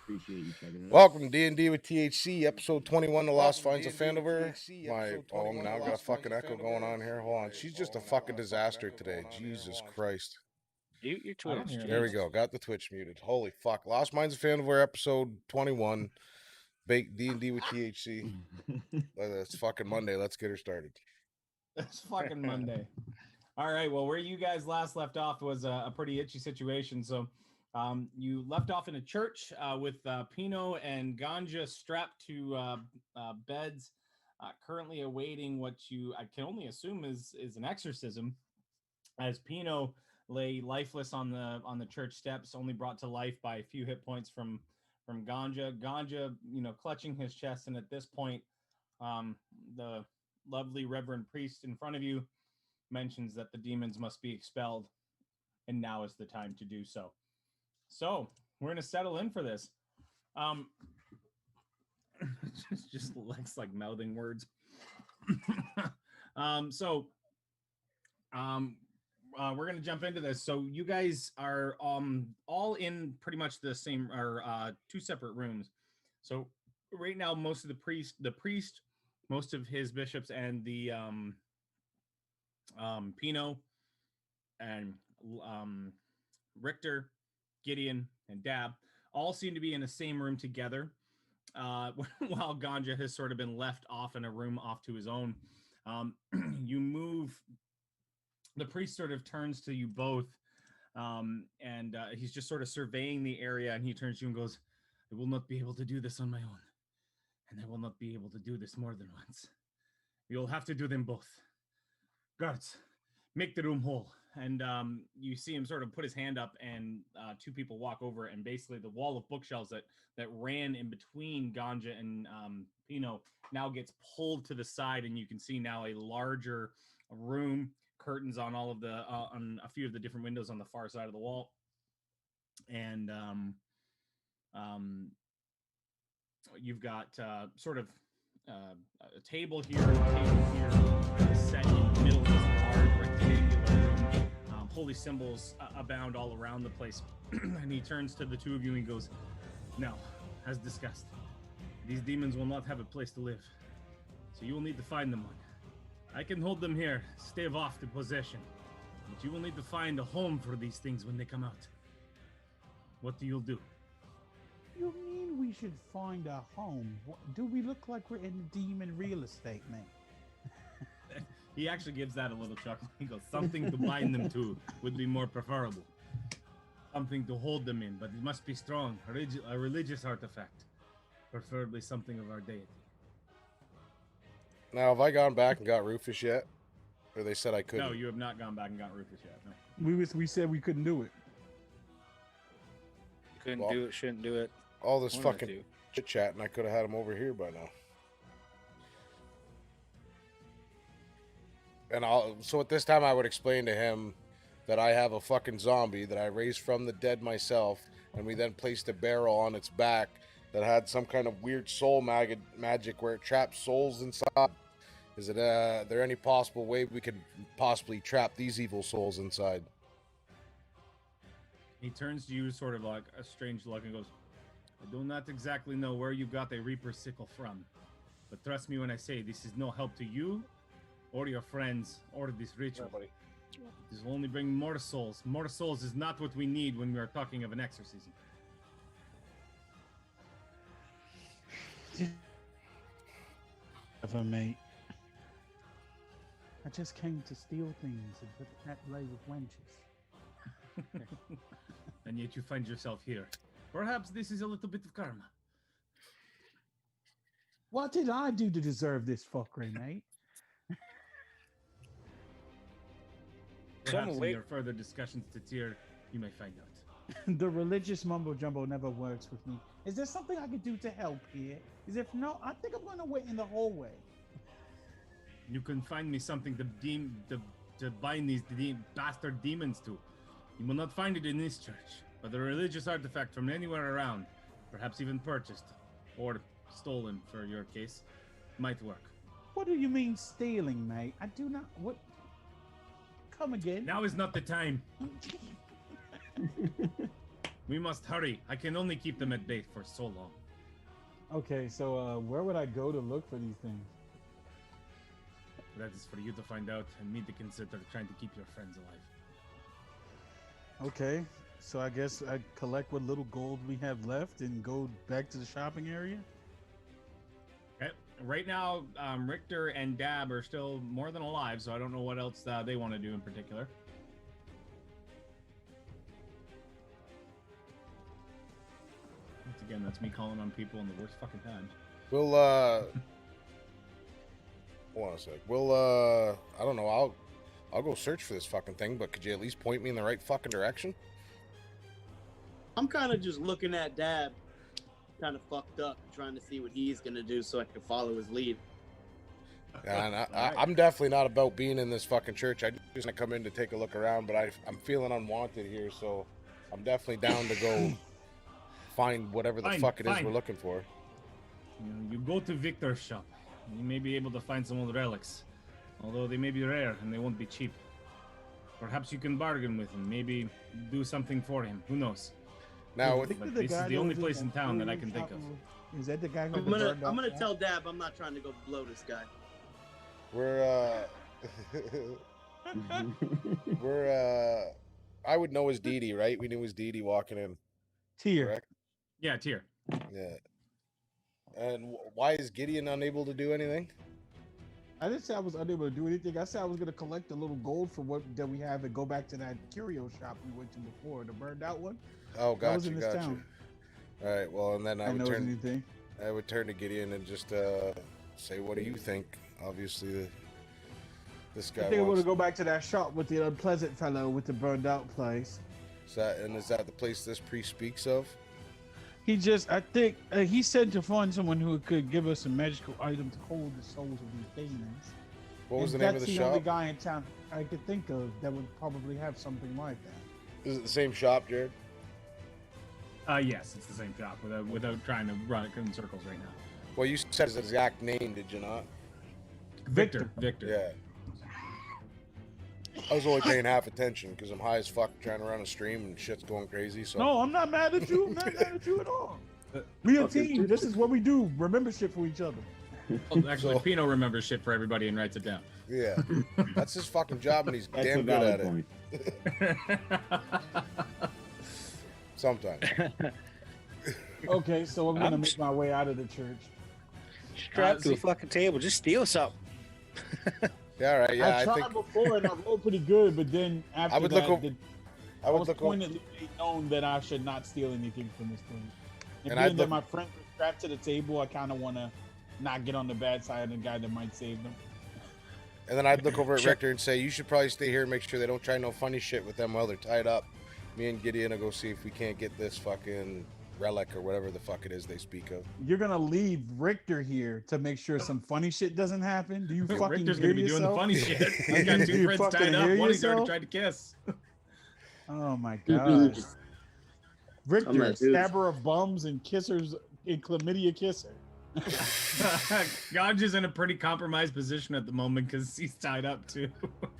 Appreciate you checking it out. Welcome to D&D with THC, episode 21, The Lost Finds of Phandelver. I'm now got a fucking echo going on here. Hold on. She's just a fucking disaster today. Jesus Christ. Mute your I don't Twitch. hear There we go. Got the Twitch muted. Holy fuck. Lost Minds of Phandelver, episode 21. Bake D&D with THC. It's fucking Monday. Let's get her started. It's fucking Monday. All right. Well, where you guys last left off was a pretty itchy situation. So you left off in a church with Pino and Ganja strapped to beds, currently awaiting what I can only assume is an exorcism, as Pino lay lifeless on the church steps, only brought to life by a few hit points from Ganja. Ganja, clutching his chest, and at this point, the lovely Reverend Priest in front of you mentions that the demons must be expelled, and now is the time to do so. So we're gonna settle in for this. Just Lex like mouthing words. We're gonna jump into this. So you guys are all in pretty much the same or two separate rooms. So right now, most of the priest, most of his bishops, and the Pino and Richter, Gideon, and Dab all seem to be in the same room together, while Ganja has sort of been left off in a room off to his own. You move. The priest sort of turns to you both, and he's just sort of surveying the area, and he turns to you and goes, "I will not be able to do this on my own, and I will not be able to do this more than once. We will have to do them both. Guards, make the room whole." And you see him sort of put his hand up, and two people walk over, and basically the wall of bookshelves that ran in between Ganja and Pino now gets pulled to the side, and you can see now a larger room, curtains on all of the on a few of the different windows on the far side of the wall, and you've got sort of a table here, set in the middle of this large rectangular room. Holy symbols abound all around the place. And he turns to the two of you and goes, "Now, as discussed, these demons will not have a place to live, so you will need to find them one. I can hold them here, stave off the possession, but you will need to find a home for these things when they come out. What do you do?" You mean we should find a home? Do we look like we're in demon real estate, man? He actually gives that a little chuckle. He goes, "Something to bind them to would be more preferable. Something to hold them in, but it must be strong, a religious artifact, preferably something of our deity." Now, have I gone back and got Rufus yet? Or they said I couldn't? No, you have not gone back and got Rufus yet. No. We said we couldn't do it. Couldn't do it, shouldn't do it. All this fucking chit-chat, and I could have had him over here by now. And so at this time, I would explain to him that I have a fucking zombie that I raised from the dead myself, and we then placed a barrel on its back that had some kind of weird soul magic where it traps souls inside. Is it there any possible way we could possibly trap these evil souls inside? He turns to you sort of like a strange look and goes, "I do not exactly know where you got a Reaper sickle from, but trust me when I say this is no help to you or your friends or this ritual. This will only bring more souls. More souls is not what we need when we are talking of an exorcism." Ever, mate. I just came to steal things and put that play with wenches. And yet you find yourself here. Perhaps this is a little bit of karma. What did I do to deserve this fuckery, mate? Perhaps in your further discussions to Tyr, you may find out. The religious mumbo jumbo never works with me. Is there something I could do to help here? Because if not, I think I'm going to wait in the hallway. You can find me something to bind these bastard demons to. You will not find it in this church, but a religious artifact from anywhere around, perhaps even purchased or stolen for your case, might work. What do you mean stealing, mate? I do not. What? Come again? Now is not the time. We must hurry. I can only keep them at bay for so long. Okay, so where would I go to look for these things? That is for you to find out and me to consider trying to keep your friends alive. Okay, so I guess I collect what little gold we have left and go back to the shopping area. Okay. Right now, Richter and Dab are still more than alive, so I don't know what else they want to do in particular. Once again, that's me calling on people in the worst fucking times. We'll hold on a sec. We'll I don't know, I'll go search for this fucking thing, but could you at least point me in the right fucking direction? I'm kind of just looking at Dab, kind of fucked up, trying to see what he's gonna do so I can follow his lead. Yeah, and I'm definitely not about being in this fucking church. I just want to come in to take a look around, but I'm feeling unwanted here, so I'm definitely down to go find whatever the fuck it is we're looking for. You go to Victor's shop. You may be able to find some old relics, although they may be rare and they won't be cheap. Perhaps you can bargain with him, maybe do something for him. Who knows? Now, But this is the only place in town that I can think of. Is that the guy? I'm gonna tell Dab I'm not trying to go blow this guy. we're I would know his Dee Dee, right? We knew his Dee Dee walking in. Tier. Correct? Yeah, Tier. Yeah. And why is Gideon unable to do anything? I didn't say I was unable to do anything. I said I was going to collect a little gold for what that we have and go back to that curio shop we went to before, the burned out one. Oh, That was gotcha, in this gotcha. town. All right, well, and then I would know turn anything. to Gideon and just say, what do you think? Obviously, this guy I think I want wants... to go back to that shop with the unpleasant fellow with the burned out place. Is that the place this priest speaks of? He just, I think, he said to find someone who could give us a magical item to hold the souls of these demons. What was And the name of that's the the only shop? guy in town I could think of that would probably have something like that. Is it the same shop, Jared? Yes, it's the same shop without trying to run it in circles right now. Well, you said his exact name, did you not? Victor. Yeah. I was only paying half attention because I'm high as fuck trying to run a stream and shit's going crazy. So No, I'm not mad at you. I'm not mad at you at all. We a team. This is what we do. Remember shit for each other. Well, actually, So- Pino remembers shit for everybody and writes it down. yeah, that's his fucking job, and he's That's damn a good at valid it. point. Sometimes. Okay, so I'm gonna I'm- make my way out of the church. Strapped to see- a fucking table. Just steal something. Yeah, all right. Yeah, I I tried think before and I rolled pretty good, but then after would that, look I would was look. pointedly made known that I should not steal anything from this place. And, And being I'd that look- my friends were strapped to the table, I kind of want to not get on the bad side of the guy that might save them. And then I'd look over at Sure. Richter and say, "You should probably stay here and make sure they don't try no funny shit with them while they're tied up." Me and Gideon will go see if we can't get this fucking relic or whatever the fuck it is they speak of. You're gonna leave Richter here to make sure some funny shit doesn't happen. Do you fucking Richter's hear gonna be doing the yourself? funny shit. He's got Do two you friends fucking tied up. hear One he's already yourself? tried to kiss. Oh my god. Richter, not doing- stabber of bums and kissers and chlamydia kisser. Gaj is in a pretty compromised position at the moment because he's tied up too.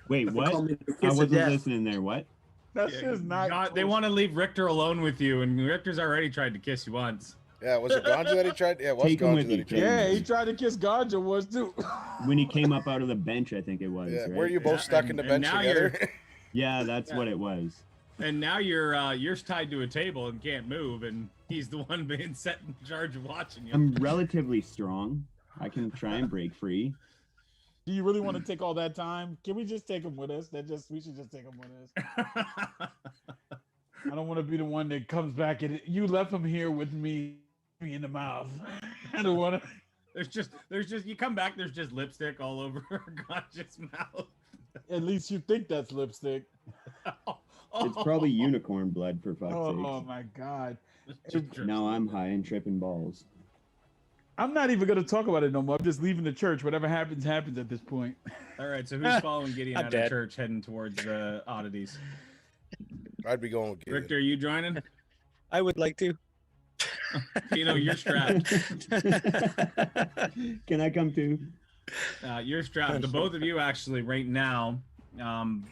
Wait, what? Call me the I kiss of wasn't death. listening there. What? That's just not. They want to leave Richter alone with you, and Richter's already tried to kiss you once. Yeah, was it Ganja that he tried? Yeah, it was Take him Ganja with that he you, tried. Jay. Yeah, he tried to kiss Ganja was too. When he came up out of the bench, I think it was. Yeah, right? were you both Yeah, stuck in the and bench now together? Yeah, that's what it was. And now you're tied to a table and can't move, and he's the one being set in charge of watching you. I'm relatively strong. I can try and break free. Do you really want to take all that time? Can we just take him with us? We should just take him with us. I don't want to be the one that comes back and you left him here with me in the mouth. I don't want to. there's just you come back, there's just lipstick all over Gaj's mouth. At least you think that's lipstick. It's probably unicorn blood, for fuck's Oh sake. my god. Now I'm high and tripping balls. I'm not even gonna talk about it no more. I'm just leaving the church. Whatever happens, happens at this point. All right, so who's following Gideon I'm out dead. of church, heading towards the oddities? I'd be going with Gideon. Richter, are you joining? I would like to. You're strapped. Can I come too? You're strapped. The both of you actually right now,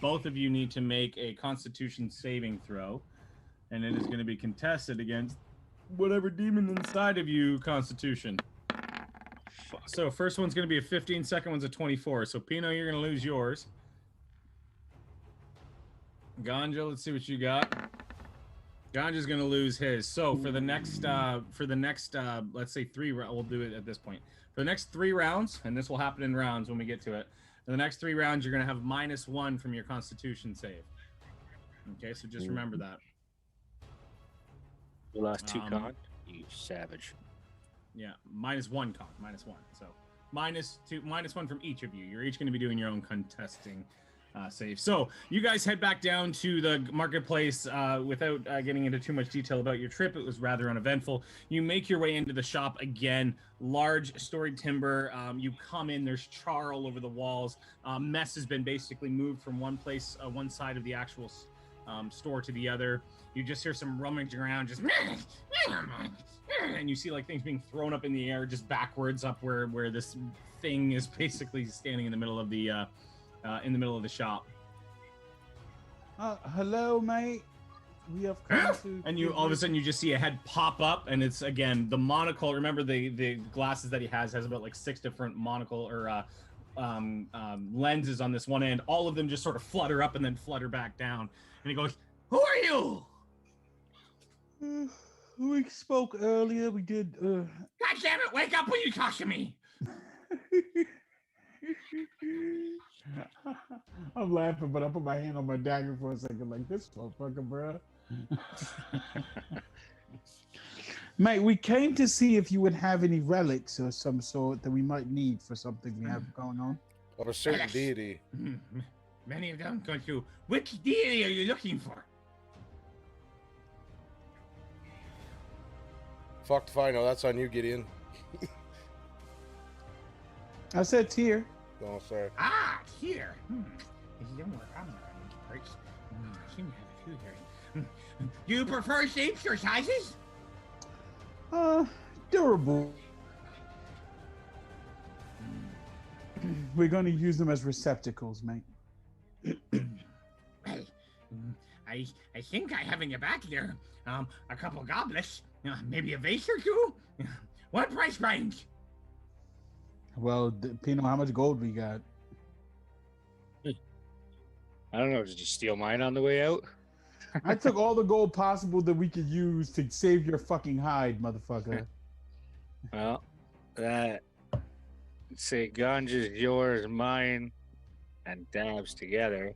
both of you need to make a Constitution saving throw. and it is going to be contested against whatever demon inside of you, Constitution. Fuck. So first one's going to be a 15, second one's a 24. So Pino, you're going to lose yours. Ganja, let's see what you got. Ganja's going to lose his. So for the next, let's say we'll do it at this point. For the next 3 rounds, and this will happen in rounds when we get to it. For the next 3 rounds, you're going to have -1 from your Constitution save. Okay, so just remember that. You lost 2 con. You savage. Yeah, -1 con, -1. So -1 from each of you. You're each going to be doing your own contesting save. So you guys head back down to the marketplace without getting into too much detail about your trip. It was rather uneventful. You make your way into the shop again. Large storied timber. You come in. There's char all over the walls. Mess has been basically moved from one place, one side of the actual store to the other. You just hear some rummaging around, just and you see like things being thrown up in the air, just backwards up where this thing is basically standing in the middle of the shop. Hello, mate. We have come to. And you all of a sudden you just see a head pop up, and it's again the monocle. Remember the glasses that he has about like 6 different monocle or lenses on this one end. All of them just sort of flutter up and then flutter back down. And he goes, "Who are you?" We spoke earlier. We did. God damn it! Wake up when you talk to me. I'm laughing, but I put my hand on my dagger for a second, like this motherfucker, bro. Mate, we came to see if you would have any relics or some sort that we might need for something we have going on. Of a certain deity. Many of them go to. Which deity are you looking for? Fuck if I know. That's on you, Gideon. I said here. Oh, sorry. Ah, here. If you don't want to parts, I seem to have a few here. Do you prefer shapes or sizes? Durable. We're going to use them as receptacles, mate. Well, I think I have in your back there a couple goblets, maybe a vase or 2. What price range? Well, Pino, how much gold we got? I don't know. Did you steal mine on the way out? I took all the gold possible that we could use to save your fucking hide, motherfucker. Well, that say Ganja's yours, mine, and Dab's together.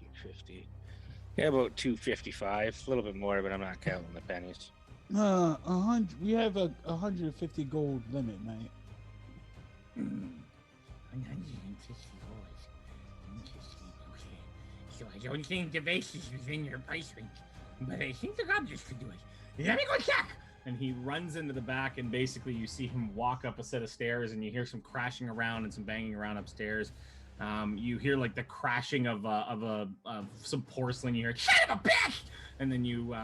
250. Yeah, about 255. A little bit more, but I'm not counting the pennies. 100. We have a 150 gold limit, mate. 150 gold. Interesting. Okay. So I don't think the vase is within your price range, but I think the goblets could do it. Let me go check. And he runs into the back, and basically you see him walk up a set of stairs, and you hear some crashing around and some banging around upstairs. You hear like the crashing of some porcelain. You hear "Son of a bitch!" And then you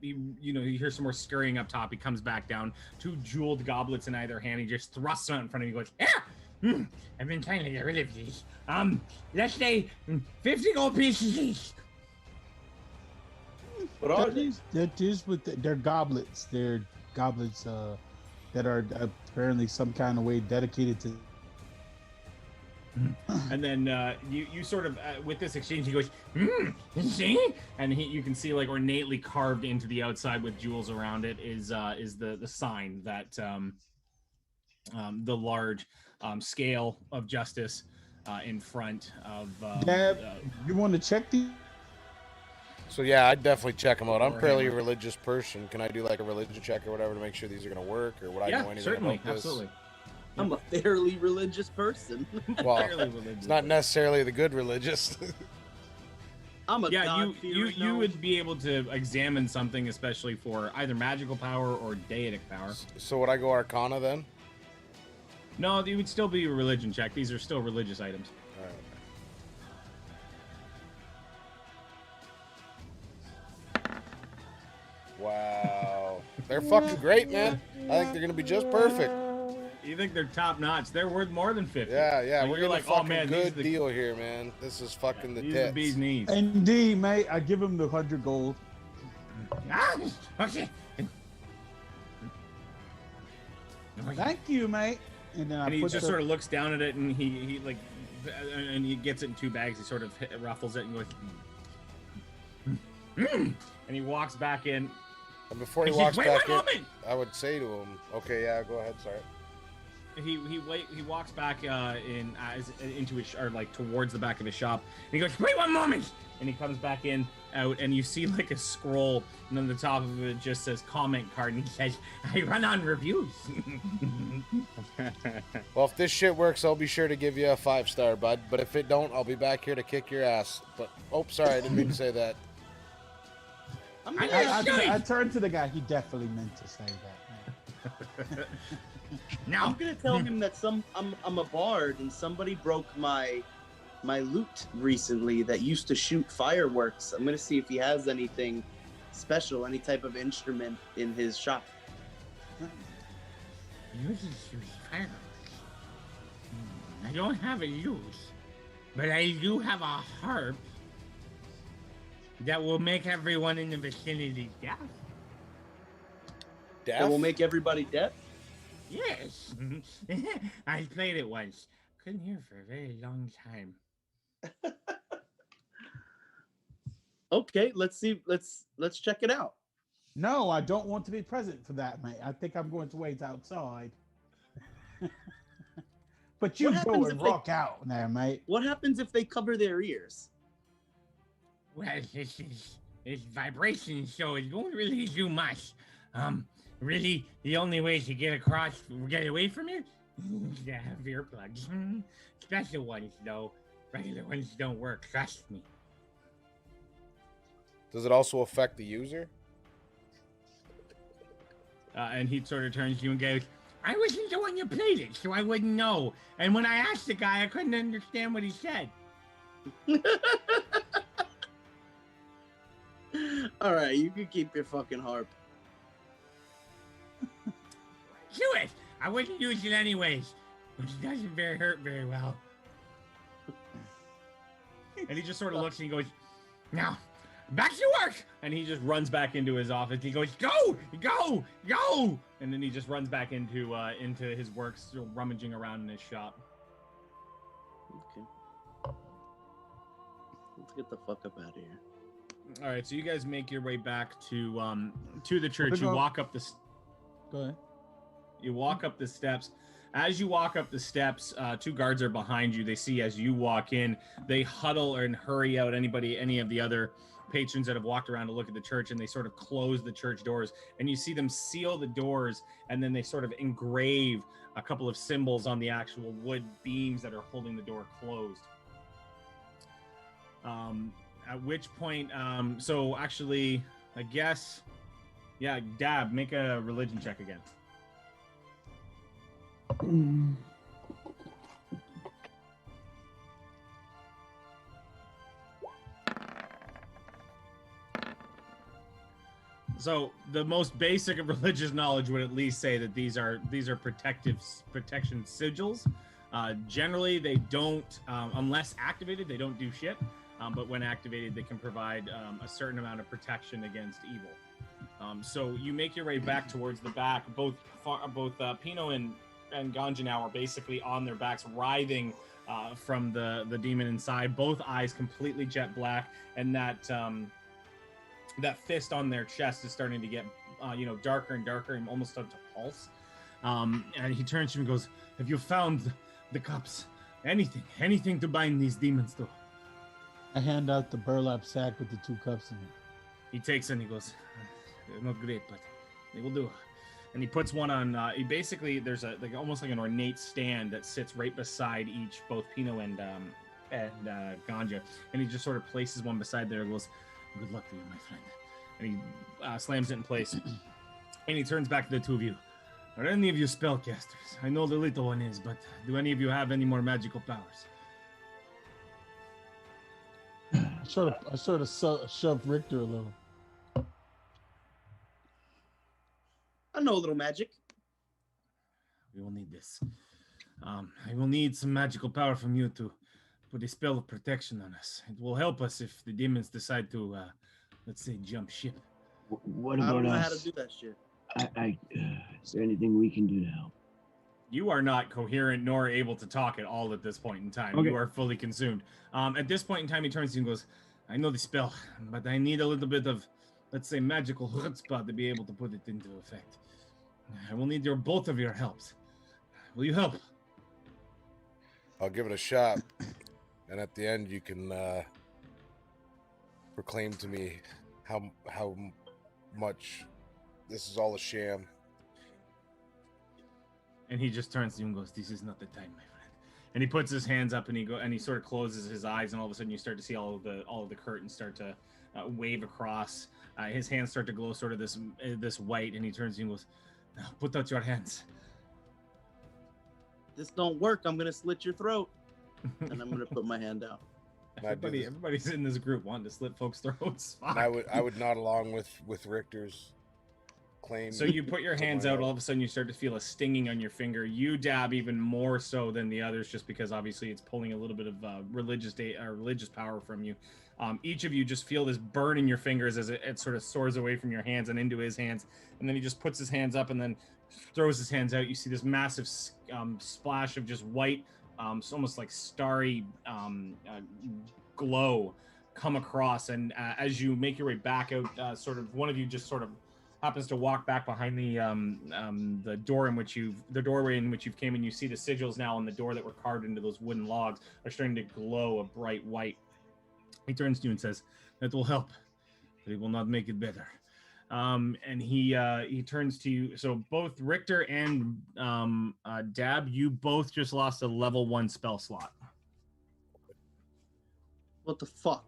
hear some more scurrying up top. He comes back down, 2 jeweled goblets in either hand. He just thrusts them out in front of you. He goes, "Yeah, I've been trying to get rid of these. Let's say 50 gold pieces each." What are That is with they're goblets. They're goblets that are apparently some kind of way dedicated to. And then you sort of with this exchange, he goes, "See?" And you can see like ornately carved into the outside with jewels around it is the sign that the large scale of justice in front of. You want to check these? So yeah, I'd definitely check them out. I'm a fairly religious person. Can I do like a religion check or whatever to make sure these are going to work, or would I know anything certainly, about this? Absolutely. I'm a fairly religious person. Well, Fairly religious. it's not necessarily the good religious. I'm a you would be able to examine something, especially for either magical power or deitic power. So would I go Arcana then? No, it would still be a religion check. These are still religious items. All right. Wow. They're fucking great, man. I think they're going to be just perfect. You think they're top notch? They're worth more than 50. Yeah, Like, we're you're getting like, a fucking oh man, good deal here, man. This is fucking these the are the bee's tits. knees. Indeed, mate. I give him the 100 gold. Okay. Thank you, mate. And then And I he put just the, sort of looks down at it, and he like, and he gets it in 2 bags. He sort of ruffles it and goes, and he walks back in. And before he He walks says, "Wait back one in, moment!" I would say to him, okay, yeah, go ahead, sorry. He walks back into his or like towards the back of his shop, and he goes, "Wait one moment!" And he comes back out, and you see like a scroll, and on the top of it just says comment card, and he says, "I run on reviews." Well, if this shit works, I'll be sure to give you a 5-star, bud. But if it don't, I'll be back here to kick your ass. But oh, sorry, I didn't mean to say that. I turned to the guy. He definitely meant to say that, man. Now I'm gonna tell him that I'm a bard and somebody broke my lute recently that used to shoot fireworks. I'm gonna see if he has anything special, any type of instrument in his shop. uses fireworks. I don't have a use, but I do have a harp that will make everyone in the vicinity deaf. Deaf? That will make everybody deaf. Yes, I played it once. Couldn't hear for a very long time. Okay, let's see. Let's check it out. No, I don't want to be present for that, mate. I think I'm going to wait outside. But you What go happens and if they- rock out now, mate. What happens if they cover their ears? Well, it's vibration, so it won't really do much. Really, the only way to get away from it, is to have earplugs. Special ones, though. Regular ones don't work. Trust me. Does it also affect the user? And he sort of turns to you and goes, "I wasn't the one you played it, so I wouldn't know. And when I asked the guy, I couldn't understand what he said." All right, you can keep your fucking harp. Do it. I wouldn't use it anyways, which doesn't hurt very well. And he just sort of looks and he goes, "Now, back to work!" And he just runs back into his office. He goes, "Go, go, go!" And then he just runs back into his work, still rummaging around in his shop. Okay. Let's get the fuck up out of here. All right, so you guys make your way back to the church. You go. walk up the. Go ahead. You walk up the steps. As you walk up the steps, 2 guards are behind you. They see as you walk in. They huddle and hurry out any of the other patrons that have walked around to look at the church, and they sort of close the church doors. And you see them seal the doors, and then they sort of engrave a couple of symbols on the actual wood beams that are holding the door closed. At which point, so actually, I guess, yeah, Dab, make a religion check again. So the most basic of religious knowledge would at least say that these are protection sigils. Generally, they don't, unless activated, they don't do shit. But when activated, they can provide a certain amount of protection against evil. So you make your way back towards the back. Both Pino and Ganja now are basically on their backs, writhing from the demon inside. Both eyes completely jet black, and that fist on their chest is starting to get darker and darker and almost start to pulse. And he turns to him and goes, "Have you found the cups? Anything to bind these demons to?" I hand out the burlap sack with the 2 cups in it. He takes it and he goes, "They're not great, but they will do." And he puts one on. He basically, there's almost like an ornate stand that sits right beside both Pino and Ganja, and he just sort of places one beside there and goes, "Good luck to you, my friend." And he slams it in place, and he turns back to the 2 of you. "Are any of you spellcasters? I know the little one is, but do any of you have any more magical powers?" I sort of shoved Richter a little. I know a little magic. We will need this. I will need some magical power from you to put a spell of protection on us. It will help us if the demons decide to, let's say, jump ship. What I about don't know how to us? do that shit. Is there anything we can do to help? You are not coherent nor able to talk at all at this point in time. Okay. You are fully consumed. At this point in time, he turns to you and goes, I know the spell, but I need a little bit of, let's say, magical chutzpah to be able to put it into effect. I will need both of your helps. Will you help? I'll give it a shot, and at the end you can proclaim to me how much this is all a sham. And he just turns to you and goes, "This is not the time, my friend." And he puts his hands up and he sort of closes his eyes, and all of a sudden you start to see all of the curtains start to wave across. His hands start to glow, sort of this white, and he turns to you and goes, "Now put out your hands." This don't work. I'm gonna slit your throat, and I'm gonna put my hand out. Everybody's in this group wanting to slit folks' throats. Fuck. And I would nod along with Richter's claim. So you put your hands out, all of a sudden you start to feel a stinging on your finger. You dab even more so than the others, just because obviously it's pulling a little bit of religious power from you. Each of you just feel this burn in your fingers as it sort of soars away from your hands and into his hands. And then he just puts his hands up and then throws his hands out. You see this massive splash of just white, almost like starry glow come across. And as you make your way back out, sort of one of you just sort of happens to walk back behind the doorway in which you've came, and you see the sigils now on the door that were carved into those wooden logs are starting to glow a bright white. He turns to you and says, "That will help, but it will not make it better." And he turns to you. So both Richter and Dab, you both just lost a level 1 spell slot. What the fuck?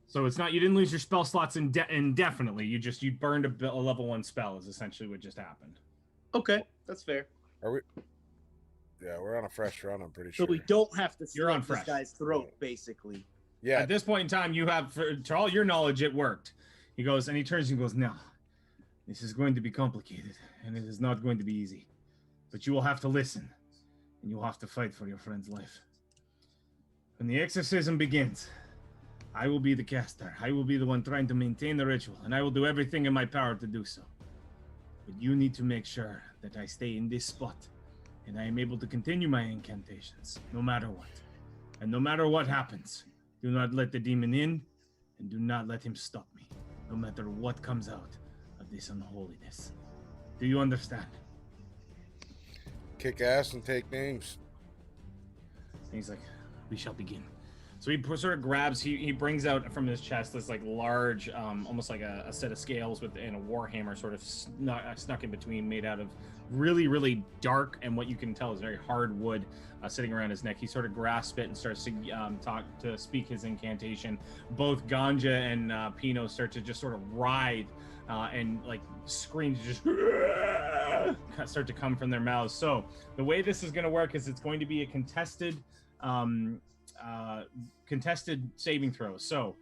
So it's not, you didn't lose your spell slots indefinitely. You burned a level 1 spell is essentially what just happened. Okay, that's fair. Are we? Yeah, we're on a fresh run. I'm pretty So sure. we don't have to You're on slit this fresh. guy's throat, basically. Yeah. At this point in time, you have, to all your knowledge, it worked. He goes, and he turns and goes, "Now, this is going to be complicated, and it is not going to be easy. But you will have to listen, and you will have to fight for your friend's life. When the exorcism begins, I will be the caster. I will be the one trying to maintain the ritual, and I will do everything in my power to do so. But you need to make sure that I stay in this spot, and I am able to continue my incantations, no matter what. And no matter what happens, do not let the demon in, and do not let him stop me, no matter what comes out of this unholiness. Do you understand?" Kick ass and take names. And he's like, "We shall begin." So he sort of grabs, he brings out from his chest this like large, almost like a set of scales and a warhammer sort of snuck in between, made out of really, really dark and what you can tell is very hard wood, sitting around his neck. He sort of grasps it and starts to speak his incantation. Both Ganja and Pino start to just sort of writhe and like screams just start to come from their mouths. So the way this is going to work is it's going to be a contested saving throw. So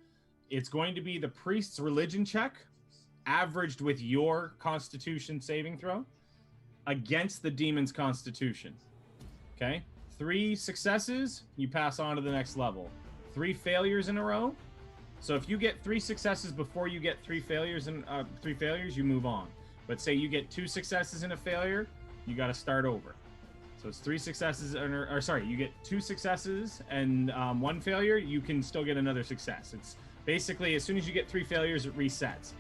it's going to be the priest's religion check averaged with your constitution saving throw against the demon's constitution. Okay, 3 successes, you pass on to the next level. 3 failures in a row. So if you get 3 successes before you get 3 failures, you move on. But say you get 2 successes and a failure, you got to start over. So it's 3 successes, you get 2 successes and 1 failure, you can still get another success. It's basically, as soon as you get 3 failures, it resets.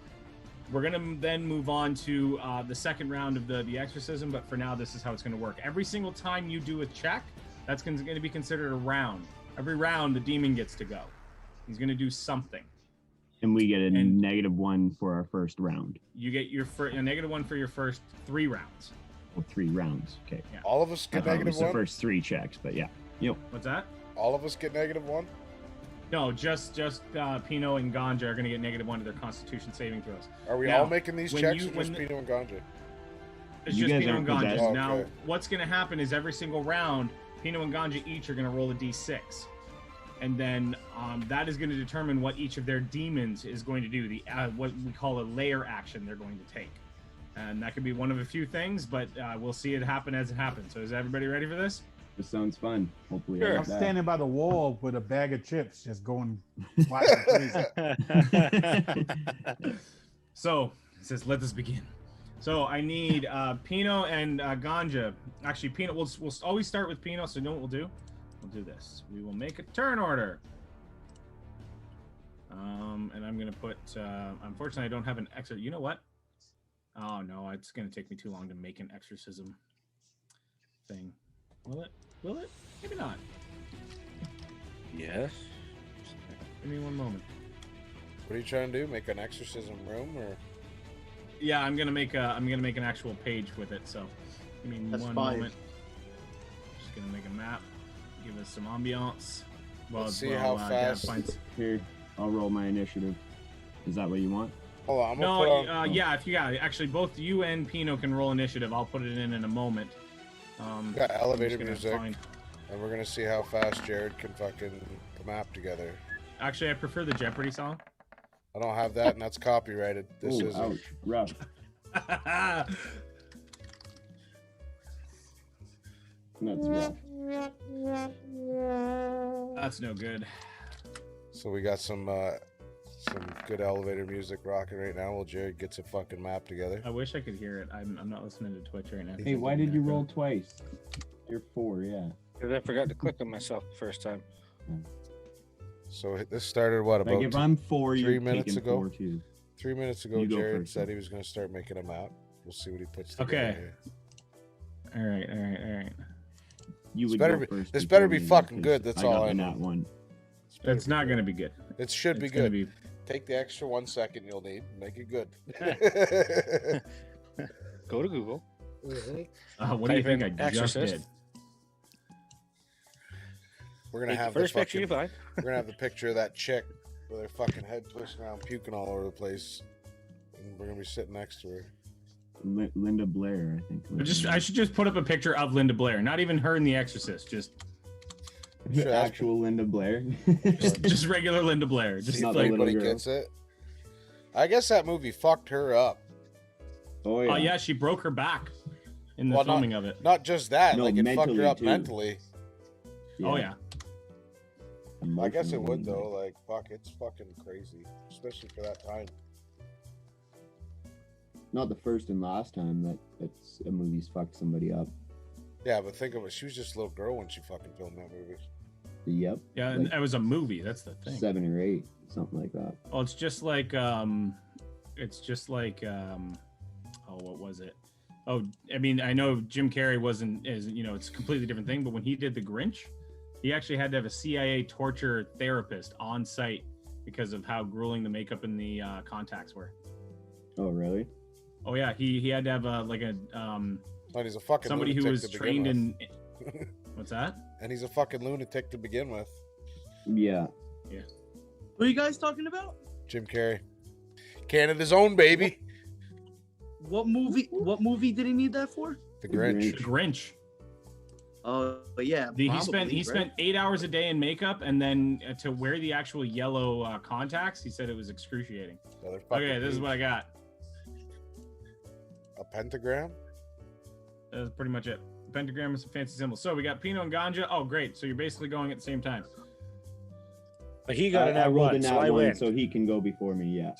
We're going to then move on to the second round of the exorcism, but for now, this is how it's going to work. Every single time you do a check, that's going to be considered a round. Every round, the demon gets to go. He's going to do something. And we get a -1 for our first round. You get a -1 for your first 3 rounds. Well, 3 rounds. Okay. Yeah. All of us I get thought it was negative the 1. first 3 checks, but yeah. Yep. What's that? All of us get -1. No, just Pino and Ganja are going to get -1 to their Constitution saving throws. Are we Now, all making these when checks you- or just when the- Pino and Ganja? It's You just guys Pino and aren't Ganja. possessed. Now, Okay. what's going to happen is every single round, Pino and Ganja each are going to roll a d6. And then that is going to determine what each of their demons is going to do, what we call a layer action they're going to take. And that could be one of a few things, but we'll see it happen as it happens. So is everybody ready for this? This sounds fun. Hopefully, Sure. I'm standing by the wall with a bag of chips, just going wild and crazy. So it says, let this begin. So I need Pino and Ganja. Actually, Pino, we'll always start with Pino. So you know what we'll do? We'll do this. We will make a turn order. And I'm gonna put. Unfortunately, I don't have an extra. You know what? Oh no, it's gonna take me too long to make an exorcism thing. Will it? Will it? Maybe not. Yes. Give me one moment. What are you trying to do? Make an exorcism room, or? Yeah, I'm gonna make an actual page with it. So give me That's one fine. moment. Just gonna make a map. Give us some ambiance. Let's see how Dad fast- finds- Here, I'll roll my initiative. Is that what you want? Hold on, I'm gonna put No, on. yeah, if you got it. Actually, both you and Pino can roll initiative. I'll put it in a moment. We got elevator I'm just music, gonna find- and we're gonna see how fast Jared can fucking the map together. Actually, I prefer the Jeopardy song. I don't have that, and that's copyrighted. This Ooh, is ouch, rough. That's rough. That's no good. So we got some good elevator music rocking right now while Jared gets a fucking map together. I wish I could hear it. I'm not listening to Twitch right now. Hey, why did you roll twice? You're 4, yeah. Because I forgot to click on myself the first time. So this started what about Like if I'm 4, 3 you're minutes taking ago? 4 too. 3 minutes ago? You go Jared first, said then. he was gonna start making a map. We'll see what he puts together. Okay. Here. All right. You This would better go be- first. this before better be me, fucking because good, that's all got I the know. nat one. better It's be not good. going to be good. It should be It's gonna good. Take the extra 1 second you'll need. Make it good. Go to Google. What do you Type think I in just Exorcist. did? We're gonna Take the have first the picture you fucking, find. we're gonna have the picture of that chick with her fucking head twisting around, puking all over the place, and we're gonna be sitting next to her. Linda Blair, I think. I should just put up a picture of Linda Blair, not even her in The Exorcist, just Sure, that's actual Linda Blair. just regular Linda Blair. See Just if not the like, little anybody girl. gets it. I guess that movie fucked her up. Oh oh yeah, she broke her back in the Well, not- filming of it. Not just that, No, like it fucked her mentally, up too. mentally. Oh yeah. I guess it Emotionally, would though. Like fuck, it's fucking crazy, especially for that time. Not the first and last time that's a movie's fucked somebody up. Yeah, but think of it. She was just a little girl when she fucking filmed that movie. Yep. Yeah, and Like it was a movie. That's the thing. 7 or 8, something like that. Oh, it's just like oh, what was it? Oh, I mean, I know Jim Carrey wasn't it's a completely different thing, but when he did The Grinch, he actually had to have a CIA torture therapist on site because of how grueling the makeup and the contacts were. Oh, really? Oh yeah, he had to have And he's a fucking somebody who lunatic was to begin trained with. in what's that? And he's a fucking lunatic to begin with. Yeah. What are you guys talking about? Jim Carrey, Canada's own baby. What movie? What movie did he need that for? The The Grinch. The Grinch. Oh, yeah. He probably, spent right? 8 hours a day in makeup, and then to wear the actual yellow contacts, he said it was excruciating. Yeah, they're fucking Okay, this is huge. what I got. A pentagram. That's pretty much it. Pentagram is a fancy symbol. So we got Pinot and Ganja. Oh, great. So you're basically going at the same time. But he got I it at rolled a one, so nat I 1, win. so he can go before me, yeah.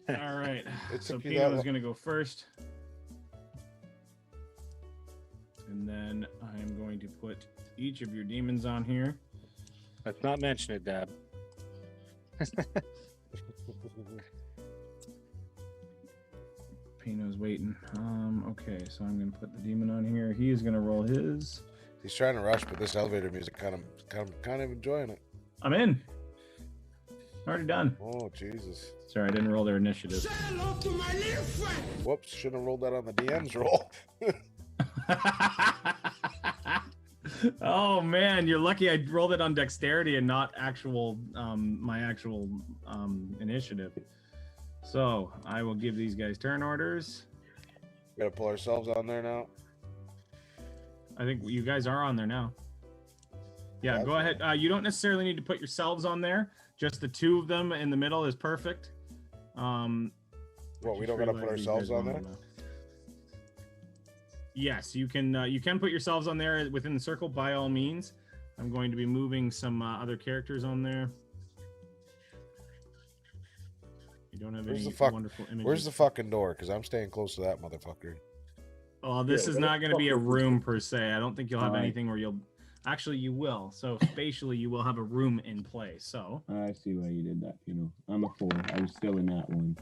All right. It So took you that Pinot is long. going to go first. And then I'm going to put each of your demons on here. Let's not mention it, Dab. Pinot's waiting. Okay, so I'm going to put the demon on here. He is going to roll his. He's trying to rush, but this elevator music kind of enjoying it. I'm in. Already done. Oh Jesus! Sorry, I didn't roll their initiative. Whoops! Shouldn't have rolled that on the DM's roll. Oh man, you're lucky I rolled it on dexterity and not actual my actual initiative. So I will give these guys turn orders. Gotta pull ourselves on there now. I think you guys are on there now. Yeah, go ahead. You don't necessarily need to put yourselves on there. Just the two of them in the middle is perfect. What, we don't gotta put ourselves on there? Yes, you can put yourselves on there within the circle by all means. I'm going to be moving some other characters on there. You don't have any wonderful images. Where's the fucking door? Because I'm staying close to that motherfucker. Oh, this is not going to be a room per se. I don't think you'll have anything where you'll. Actually, you will. So spatially, you will have a room in play. So I see why you did that. I'm a 4. I was still in that one.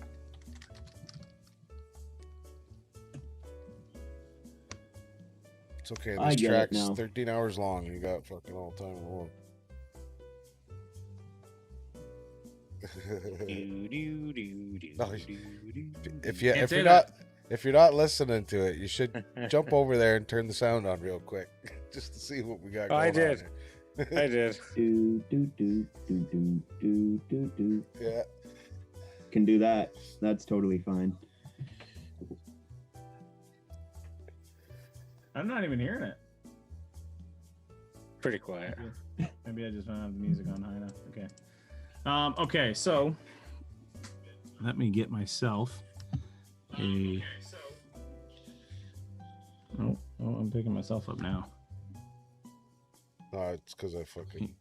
It's okay. This track's 13 hours long. You got fucking all the time alone. If you're not listening to it, you should jump over there and turn the sound on real quick, just to see what we got. I did. I did. Yeah. Can do that. That's totally fine. I'm not even hearing it. Pretty quiet. Maybe I just don't have the music on high enough. Okay. Okay, so let me get myself a. Oh, I'm picking myself up now. No, it's because I fucking.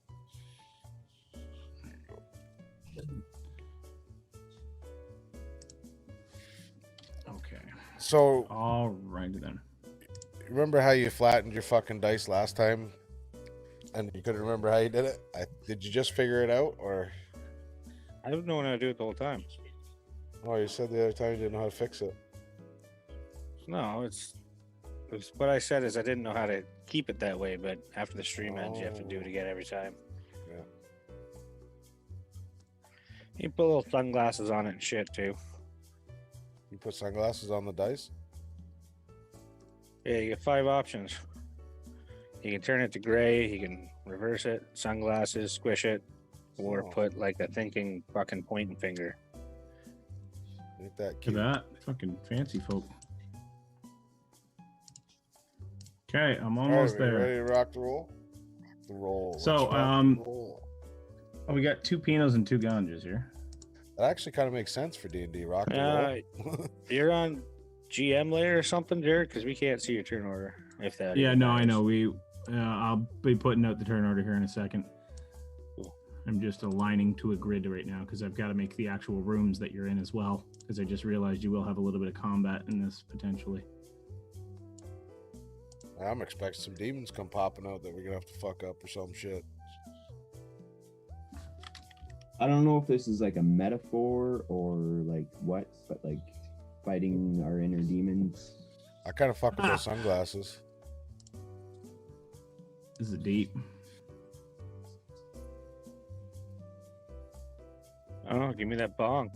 Okay. So. All righty then. Remember how you flattened your fucking dice last time, and you couldn't remember how you did it? Did you just figure it out, or? I've known how to do it the whole time. Oh, you said the other time you didn't know how to fix it. No, it's what I said is I didn't know how to keep it that way, but after the stream ends, you have to do it again every time. Yeah. You put little sunglasses on it and shit too. You put sunglasses on the dice? Yeah, you get 5 options. You can turn it to gray, you can reverse it, sunglasses, squish it, or put like a thinking fucking pointing finger. Ain't that Look cute? at that. Fucking fancy folk. Okay, I'm almost there. Ready to rock the roll? The roll. So, roll. Oh, we got 2 Pinots and 2 Ganjas here. That actually kind of makes sense for D&D. Rock the roll. You're on GM layer or something, Jared? Because we can't see your turn order. If that. Yeah, no, I know. I'll be putting out the turn order here in a second. Cool. I'm just aligning to a grid right now because I've got to make the actual rooms that you're in as well. Because I just realized you will have a little bit of combat in this potentially. I'm expecting some demons come popping out that we're gonna have to fuck up or some shit. I don't know if this is like a metaphor or like what, but like fighting our inner demons. I kind of fuck with those sunglasses. This is deep. Oh, give me that bong.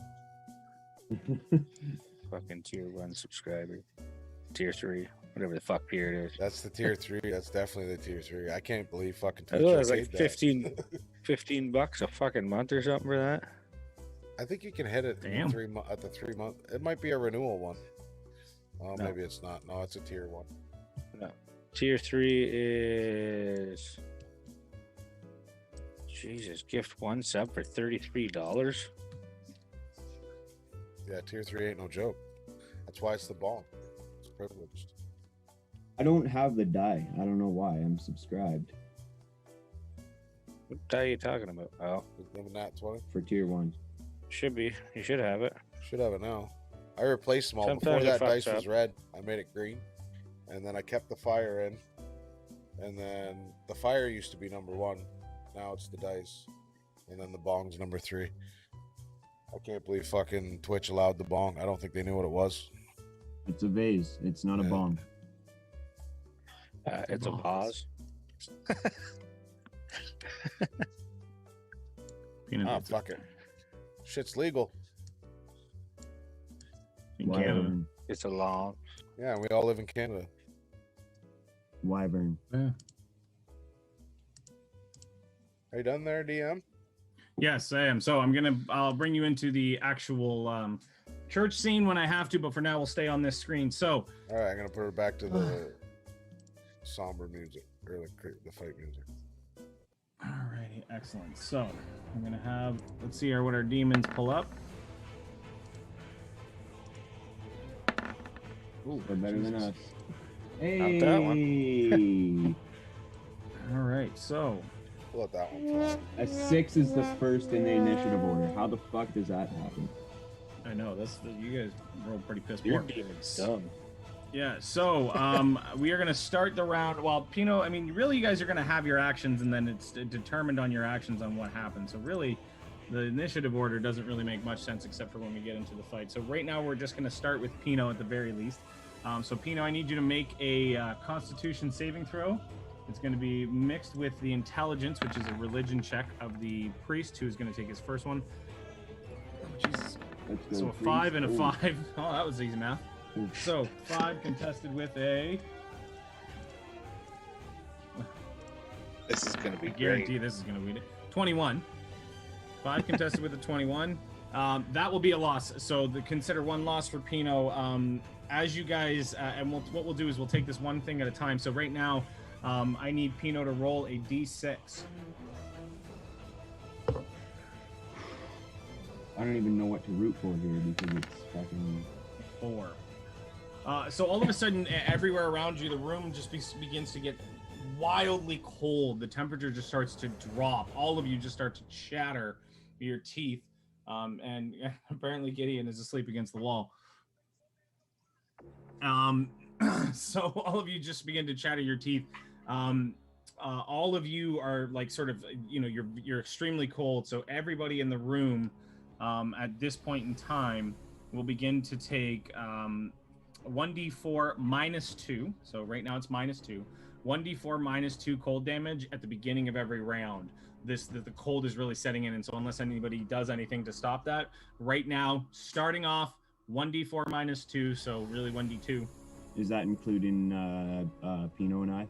Fucking tier 1 subscriber. Tier 3. Whatever the fuck tier it is. That's the tier 3. That's definitely the tier 3. I can't believe fucking I Twitch thought it was paid like that. $15 a fucking month or something for that. I think you can hit it Damn. at the 3 month. It might be a renewal one. Oh, No. maybe it's not. No, it's a tier 1. No. Tier 3 is Jesus, gift 1 sub for $33. Yeah, tier 3 ain't no joke. That's why it's the bomb. It's privileged. I don't have the die. I don't know why. I'm subscribed What die are you talking about? Oh, Living that 20. for tier 1. should be. You should have it. Should have it now. I replaced them all. Sometimes Before it that dice fucks was up. red, I made it green. And then I kept the fire in. And then the fire used to be number 1. Now it's the dice. And then the bong's number 3. I can't believe fucking Twitch allowed the bong. I don't think they knew what it was. It's a vase. It's not a Yeah. bomb. It's a pause. Peanut Ah, butter. fuck it. Shit's legal. In Canada. Wyvern. It's a long. Yeah, we all live in Canada. Wyvern. Yeah. Are you done there, DM? Yes, I am. So I'll bring you into the actual church scene when I have to, but for now we'll stay on this screen. So All right, I'm gonna put her back to the somber music or the fight music. alrighty, excellent. So I'm gonna have, let's see here what our demons pull up. Ooh, They're better than Jesus. us. Hey. that one. All right, so We'll let that one fly. A 6 is the first in the initiative order. How the fuck does that happen? I know you guys rolled pretty piss Your poor. demon's dumb. Yeah, so we are going to start the round. Well, Pino, I mean, really, you guys are going to have your actions, and then it's determined on your actions on what happens. So really, the initiative order doesn't really make much sense except for when we get into the fight. So right now, we're just going to start with Pino at the very least. So Pino, I need you to make a Constitution saving throw. It's going to be mixed with the intelligence, which is a religion check of the priest, who's going to take his first one. Oh, Jesus. Let's go, So a please. 5 and a Ooh. 5. Oh, that was easy math. Ooh. So 5 contested with a. This is gonna be I guarantee great. this is going to win it. 21. 5 contested with a 21. That will be a loss. So consider one loss for Pino. As you guys, and what we'll do is we'll take this one thing at a time. So right now, I need Pino to roll a d6. I don't even know what to root for here because it's fucking. 4. So all of a sudden, everywhere around you, the room just begins to get wildly cold. The temperature just starts to drop. All of you just start to chatter your teeth. And apparently Gideon is asleep against the wall. So all of you just begin to chatter your teeth. All of you are like sort of, you're extremely cold. So everybody in the room at this point in time will begin to take 1d4 minus 2. So right now it's minus 2. 1d4 minus 2 cold damage at the beginning of every round. The cold is really setting in, and so unless anybody does anything to stop that, right now, starting off, 1d4 minus 2, so really 1d2. Is that including Pino and I?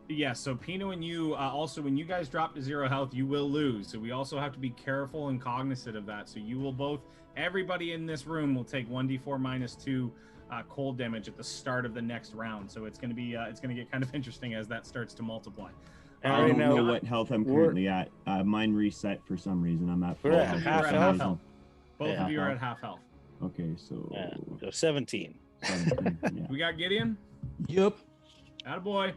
Yeah, so Pino and you, also when you guys drop to 0 health, you will lose. So we also have to be careful and cognizant of that. So you will both, everybody in this room will take 1d4 minus 2 cold damage at the start of the next round. So it's going to be, it's going to get kind of interesting as that starts to multiply. I Right don't now, know what health I'm currently at. Mine reset for some reason. I'm at. We're Both at of you half are at health. half health. Both Yeah. of you are at half health. Okay, so. Yeah, so 17. 17, yeah. We got Gideon. Yup. Attaboy.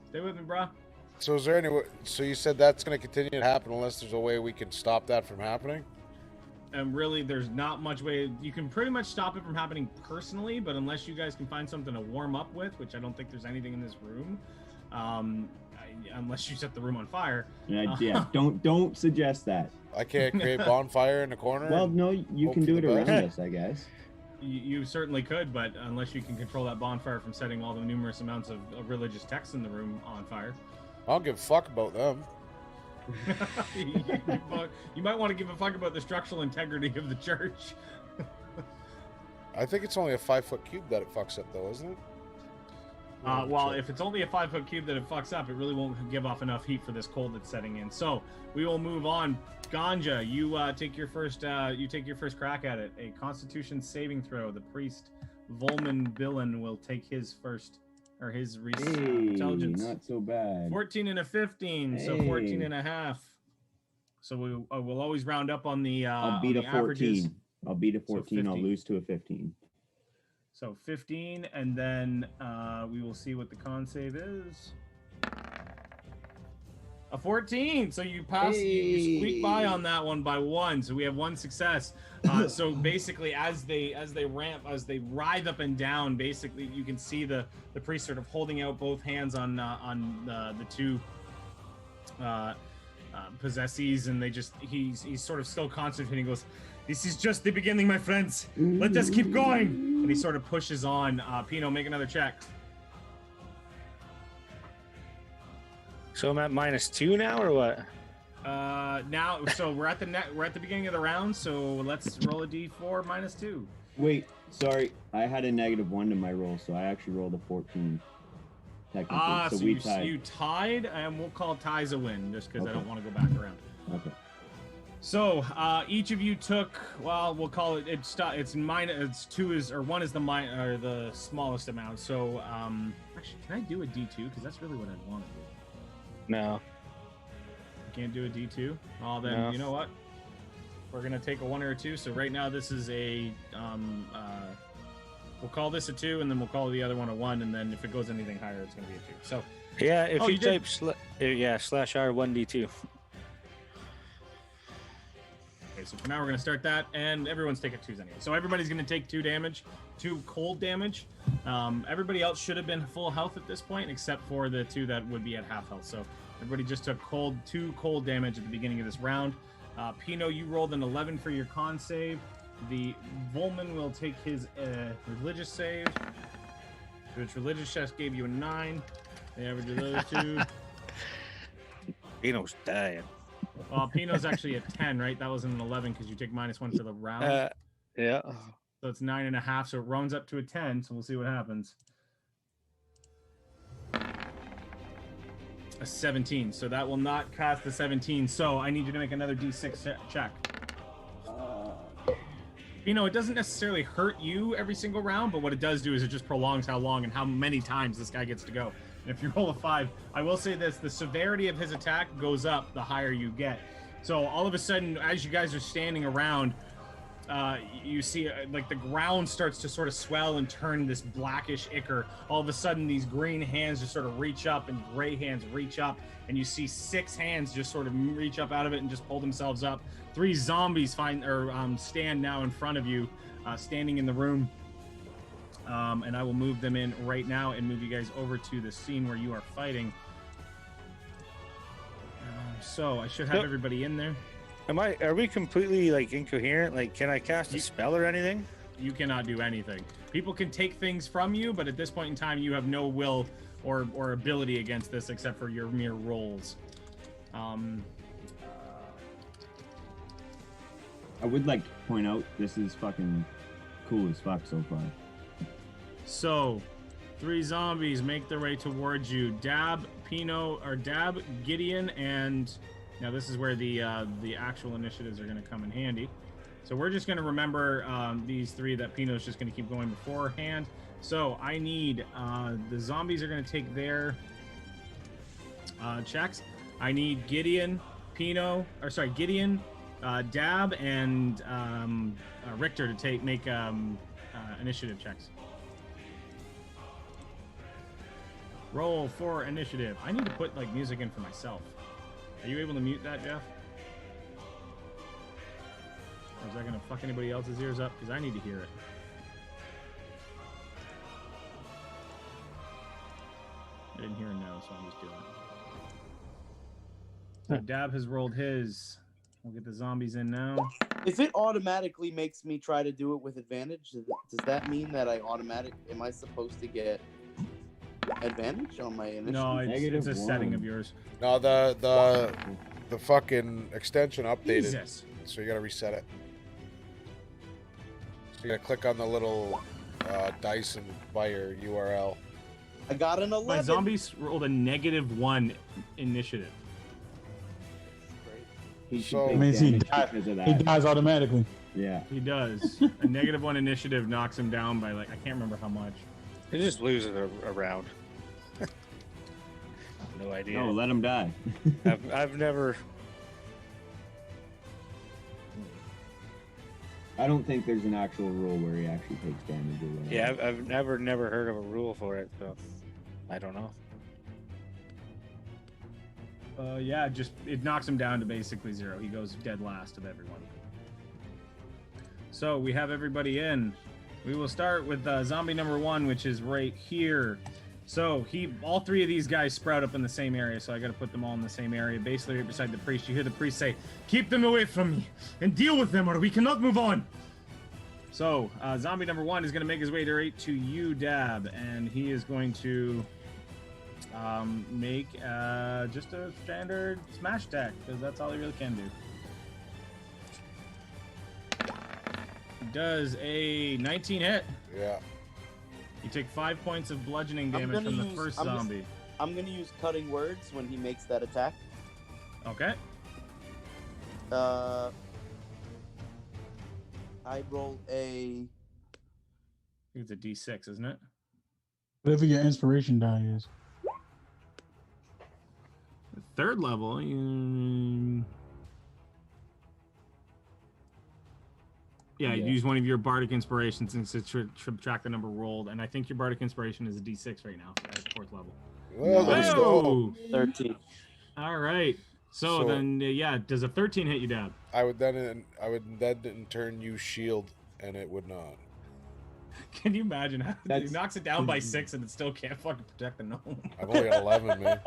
Stay with me, brah. So is there any? So you said that's going to continue to happen unless there's a way we can stop that from happening? And really, there's not much way. You can pretty much stop it from happening personally, but unless you guys can find something to warm up with, which I don't think there's anything in this room, unless you set the room on fire. Yeah, don't suggest that. I can't create bonfire in the corner. Well, no, you Hope can for do it the around best. us, I guess. You certainly could, but unless you can control that bonfire from setting all the numerous amounts of religious texts in the room on fire. I don't give a fuck about them. You might want to give a fuck about the structural integrity of the church. I think it's only a 5-foot cube that it fucks up, though, isn't it? Well, if it's only a 5-foot cube that it fucks up, it really won't give off enough heat for this cold that's setting in. So we will move on. Ganja, you take your first. You take your first crack at it. A Constitution saving throw. The priest Volman Billen will take his first, or his Hey, intelligence. not so bad. 14 and a 15, so 14 and a half. So we'll always round up on the. I'll beat on a the averages. 14. I'll beat a 14. I'll 15. lose to a 15. So 15, and then we will see what the con save is. A 14. So you pass, you squeak by on that one by 1. So we have 1 success. So basically, as they ramp, as they writhe up and down, basically you can see the priest sort of holding out both hands on the two possessees, and he's sort of still concentrating. He goes, "This is just the beginning, my friends. Let us keep going." And he sort of pushes on. Pino, make another check. So I'm at -2 now, or what? Now, so we're at the beginning of the round. So let's roll a d4 -2. Wait, sorry. I had a -1 to my roll, so I actually rolled a 14. Technically, So we you tied. you tied, and we'll call ties a win just because I Okay. don't want to go back around. Okay. So each of you took, well, we'll call it. It's mine. It's 2 is, or 1 is the smallest amount. So actually, can I do a d2? Because that's really what I want to do. No. I can't do a d2. Oh, then No. you know what? We're gonna take a 1 or a 2. So right now this is a We'll call this a 2, and then we'll call the other one a 1, and then if it goes anything higher, it's going to be a 2. So, Yeah, if you you did- type /R1D2. okay, so for now we're going to start that, and everyone's taking 2s anyway. So everybody's going to take 2 damage, 2 cold damage. Everybody else should have been full health at this point, except for the 2 that would be at half health. So everybody just took 2 cold damage at the beginning of this round. Pino, you rolled an 11 for your con save. The Volman will take his religious save. Which religious chest gave you a 9. The average of those 2. Pino's dying. Well, Pino's actually at 10, right? That was an 11 because you take -1 for the round. Yeah. So it's 9.5. So it rounds up to a 10. So we'll see what happens. A 17. So that will not pass the 17. So I need you to make another D6 check. It doesn't necessarily hurt you every single round, but what it does do is it just prolongs how long and how many times this guy gets to go. And if you roll a 5, I will say this, the severity of his attack goes up the higher you get. So all of a sudden, as you guys are standing around, you see like the ground starts to sort of swell and turn this blackish ichor. All of a sudden, these green hands just sort of reach up and gray hands reach up, and you see 6 hands just sort of reach up out of it and just pull themselves up. 3 zombies stand now in front of you, standing in the room. And I will move them in right now and move you guys over to the scene where you are fighting. So I should have everybody in there. Are we completely like incoherent? Like, can I cast a spell or anything? You cannot do anything. People can take things from you, but at this point in time, you have no will or ability against this except for your mere rolls. I would like to point out this is fucking cool as fuck so far. So, 3 zombies make their way towards you. Dab, Gideon, and now this is where the actual initiatives are going to come in handy. So we're just going to remember these 3 that Pino's just going to keep going beforehand. So I need the zombies are going to take their checks. I need Gideon, Dab, and Richter to make initiative checks. Roll for initiative. I need to put like music in for myself. Are you able to mute that, Jeff? Or is that gonna fuck anybody else's ears up? Because I need to hear it. I didn't hear a no, so I'm just doing it. So Dab has rolled his. We'll get the zombies in now. If it automatically makes me try to do it with advantage, does that mean that am I supposed to get advantage on my initiative? No, it's a setting of yours. No, the fucking extension updated. Jesus. So you gotta reset it. So you gotta click on the little dice and buy your URL. I got an 11. My zombies rolled a -1 initiative. He So- should That means he take damage dies- because of He that. dies automatically. Yeah. He does. A -1 initiative knocks him down by like I can't remember how much. He just loses a round. No idea. No, let him die. I've never. I don't think there's an actual rule where he actually takes damage or whatever. Yeah, I've never heard of a rule for it, so I don't know. Yeah, just it knocks him down to basically 0. He goes dead last of everyone. So we have everybody in. We will start with zombie number 1, which is right here. So all 3 of these guys sprout up in the same area, so I got to put them all in the same area, basically right beside the priest. You hear the priest say, "Keep them away from me and deal with them, or we cannot move on." So zombie number 1 is going to make his way right to you, Dab, and he is going to make just a standard smash attack because that's all he really can do. He does a 19 hit. Yeah. You take 5 points of bludgeoning I'm damage gonna from the first zombie. I'm gonna use cutting words when he makes that attack. Okay. I roll a. I think it's a D6, isn't it? Whatever your inspiration die is. Third level. Yeah, you Yeah. use one of your bardic inspirations and subtract the number rolled, and I think your bardic inspiration is a D6 right now at 4th level. Well, let's go. Oh! 13. All right. So then, yeah, does a 13 hit you, Dad? I would then in turn use shield, and it would not. Can you imagine how he That's- knocks it down by 6 and it still can't fucking protect the gnome? I've only got 11, man.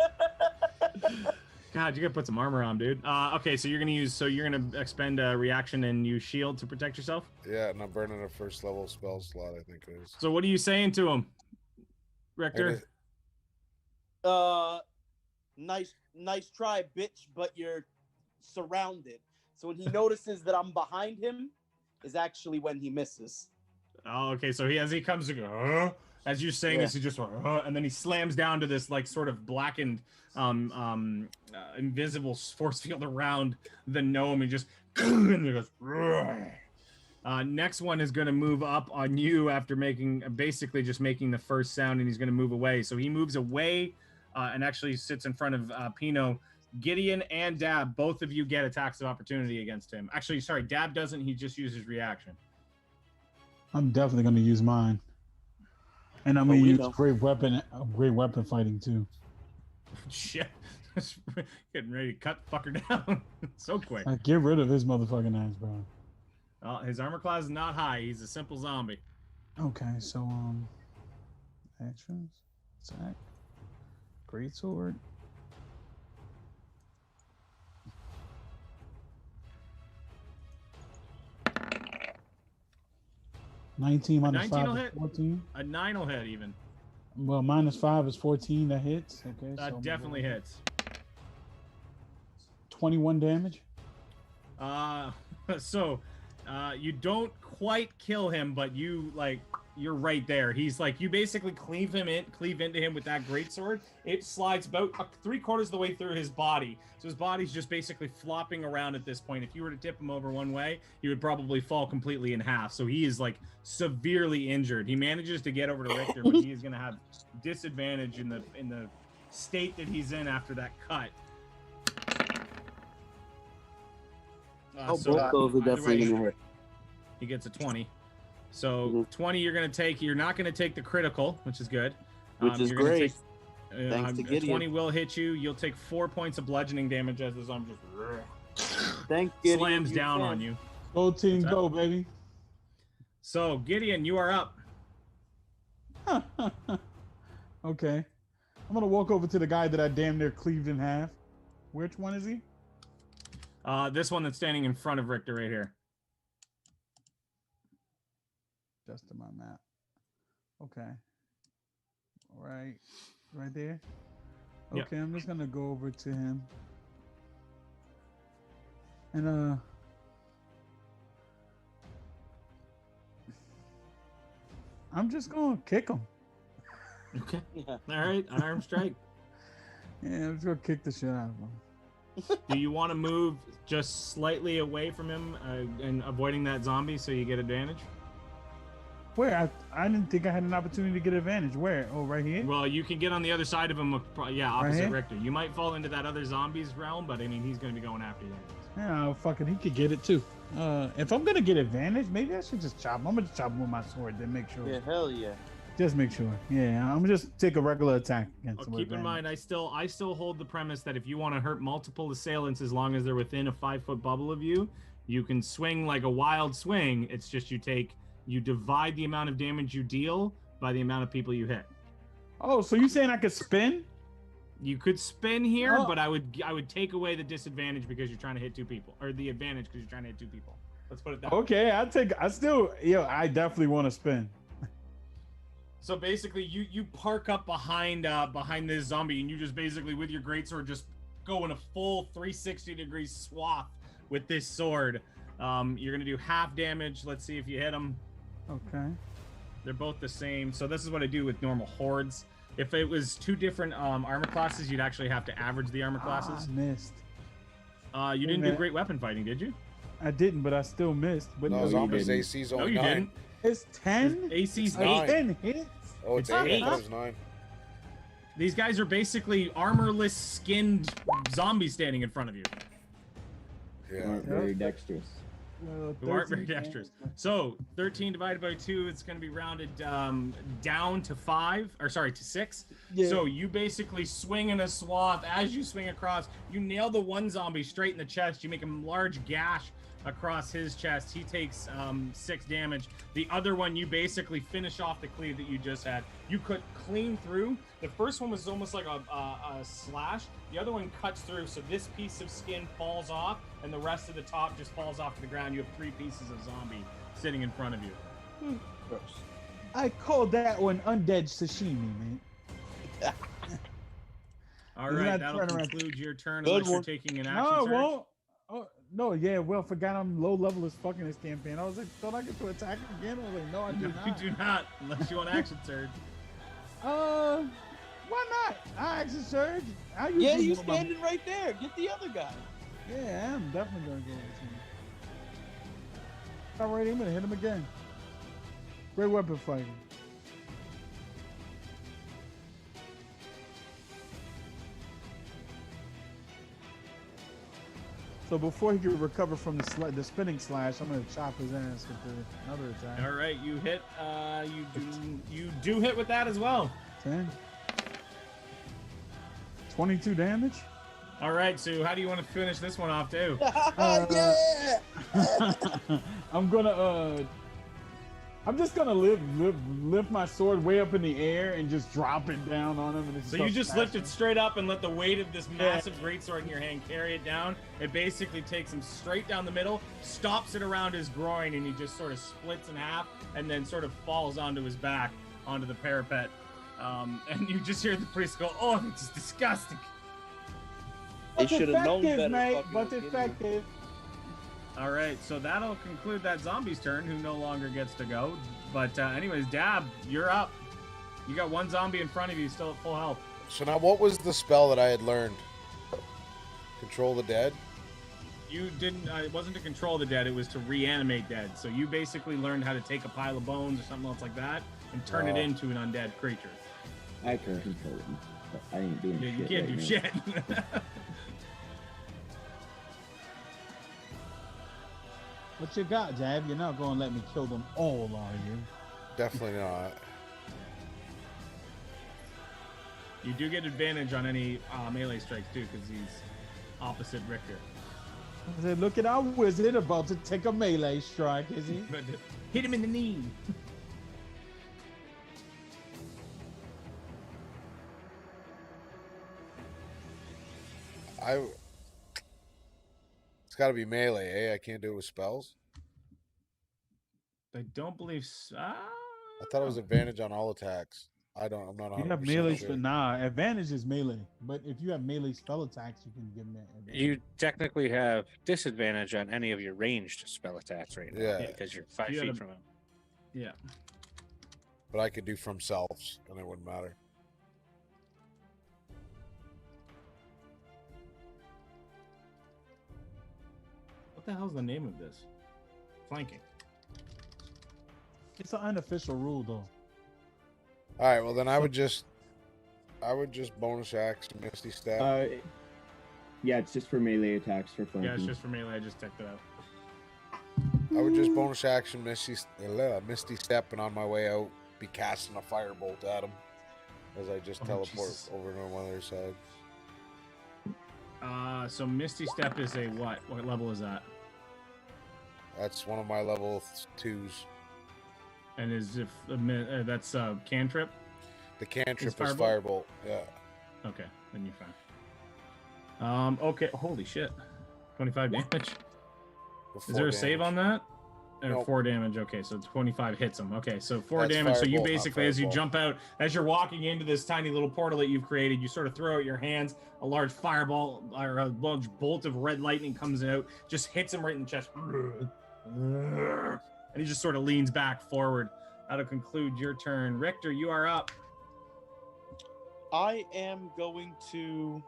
God, you gotta put some armor on, dude. Okay, so you're gonna expend a reaction and use shield to protect yourself. Yeah, and I'm burning a 1st level spell slot, I think it is. So what are you saying to him, Richter? Nice try, bitch, but you're surrounded. So when he notices that I'm behind him, is actually when he misses. Oh, okay. So as he comes to go, as you're saying this, he just and then he slams down to this like sort of blackened, invisible force field around the gnome, and just and it goes. Next one is going to move up on you after basically just making the first sound, and he's going to move away. So he moves away and actually sits in front of Pino. Gideon and Dab, both of you get attacks of opportunity against him. Actually, sorry, Dab doesn't. He just uses reaction. I'm definitely gonna use mine, and I'm gonna use great weapon fighting too. Shit, getting ready to cut fucker down so quick. Get rid of his motherfucking ass, bro. Well, his armor class is not high. He's a simple zombie. Okay, so actions, attack, greatsword. 19 minus 19 5 will is hit. 14. A 9 will hit even. Well, minus 5 is 14. That hits. Okay, That so definitely hits. 21 damage. So you don't quite kill him, but you're right there. He's like, you basically cleave into him with that greatsword. It slides about 3/4 of the way through his body. So his body's just basically flopping around at this point. If you were to tip him over one way, he would probably fall completely in half. So he is like severely injured. He manages to get over to Richter, but he is going to have disadvantage in the state that he's in after that cut. Both those are definitely gonna hit. He gets a 20. So 20, you're gonna take. You're not gonna take the critical, which is good. Which is you're gonna great. Take, Thanks to Gideon. 20 will hit you. You'll take 4 points of bludgeoning damage as the zombie just Thanks, Gideon. slams down on you. Go team, go baby. So Gideon, you are up. Okay, I'm gonna walk over to the guy that I damn near cleaved in half. Which one is he? This one that's standing in front of Richter right here. Just to my map. Okay. All right. Right there. Yep. Okay, I'm just gonna go over to him. And I'm just gonna kick him. Okay. Yeah. All right. Unarmed strike. Yeah, I'm just gonna kick the shit out of him. Do you want to move just slightly away from him and avoiding that zombie so you get advantage? Where? I didn't think I had an opportunity to get advantage. Where? Oh, right here? Well, you can get on the other side of him. Opposite here? Richter. You might fall into that other zombie's realm, but I mean, he's going to be going after you. Yeah, fucking, he could get it too. If I'm gonna get advantage, maybe I should just chop him. I'm gonna chop him with my sword, then make sure. Yeah, hell yeah. Just make sure. Yeah, I'm gonna just take a regular attack against him. Keep in mind, I still hold the premise that if you want to hurt multiple assailants, as long as they're within a 5-foot bubble of you, you can swing like a wild swing. It's just you divide the amount of damage you deal by the amount of people you hit. Oh, so you saying I could spin? You could spin here, Oh. but I would take away the disadvantage because you're trying to hit 2 people, or the advantage because you're trying to hit 2 people. Let's put it that way. Okay, I definitely want to spin. So basically, you park up behind this zombie, and you just basically with your greatsword just go in a full 360-degree swath with this sword. You're gonna do half damage. Let's see if you hit them. Okay. They're both the same. So this is what I do with normal hordes. If it was 2 different armor classes, you'd actually have to average the armor classes. I missed. You didn't do great weapon fighting, did you? I didn't, but I still missed. But No, no, zombies didn't. AC's No, only you 9. didn't. it's 10. AC's Nine. 8. 10 hits. Oh, it's It's 8. I eight. thought it was 9. These guys are basically armorless, skinned zombies standing in front of you. Yeah. Aren't very dexterous. who aren't very 13 dexterous. damage. So 13 divided by 2, it's going to be rounded down to 5, or sorry, to 6. Yeah. So you basically swing in a swath. As you swing across, you nail the one zombie straight in the chest. You make a large gash across his chest. He takes 6 damage. The other one, you basically finish off the cleave that you just had. You cut clean through. The first one was almost like a slash. The other one cuts through, so this piece of skin falls off, and the rest of the top just falls off to the ground. You have 3 pieces of zombie sitting in front of you. Gross. I call that one undead sashimi, man. All Isn't right, that that'll turn around? conclude your turn Good unless you're one. taking an action No, it surge. won't. Oh, no, yeah, well, forgot I'm low level as fuck in this campaign. I was like, thought I get to attack again. I was like, no, I do No, not. you do not, unless you want action surge. Why not? I action surge. I Yeah, usually you go by- standing right there. Get the other guy. Yeah, I'm definitely gonna go with him. All right, I'm gonna hit him again. Great weapon fighting. So before he can recover from the spinning slash, I'm gonna chop his ass with another attack. All right, you hit. You do hit with that as well. 10. 22 damage. All right, so how do you want to finish this one off too? Yeah. I'm just gonna lift my sword way up in the air and just drop it down on him. And So you just lift it straight up and let the weight of this massive greatsword in your hand carry it down. It basically takes him straight down the middle, stops it around his groin, and he just sort of splits in half and then sort of falls onto his back, onto the parapet. And you just hear the priest go, "Oh, this is disgusting." They should have known better. mate, fucking but kidding me. effective. All right, so that'll conclude that zombie's turn, who no longer gets to go. But anyways, Dab, you're up. You got one zombie in front of you, still at full health. So now, what was the spell that I had learned? Control the dead. You didn't. It wasn't to control the dead; it was to reanimate dead. So you basically learned how to take a pile of bones or something else like that and turn it Wow. into an undead creature. I can control him, but I ain't doing Yeah, shit. you can't right do now. shit. What you got, Jab? You're not gonna let me kill them all, are you? Definitely not. You do get advantage on any melee strikes too, because he's opposite Richter. I said, look at our wizard about to take a melee strike, is he? But hit him in the knee. It's got to be melee, eh? I can't do it with spells. I don't believe. I thought it was advantage on all attacks. I'm not. You have 100% melee sure. spell. Nah, advantage is melee. But if you have melee spell attacks, you can give them that advantage. You technically have disadvantage on any of your ranged spell attacks right now Yeah. because you're 5 You feet gotta- from him. Yeah. But I could do from selves, and it wouldn't matter. What the hell's the name of this? Flanking. It's an unofficial rule, though. All right. Well, then I would just bonus action Misty Step. Yeah, it's just for melee attacks for flanking. Yeah, it's just for melee. I just checked it out. I would just bonus action Misty Step, and on my way out, be casting a firebolt at him as I just Oh, teleport Jesus. over to one other side. So Misty Step is a what? What level is that? That's one of my level 2s. And is if that's cantrip? The cantrip is Firebolt? firebolt. Yeah. Okay, then you're fine. Okay. Holy shit. 25 damage. With Is 4 there a save damage. on that? Nope. 4 damage. Okay, so 25 hits him. Okay, so 4 That's damage. So you firebolt, not basically, as you fireball. jump out, as you're walking into this tiny little portal that you've created, you sort of throw out your hands. A large fireball or a large bolt of red lightning comes out, just hits him right in the chest, and he just sort of leans back forward. That'll conclude your turn. Richter, you are up. I am going to.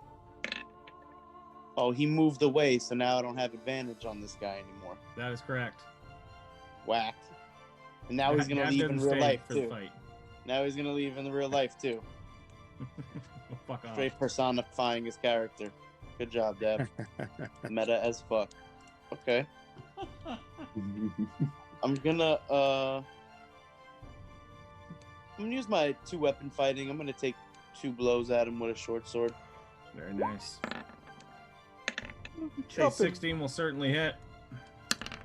Oh, he moved away, so now I don't have advantage on this guy anymore. That is correct. Whack. And now he's gonna Dab leave in doesn't real stay life for the too. fight. Now he's gonna leave in the real life too. Fuck off. Straight personifying his character. Good job, Deb. Meta as fuck. Okay. I'm gonna use my 2-weapon fighting. I'm gonna take 2 blows at him with a short sword. Very nice. Chop Okay, him. 16 will certainly hit.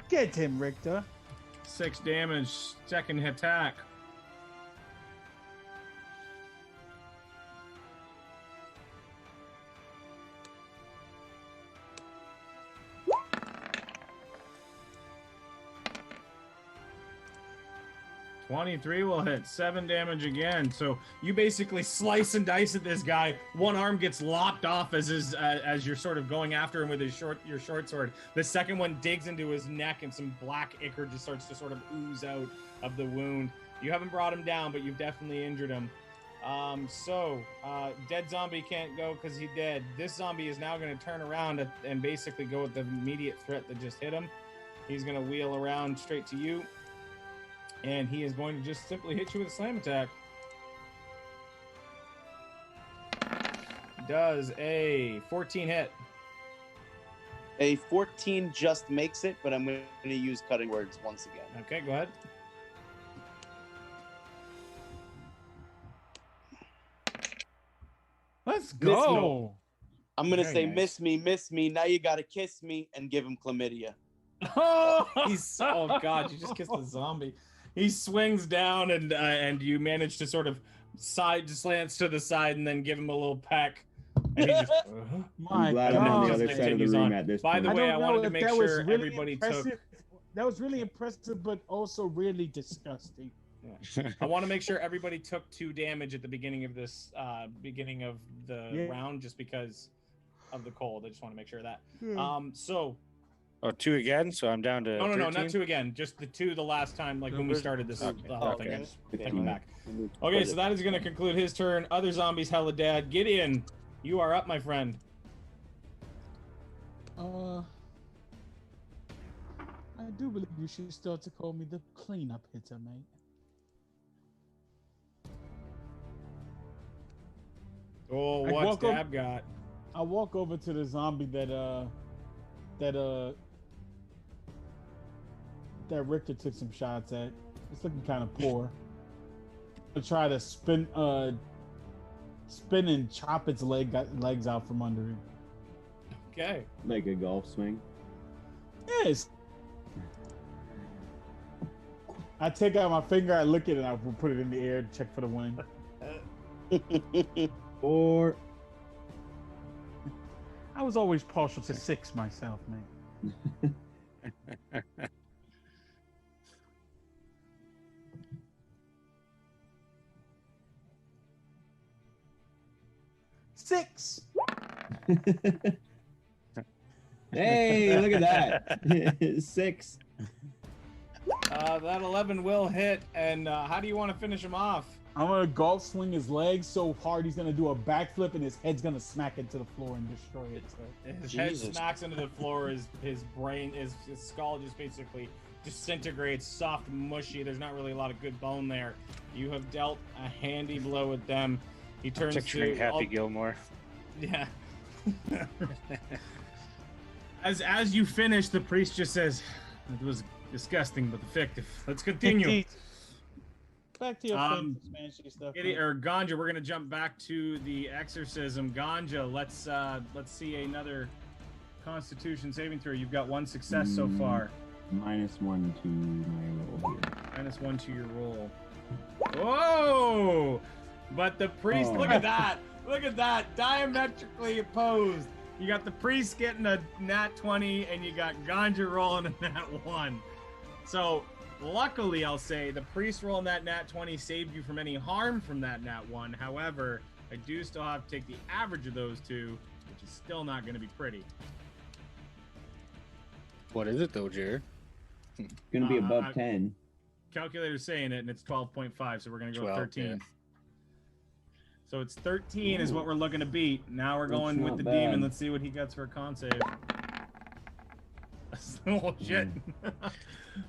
Get him, Richter. 6 damage, second attack. $23 will hit, 7 damage again. So you basically slice and dice at this guy. One arm gets lopped off as you're sort of going after him with your short sword. The second one digs into his neck, and some black ichor just starts to sort of ooze out of the wound. You haven't brought him down, but you've definitely injured him. Dead zombie can't go because he dead. This zombie is now going to turn around and basically go with the immediate threat that just hit him. He's going to wheel around straight to you. And he is going to just simply hit you with a slam attack. Does a 14 hit. A 14 just makes it, but I'm going to use cutting words once again. Okay, go ahead. Let's Miss go. I'm going to Very say, nice. miss me. Now you got to kiss me and give him chlamydia. Oh, oh God! You just kissed the zombie. He swings down, and you manage to sort of slants to the side, and then give him a little peck. And he just, My I'm glad I'm on the God. other side of the Continues room on. at this By point. the I way, don't I know wanted to if make that was sure really everybody took. impressive. That was really impressive, but also really disgusting. I want to make sure everybody took 2 damage at the beginning of this beginning of the round, just because of the cold. I just want to make sure of that. So. Oh, 2 again, so I'm down to. No, 13? not 2 again. Just the 2 the last time, like when we started this Okay. the whole Okay. thing. I just Okay. took him back. Okay, so that is going to conclude his turn. Other zombies, hella dead. Gideon, you are up, my friend. I do believe you should start to call me the cleanup hitter, mate. Oh, I what's walk up- Dab got? I walk over to the zombie that Richter took some shots at. It's looking kind of poor. I try to spin and chop its legs out from under it. Okay. Like a golf swing. Yes. I take out my finger, I look at it, and I will put it in the air to check for the wind. Or I was always partial to 6 myself, man. 6. hey, look at that. 6. That 11 will hit, and how do you want to finish him off? I'm gonna golf swing his legs so hard he's gonna do a backflip and his head's gonna smack into the floor and destroy it. So. His head Jesus. smacks into the floor. His brain, his skull just basically disintegrates, soft, mushy. There's not really a lot of good bone there. You have dealt a handy blow with them. He turns Picturing to Happy Gilmore. Yeah. As you finish, the priest just says, "It was disgusting but effective. Let's continue." Back to your fancy stuff. Ganja, we're gonna jump back to the exorcism. Ganja, let's see another Constitution saving throw. You've got 1 success so far. -1 to my roll here. -1 to your roll. Whoa! But the priest, look at that! Look at that! Diametrically opposed. You got the priest getting a nat 20, and you got Ganja rolling a nat 1. So, luckily, I'll say, the priest rolling that nat 20 saved you from any harm from that nat 1. However, I do still have to take the average of those 2, which is still not going to be pretty. What is it though, Jared? Gonna be above 10. Calculator's saying it, and it's 12.5, so we're going to go 12, 13. yeah. So it's 13 is what we're looking to beat. Now we're That's going with not the bad. demon. Let's see what he gets for a con save. A Oh shit.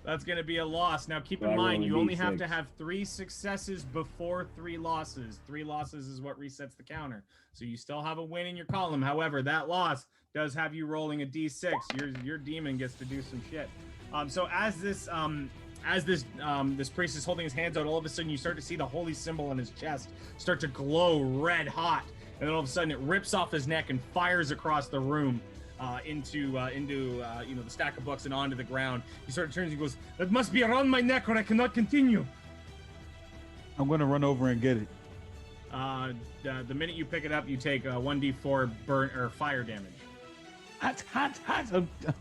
That's going to be a loss. Now keep in Well, mind, you rolling only have to D6. have 3 successes before 3 losses. 3 losses is what resets the counter. So you still have a win in your column. However, that loss does have you rolling a D6. Your demon gets to do some shit. So as this priest is holding his hands out, all of a sudden you start to see the holy symbol on his chest start to glow red hot, and then all of a sudden it rips off his neck and fires across the room into the stack of books and onto the ground. He sort of turns and goes, "That must be around my neck, or I cannot continue." I'm gonna run over and get it. The minute you pick it up, you take 1d4 burn or fire damage. Hot.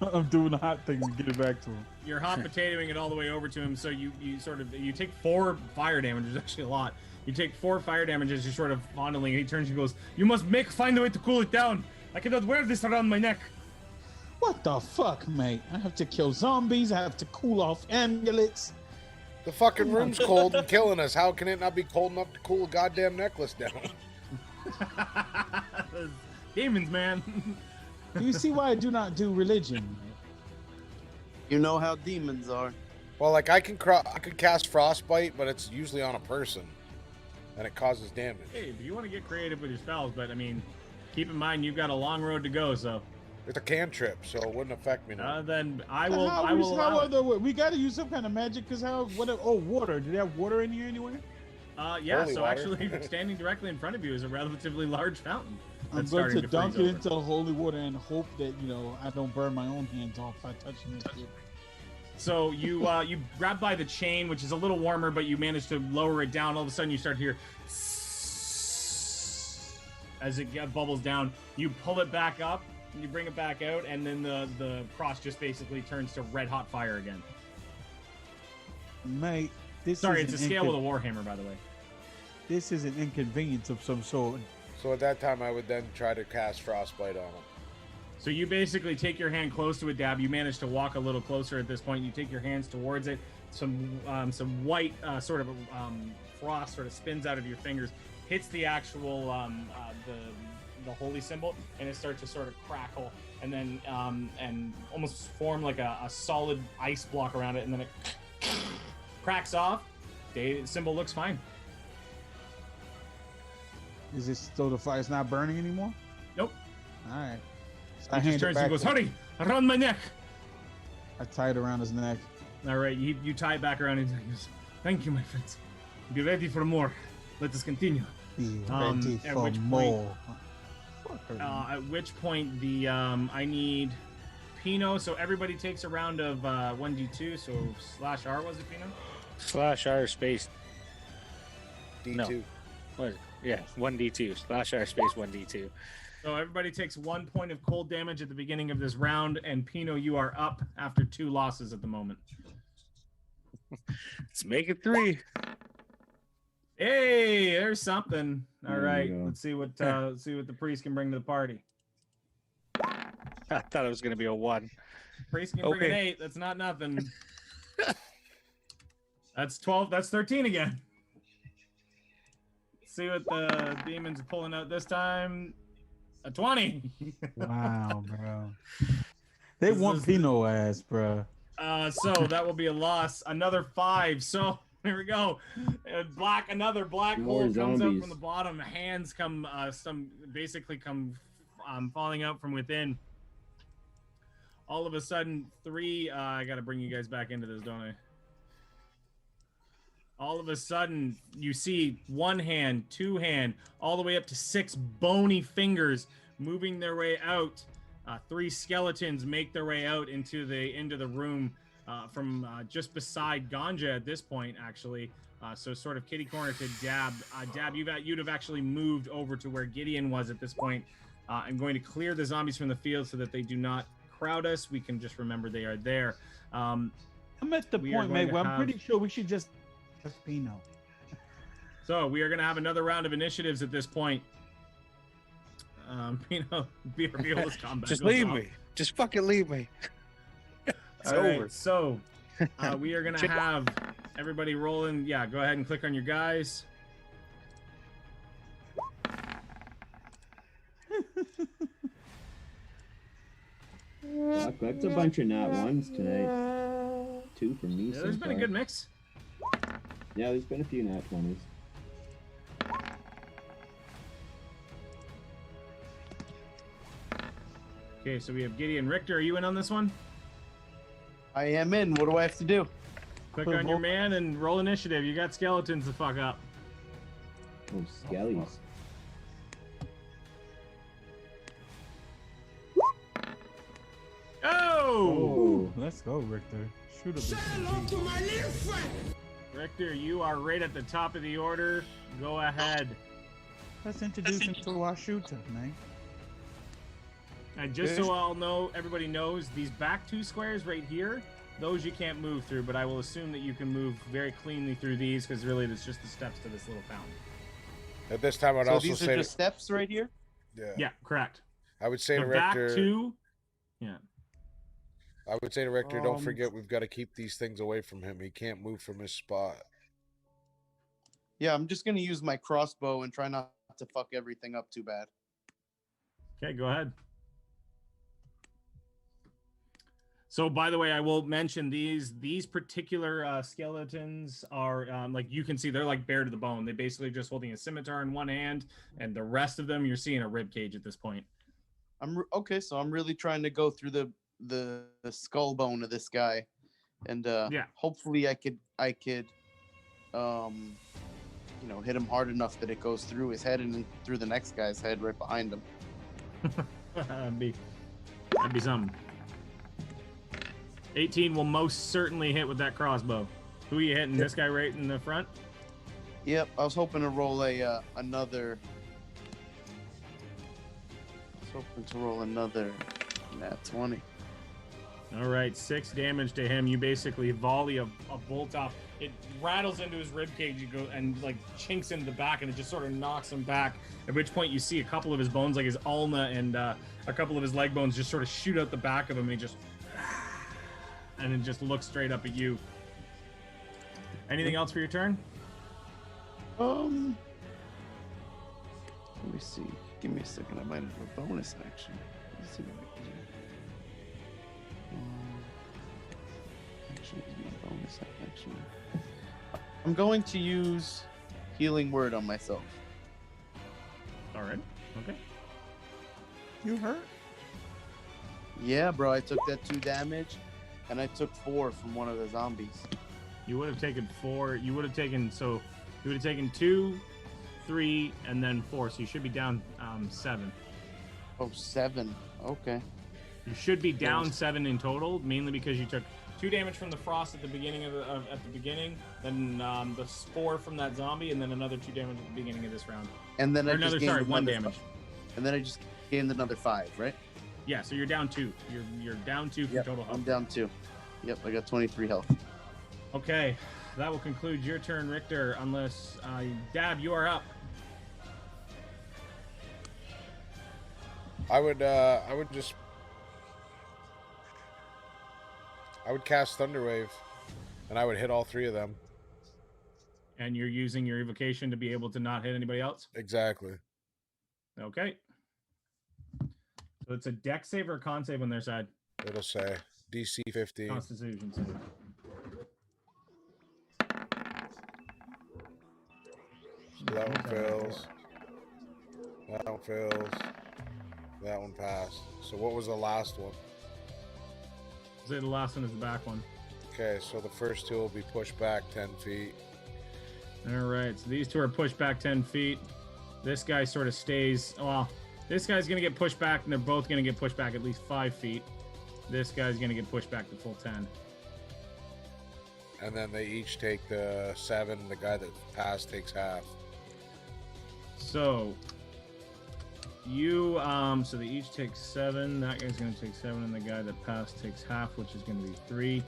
I'm doing the hot thing to get it back to him. You're hot potatoing it all the way over to him, so you take 4 fire damage. There's actually a lot. You take 4 fire damage as you're sort of fondling. And he turns and goes, "You must find a way to cool it down. I cannot wear this around my neck." What the fuck, mate? I have to kill zombies. I have to cool off amulets. The fucking room's cold and killing us. How can it not be cold enough to cool a goddamn necklace down? Demons, man. Do you see why I do not do religion? You know how demons are. Well, like I can cast frostbite, but it's usually on a person, and it causes damage. Hey, but you want to get creative with your spells, but I mean, keep in mind you've got a long road to go. So It's a cantrip, so it wouldn't affect me now. then I will. allow it. We got to use some kind of magic because water. Do they have water in here anywhere? Yeah. Holy So water. actually, standing directly in front of you is a relatively large fountain. I'm that's going starting to freeze dunk it over. into holy water and hope that I don't burn my own hands off by touching this shit. So you grab by the chain, which is a little warmer, but you manage to lower it down. All of a sudden, you start to hear as it bubbles down. You pull it back up, and you bring it back out, and then the cross just basically turns to red hot fire again. Mate, this Sorry, is it's a scale with a warhammer, by the way. This is an inconvenience of some sort. So at that time, I would then try to cast frostbite on him. So you basically take your hand close to it, Dab. You manage to walk a little closer at this point. You take your hands towards it. Some white frost sort of spins out of your fingers, hits the actual the holy symbol, and it starts to sort of crackle, and then and almost form like a solid ice block around it, and then it cracks off. The symbol looks fine. Is this so the fire's not burning anymore? Nope. All right. So He just turns and goes, "Hurry, around my neck." I tie it around his neck. All right, you tie it back around and he goes, "Thank you, my friends. Be ready for more. Let us continue." Be Um, ready at for which point- more. At which point I need Pino. So everybody takes a round of 1d2. So /R was it, Pino? /R space. D2. No. What? Yeah, 1d2 /R space 1d2. So everybody takes 1 point of cold damage at the beginning of this round, and Pino, you are up after 2 losses at the moment. Let's make it 3. Hey, there's something. All There you right, go. let's see what the priest can bring to the party. I thought it was going to be a 1. Priest can bring an Okay. 8. That's not nothing. That's 12. That's 13 again. Let's see what the demons are pulling out this time. A 20. Wow, bro. They This want is- Pinot ass, bro. So that will be a loss. Another 5. So here we go. Another black More hole comes out zombies. from the bottom. Hands come falling out from within. All of a sudden, 3. I got to bring you guys back into this, don't I? All of a sudden, you see 1 hand, 2 hand, all the way up to 6 bony fingers moving their way out. 3 skeletons make their way out into the room from just beside Ganja at this point, actually. So sort of kitty corner to Dab. Dab, you'd have actually moved over to where Gideon was at this point. I'm going to clear the zombies from the field so that they do not crowd us. We can just remember they are there. I'm at the We are point, going mate, to where I'm have- pretty sure we should just Pinot. So we are going to have another round of initiatives at this point. Beerless combat. Just goes leave off. me. Just fucking leave me. It's All right, over. so we are going to have everybody rolling. Yeah, go ahead and click on your guys. Fuck, that's a bunch of nat ones tonight. 2 from me Yeah, so there's been a far. good mix. Yeah, there's been a few nat 20s. Okay, so we have Gideon. Richter, are you in on this one? I am in. What do I have to do? Click on your man and roll initiative. You got skeletons to fuck up. Oh, skellies. Oh! Let's go, Richter. Shoot up. Richter, you are right at the top of the order. Go ahead. Let's introduce him to our shooter, man. And just so I'll know, everybody knows, these back 2 squares right here, those you can't move through, but I will assume that you can move very cleanly through these because really it's just the steps to this little fountain. At this time, I'd So also these say are just steps right here? Yeah, correct. I would say The to back Richter. 2, yeah. I would say to Richter, don't forget we've got to keep these things away from him. He can't move from his spot. Yeah, I'm just gonna use my crossbow and try not to fuck everything up too bad. Okay, go ahead. So, by the way, I will mention these particular skeletons are like you can see they're like bare to the bone. They basically just holding a scimitar in one hand, and the rest of them you're seeing a rib cage at this point. Okay, so I'm really trying to go through the skull bone of this guy, and Yeah. hopefully I could hit him hard enough that it goes through his head and then through the next guy's head right behind him. that'd be something. 18 will most certainly hit with that crossbow. Who are you hitting? This guy right in the front? Yep, I was hoping to roll another nat 20. All right, 6 damage to him. You basically volley a bolt off. It rattles into his rib cage. You go and like chinks into the back, and it just sort of knocks him back. At which point you see a couple of his bones, like his ulna and a couple of his leg bones, just sort of shoot out the back of him, and he just and then just looks straight up at you. Anything else for your turn? Let me see. Give me a second. I might have a bonus action. Let's see what I can do. Action is my bonus action. I'm going to use healing word on myself. All right. Okay. You hurt? Yeah, bro. I took that 2 damage, and I took 4 from one of the zombies. You would have taken 4. You would have taken 2, 3, and then 4. So you should be down 7. Oh, 7. Okay. You should be down 7 in total, mainly because you took 2 damage from the frost at the beginning then the spore from that zombie, and then another 2 damage at the beginning of this round. And then Or I 1 damage. And then I just gained another 5, right? Yeah, so you're down 2. You're down 2 for Yep, total health. I'm down 2. Yep, I got 23 health. Okay, that will conclude your turn, Richter. Unless Dab, you are up. I would cast Thunderwave, and I would hit all 3 of them. And you're using your evocation to be able to not hit anybody else? Exactly. Okay. So it's a dex save or a con save on their side? It'll say DC 15. Constitution save. So that one fails. That one fails. That one passed. So what was the last one? Say the last one is the back one. Okay, so the first 2 will be pushed back 10 feet. All right, so these 2 are pushed back 10 feet. This guy sort of stays. Well, this guy's going to get pushed back, and they're both going to get pushed back at least 5 feet. This guy's going to get pushed back the full 10. And then they each take the 7. The guy that passed takes half. So so they each take 7. That guy's going to take 7, and the guy that passed takes half, which is going to be 3.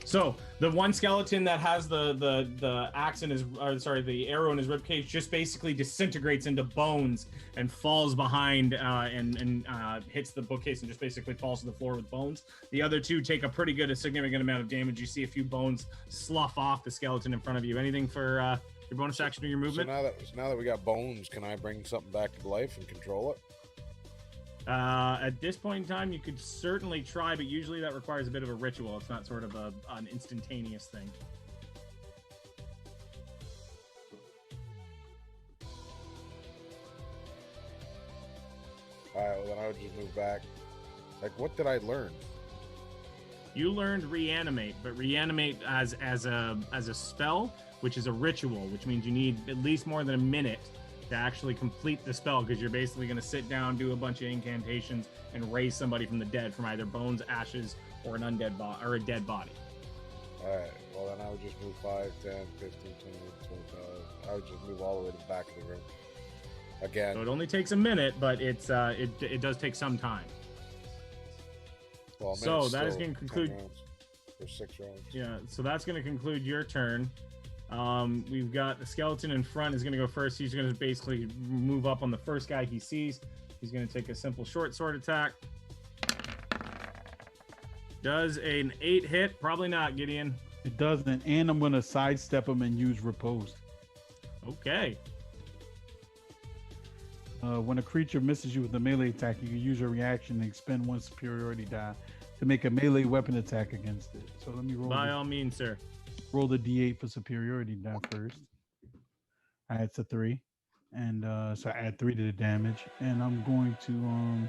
So the one skeleton that has the axe in his, the arrow in his ribcage just basically disintegrates into bones and falls behind and hits the bookcase and just basically falls to the floor with bones. The other 2 take a significant amount of damage. You see a few bones slough off the skeleton in front of you. Anything for your bonus action or your movement? So now that we got bones, can I bring something back to life and control it? At this point in time, you could certainly try, but usually that requires a bit of a ritual. It's not sort of an instantaneous thing. All right, well then I would just move back. Like, what did I learn? You learned reanimate, but reanimate as a spell, which is a ritual, which means you need at least more than a minute to actually complete the spell, because you're basically going to sit down, do a bunch of incantations, and raise somebody from the dead from either bones, ashes, or an undead body or a dead body. All right, well then I would just move 5, 10, 15, 20, 25. I would just move all the way to the back of the room. Again. So it only takes a minute, but it does take some time. Well, so that is going to conclude. Or 6 rounds. Yeah, so that's going to conclude your turn. We've got the skeleton in front is going to go first. He's going to basically move up on the first guy he sees. He's going to take a simple short sword attack. Does an 8 hit? Probably not, Gideon. It doesn't, and I'm going to sidestep him and use riposte. Okay. When a creature misses you with a melee attack, you can use your reaction and expend 1 superiority die to make a melee weapon attack against it. So let me roll. By all means, sir. Roll the d8 for superiority die first. It's a 3, and so I add 3 to the damage, and I'm going to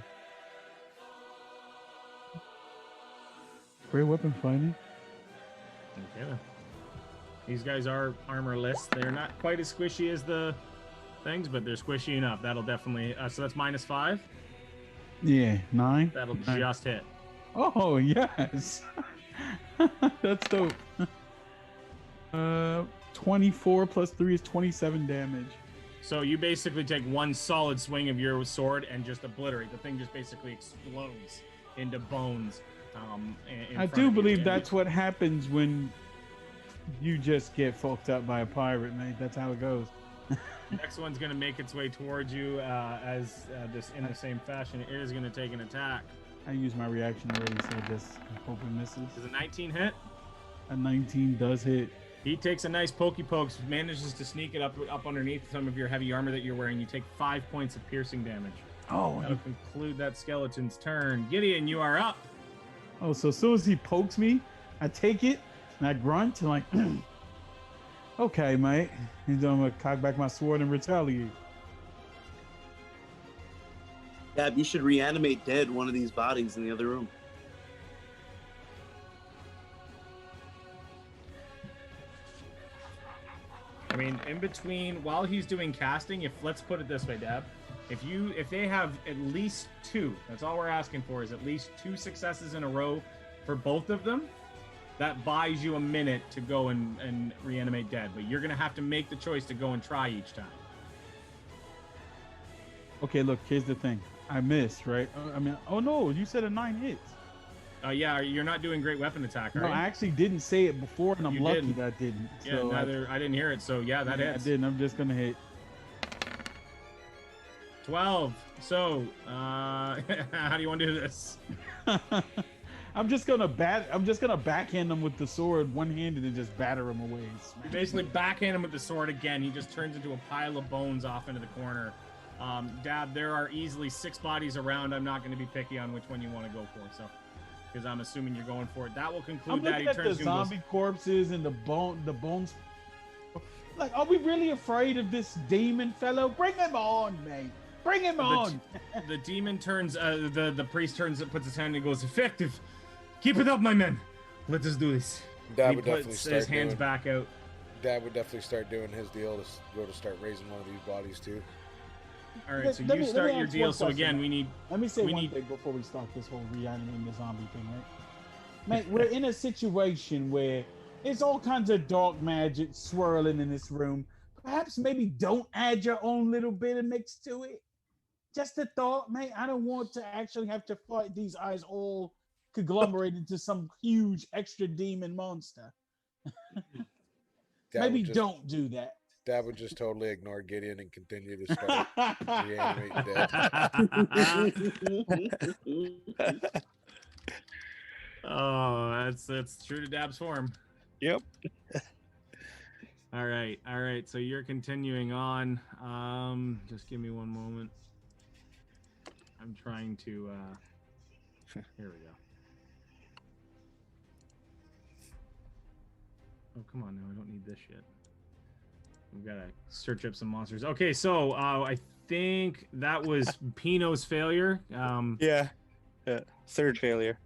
great weapon fighting. Okay. These guys are armorless. They're not quite as squishy as the things, but they're squishy enough. That'll definitely. So that's -5. Yeah, 9. That'll 9. just hit. Oh yes, that's dope. 24 plus 3 is 27 damage. So you basically take one solid swing of your sword and just obliterate. The thing just basically explodes into bones. I do believe that's what happens when you just get fucked up by a pirate, mate. That's how it goes. Next one's going to make its way towards you as this in the same fashion. It is going to take an attack. I used my reaction already, so just hope it misses. Does a 19 hit? A 19 does hit. He takes a nice pokey pokes, manages to sneak it up underneath some of your heavy armor that you're wearing. You take 5 points of piercing damage. Oh, that'll conclude that skeleton's turn. Gideon, you are up. Oh, so as soon as he pokes me, I take it and I grunt and like, okay, mate. And then I'm gonna cock back my sword and retaliate. Gab, you should reanimate dead one of these bodies in the other room. I mean, in between, while he's doing casting, let's put it this way, Dab. If they have at least 2, that's all we're asking for, is at least 2 successes in a row for both of them. That buys you a minute to go and reanimate dead, but you're gonna have to make the choice to go and try each time. Okay, look, here's the thing. I missed, right? I mean, oh no, you said a 9 hits. Yeah, you're not doing great weapon attack, right? No, I actually didn't say it before, and I'm You lucky didn't. that I didn't. Yeah, So I didn't hear it, so yeah, that hits. I didn't. I'm just gonna hit. 12. So, how do you want to do this? I'm just gonna backhand him with the sword one-handed and just batter him away. You basically backhand him with the sword again. He just turns into a pile of bones off into the corner. Dad, there are easily 6 bodies around. I'm not going to be picky on which one you want to go for, so because I'm assuming you're going for it. That will conclude I'm that. looking at the zombie corpses and the bones. Like, are we really afraid of this demon fellow? Bring him on, mate. Bring him on. The demon turns. The priest turns. Puts his hand and goes, "Effective. Keep it up, my men. Let us do this." Dad he would puts definitely start his hands doing, back out. Dad would definitely start doing his deal to start raising one of these bodies too. All right, so you start your deal. So again, we need. Let me say one thing before we start this whole reanimating the zombie thing, right? Mate, we're in a situation where there's all kinds of dark magic swirling in this room. Perhaps maybe don't add your own little bit of mix to it. Just a thought, mate. I don't want to actually have to fight these eyes all conglomerated into some huge extra demon monster. Maybe don't do that. Dad would just totally ignore Gideon and continue to start reanimating dead. Oh, that's true to Dab's form. Yep. All right. So you're continuing on. Just give me one moment. I'm trying to. Here we go. Oh, come on now. I don't need this shit. We've got to search up some monsters. Okay, so I think that was Pino's failure. Yeah. Third failure.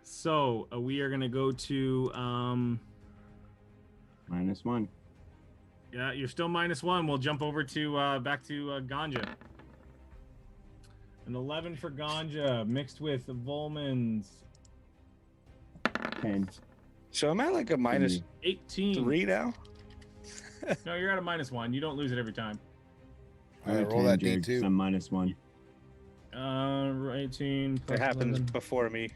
So we are going to go to. -1. Yeah, you're still -1. We'll jump over to back to Ganja. An 11 for Ganja, mixed with Volman's 10. So am I like a minus 18. 3 now? No, you're at a -1. You don't lose it every time. All right, roll that D2. I'm -1. 18. It plus happens 11. before me.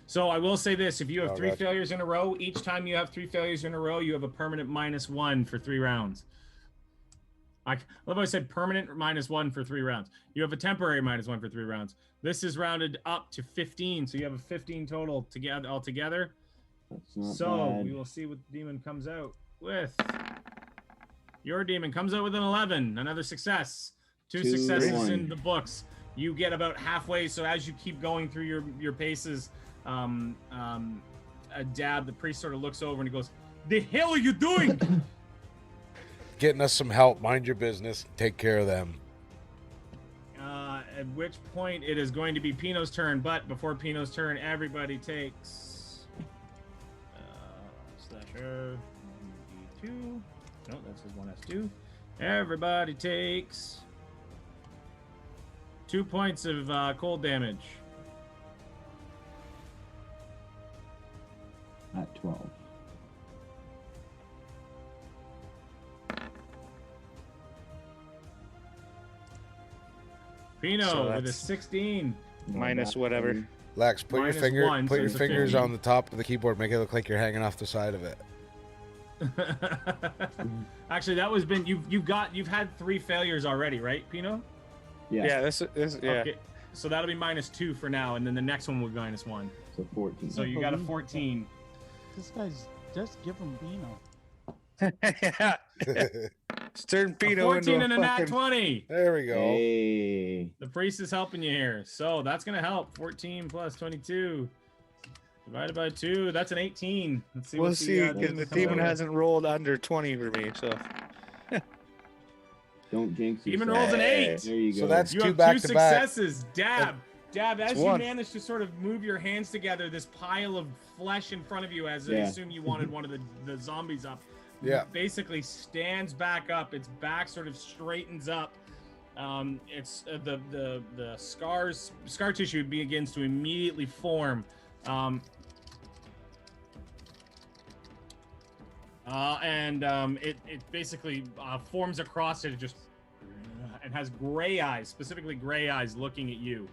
So I will say this: if you have Oh, 3 gotcha. failures in a row, each time you have 3 failures in a row, you have a permanent -1 for 3 rounds. I love how I said permanent -1 for 3 rounds. You have a temporary -1 for 3 rounds. This is rounded up to 15, so you have a 15 total together altogether. That's not So bad. we will see what the demon comes out with. Your demon comes out with an 11, another success. 2 2 to successes 1. in the books. You get about halfway. So as you keep going through your paces, a Dab, the priest, sort of looks over and he goes, "The hell are you doing?" Getting us some help. Mind your business. Take care of them. At which point it is going to be Pino's turn. But before Pino's turn, everybody takes /R 1d2. No, that says 1s2. Everybody takes 2 points of cold damage. At 12. Pino So with a that's- 16. Minus whatever. Lex, put Minus your 1, put so your it's a fingers 15. on the top of the keyboard. Make it look like you're hanging off the side of it. Actually, that was been you've had 3 failures already, right, Pino? Yeah. Yeah, this yeah. Okay. So that'll be -2 for now, and then the next one will be -1. So 14. So you got a 14. This guy's just give him Pino. yeah. Just turn A Pino 14 into and a a nat fucking... 20. There we go. Hey. The priest is helping you here, so that's gonna help. 14 plus 22 divided by 2. That's an 18. Let's see. We'll what see, because demon the comes demon out with. hasn't rolled under 20 for me, so... Don't jinx Demon yourself. rolls an 8. There you go. So that's You 2 have back 2 to back. successes. Dab. Dab, as It's you one. manage to sort of move your hands together, this pile of flesh in front of you, as I Yeah. assume you wanted one of the zombies up, Yeah. basically stands back up. Its back sort of straightens up. It's the scar tissue begins to immediately form. It basically forms across it, just and has gray eyes, specifically gray eyes, looking at you.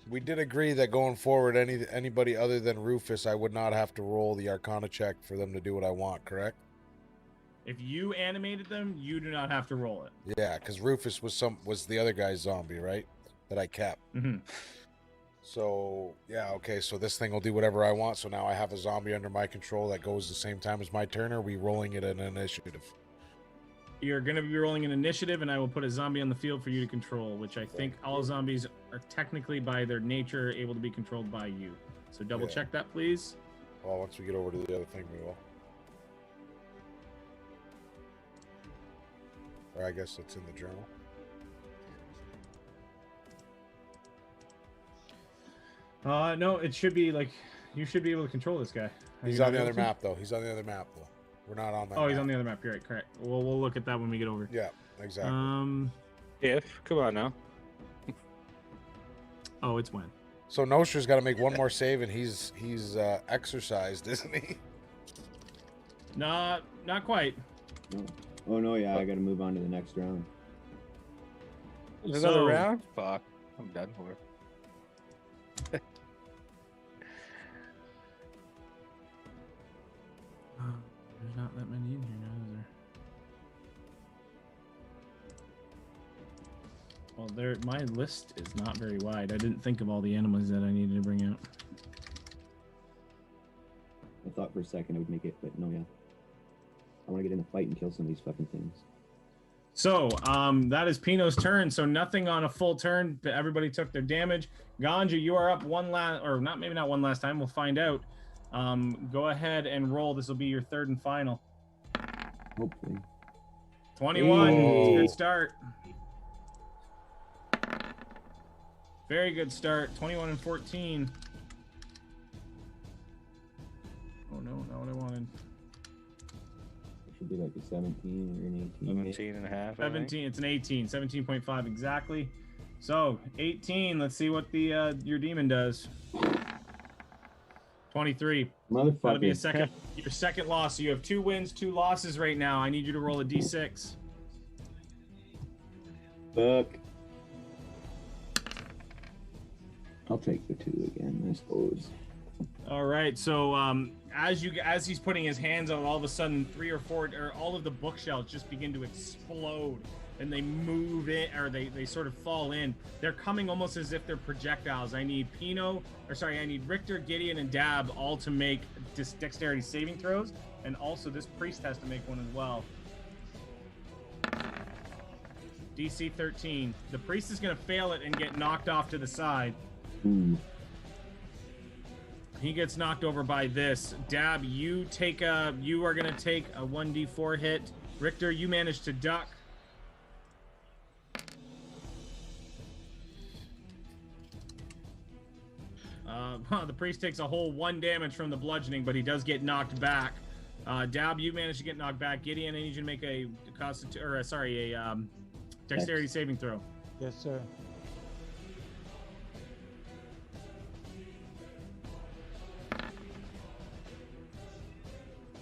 We did agree that going forward, anybody other than Rufus, I would not have to roll the Arcana check for them to do what I want. Correct? If you animated them, you do not have to roll it. Yeah, because Rufus was the other guy's zombie, right? That I kept. Mm-hmm. So yeah, okay. So this thing will do whatever I want. So now I have a zombie under my control that goes the same time as my turn. Or are we rolling it in initiative? You're going to be rolling an initiative, and I will put a zombie on the field for you to control, which I think all zombies are technically, by their nature, able to be controlled by you. So double Yeah. check that, please. Well, once we get over to the other thing, we will. Or I guess it's in the journal. No, it should be like you should be able to control this guy. Are He's you on not the able other to? map, though. He's on the other map, though. We're not on that. Oh, he's map. on the other map. You're right, correct. Well, we'll look at that when we get over. Yeah, exactly. Come on now. Oh, it's when. So Nostra's got to make one more save, and he's exercised, isn't he? Not quite. No. Oh no, yeah, I gotta move on to the next round. There's So- another round? Fuck. I'm done for. There's not that many in here now, is there? Well, my list is not very wide. I didn't think of all the animals that I needed to bring out. I thought for a second I would make it, but no, yeah. I want to get in the fight and kill some of these fucking things. So that is Pino's turn. So nothing on a full turn. Everybody took their damage. Ganja, you are up one last, or not, maybe not one last time. We'll find out. Go ahead and roll. This will be your third and final. Hopefully. 21. Hey. It's a good start. Very good start. 21 and 14. Oh no, not what I wanted. It should be like a 17 or an 18. 17 and a half. I think. 17. It's an 18. 17.5 exactly. So 18. Let's see what the your demon does. 23. That'll be a Motherfucker. second. Your second loss. So you have 2 wins, 2 losses right now. I need you to roll a d6. Fuck. I'll take the 2 again, I suppose. All right. So as he's putting his hands out, all of a sudden 3 or 4 or all of the bookshelves just begin to explode, and they move in, or they sort of fall in. They're coming almost as if they're projectiles. I need I need Richter, Gideon, and Dab all to make dexterity saving throws, and also this priest has to make one as well. DC 13. The priest is going to fail it and get knocked off to the side. Ooh. He gets knocked over by this. Dab, you are going to take a 1d4 hit. Richter, you manage to duck. The priest takes a whole 1 damage from the bludgeoning, but he does get knocked back. Dab, you manage to get knocked back. Gideon, I need you to make a dexterity saving throw. Yes, sir.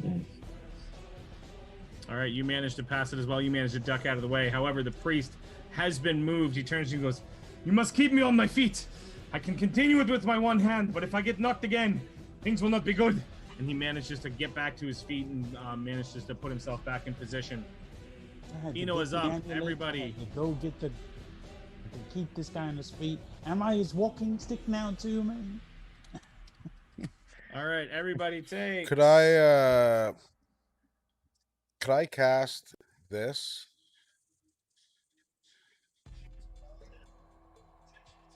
Nice. All right, you managed to pass it as well. You managed to duck out of the way. However, the priest has been moved. He turns to you and goes, "You must keep me on my feet. I can continue it with my one hand, but if I get knocked again, things will not be good." And he manages to get back to his feet and manages to put himself back in position. Pino is up. Everybody. Go get the. Keep this guy on his feet. Am I his walking stick now too, man? All right, everybody take. Could I cast this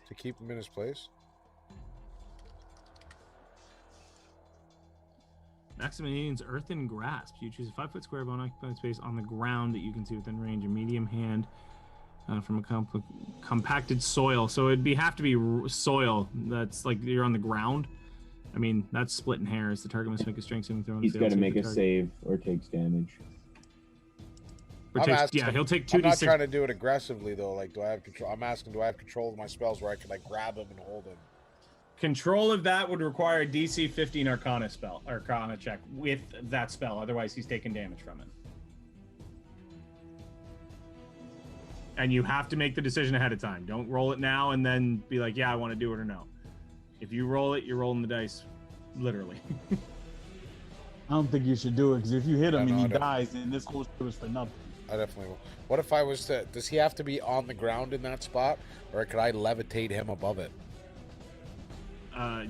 to keep him in his place? Maximilian's Earthen Grasp. You choose a 5-foot square of unoccupied space on the ground that you can see within range. A medium hand from a compacted soil. So it'd have to be soil that's like you're on the ground. I mean, that's splitting hairs. The target must make a strength saving throw. He's got to make a save or takes damage. He'll take 2d6. I'm not trying to do it aggressively though. Like, do I have control? I'm asking, do I have control of my spells where I can like grab him and hold him? Control of that would require a DC 15 Arcana check with that spell. Otherwise, he's taking damage from it. And you have to make the decision ahead of time. Don't roll it now and then be like, "Yeah, I want to do it," or no. If you roll it, you're rolling the dice, literally. I don't think you should do it, because if you hit him and he dies, then this whole shit was for nothing. I definitely will. What if I was to? Does he have to be on the ground in that spot, or could I levitate him above it?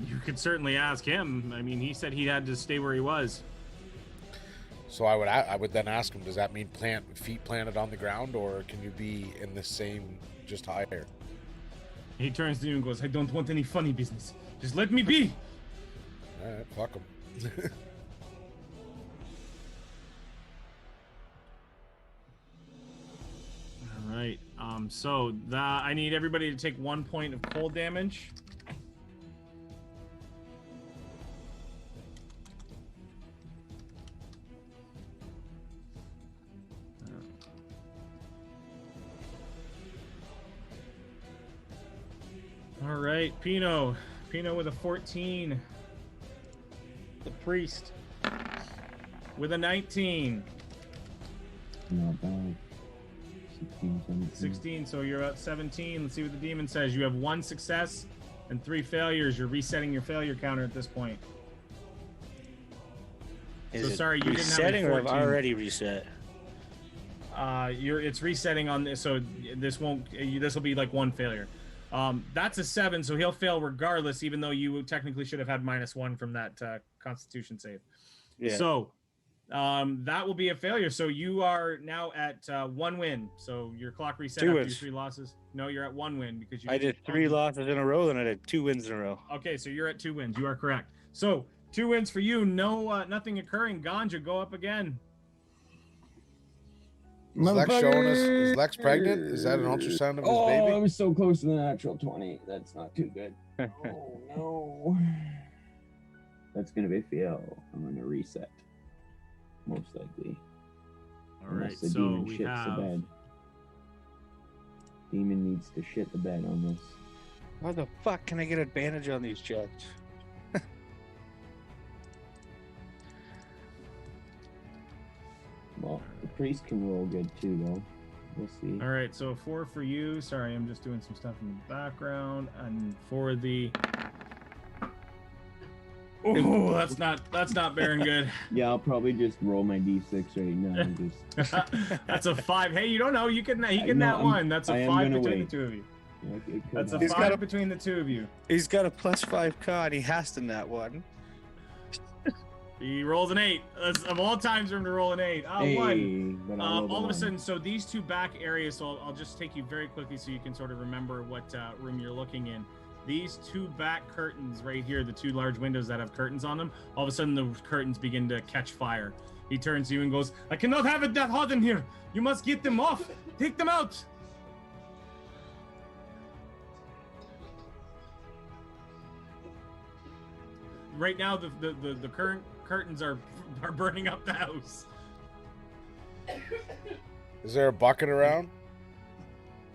You could certainly ask him. I mean, he said he had to stay where he was. So I would then ask him, does that mean feet planted on the ground, or can you be in the same, just higher? He turns to you and goes, "I don't want any funny business. Just let me be." All right, fuck him. All right. So I need everybody to take 1 point of cold damage. All right, Pino with a 14. The priest with a 19. Not bad. 16, 17. 16, so you're at 17. Let's see what the demon says. You have 1 success and 3 failures. You're resetting your failure counter at this point. Is it sorry, you didn't have a resetting or have 14. already reset? It's resetting on this, so this will be like 1 failure. That's a 7, so he'll fail regardless, even though you technically should have had -1 from that Constitution save. Yeah. So That will be a failure. So you are now at 1 win. So your clock reset 2 after wins. your 3 losses. No, you're at 1 win because you. I did 3 losses in a row, then I did 2 wins in a row. Okay, so you're at 2 wins. You are correct. So 2 wins for you. No, nothing occurring. Ganja, go up again. Is Lex showing us? Is Lex pregnant? Is that an ultrasound of his Oh, baby? I was so close to the natural 20. That's not too good. Oh no. That's gonna be a fail. I'm gonna reset. Most likely. All right, Unless the so demon we shits have. the bed. Demon needs to shit the bed on this. Why the fuck can I get advantage on these checks? Well, the priest can roll good too, though. We'll see. All right, so 4 for you. Sorry, I'm just doing some stuff in the background. And for the. Oh, that's not bearing good. Yeah, I'll probably just roll my d6 right now. Just That's a 5. Hey, you don't know. He can No, that one. That's I a am 5 gonna between wait. the two of you. yeah, it could That's a happen. 5 between the two of you. He's got a +5 con. He has to net one. He rolls an 8. That's, of all times for him to roll an 8. Oh, Hey, one. but I'll roll the All of a one. sudden, so these two back areas, so I'll just take you very quickly so you can sort of remember what room you're looking in. These two back curtains right here, the two large windows that have curtains on them, all of a sudden the curtains begin to catch fire. He turns to you and goes, I cannot have it that hot in here. You must get them off. Take them out. Right now, the current curtains are burning up the house. Is there a bucket around?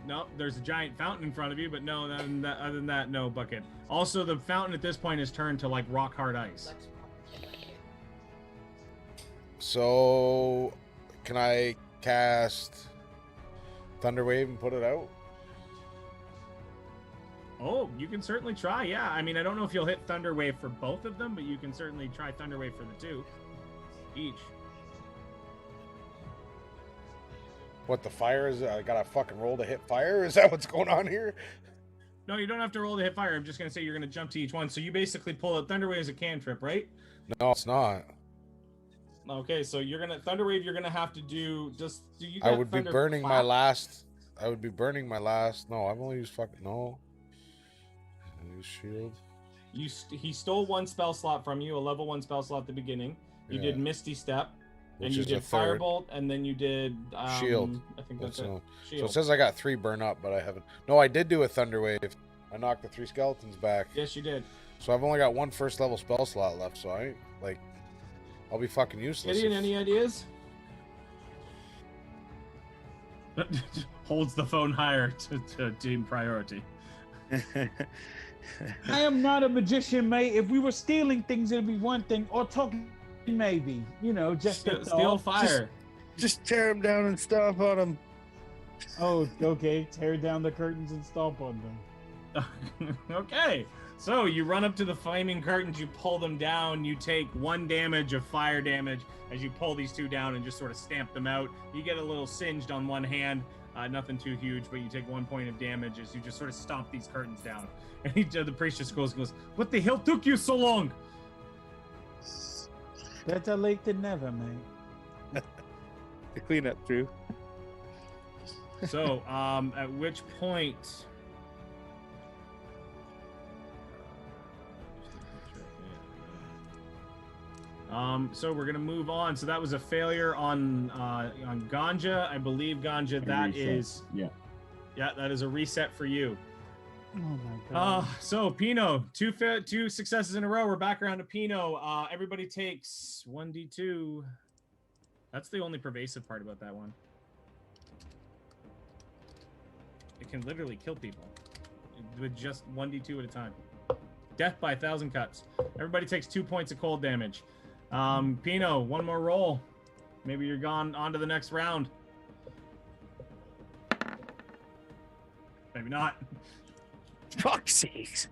No, there's a giant fountain in front of you, but no, other than that, no bucket. Also, the fountain at this point has turned to like rock hard ice. So, can I cast Thunderwave and put it out? Oh, you can certainly try. Yeah, I mean, I don't know if you'll hit Thunder Wave for both of them, but you can certainly try Thunder Wave for the two each. What, the fire is? I gotta fucking roll to hit fire? Is that what's going on here? No, you don't have to roll to hit fire. I'm just gonna say you're gonna jump to each one. So you basically pull out Thunder Wave as a cantrip, right? No, it's not. Okay, so you're gonna Thunder Wave. You're gonna have to do just. Do you? I got would be Thunder burning my Clap? last. I would be burning my last. No, I've only used fucking. No. I use shield. He stole one spell slot from you, a level 1 spell slot at the beginning. You Yeah. did Misty Step, and Which you is did a third. Firebolt, and then you did Shield. I think that's it. So Shield. it says I got 3 burn up, but I haven't. No, I did do a thunder wave. I knocked the 3 skeletons back. Yes, you did. So I've only got 1 first level spell slot left. So I ain't, like, I'll be fucking useless. Gideon, if- any ideas? Holds the phone higher to team priority. I am not a magician, mate. If we were stealing things, it'd be one thing, or talking, maybe. You know, just a Steal thought. fire. Just tear him down and stomp on him. Oh, okay. Tear down the curtains and stomp on them. Okay, so you run up to the flaming curtains, you pull them down, you take 1 damage of fire damage as you pull these two down and just sort of stamp them out. You get a little singed on one hand, nothing too huge, but you take 1 point of damage as you just sort of stomp these curtains down. And the priest just goes, what the hell took you so long? Better late than never, mate. The cleanup crew. So, at which point... So we're gonna move on. So that was a failure on Ganja. I believe Ganja. That is Yeah. that is a reset for you. Oh my god. So Pino, two successes in a row. We're back around to Pino. Everybody takes 1d2. That's the only pervasive part about that one. It can literally kill people with just 1d2 at a time. Death by 1,000 cuts. Everybody takes 2 points of cold damage. Pino, one more roll. Maybe you're gone on to the next round. Maybe not. Fuck's sakes.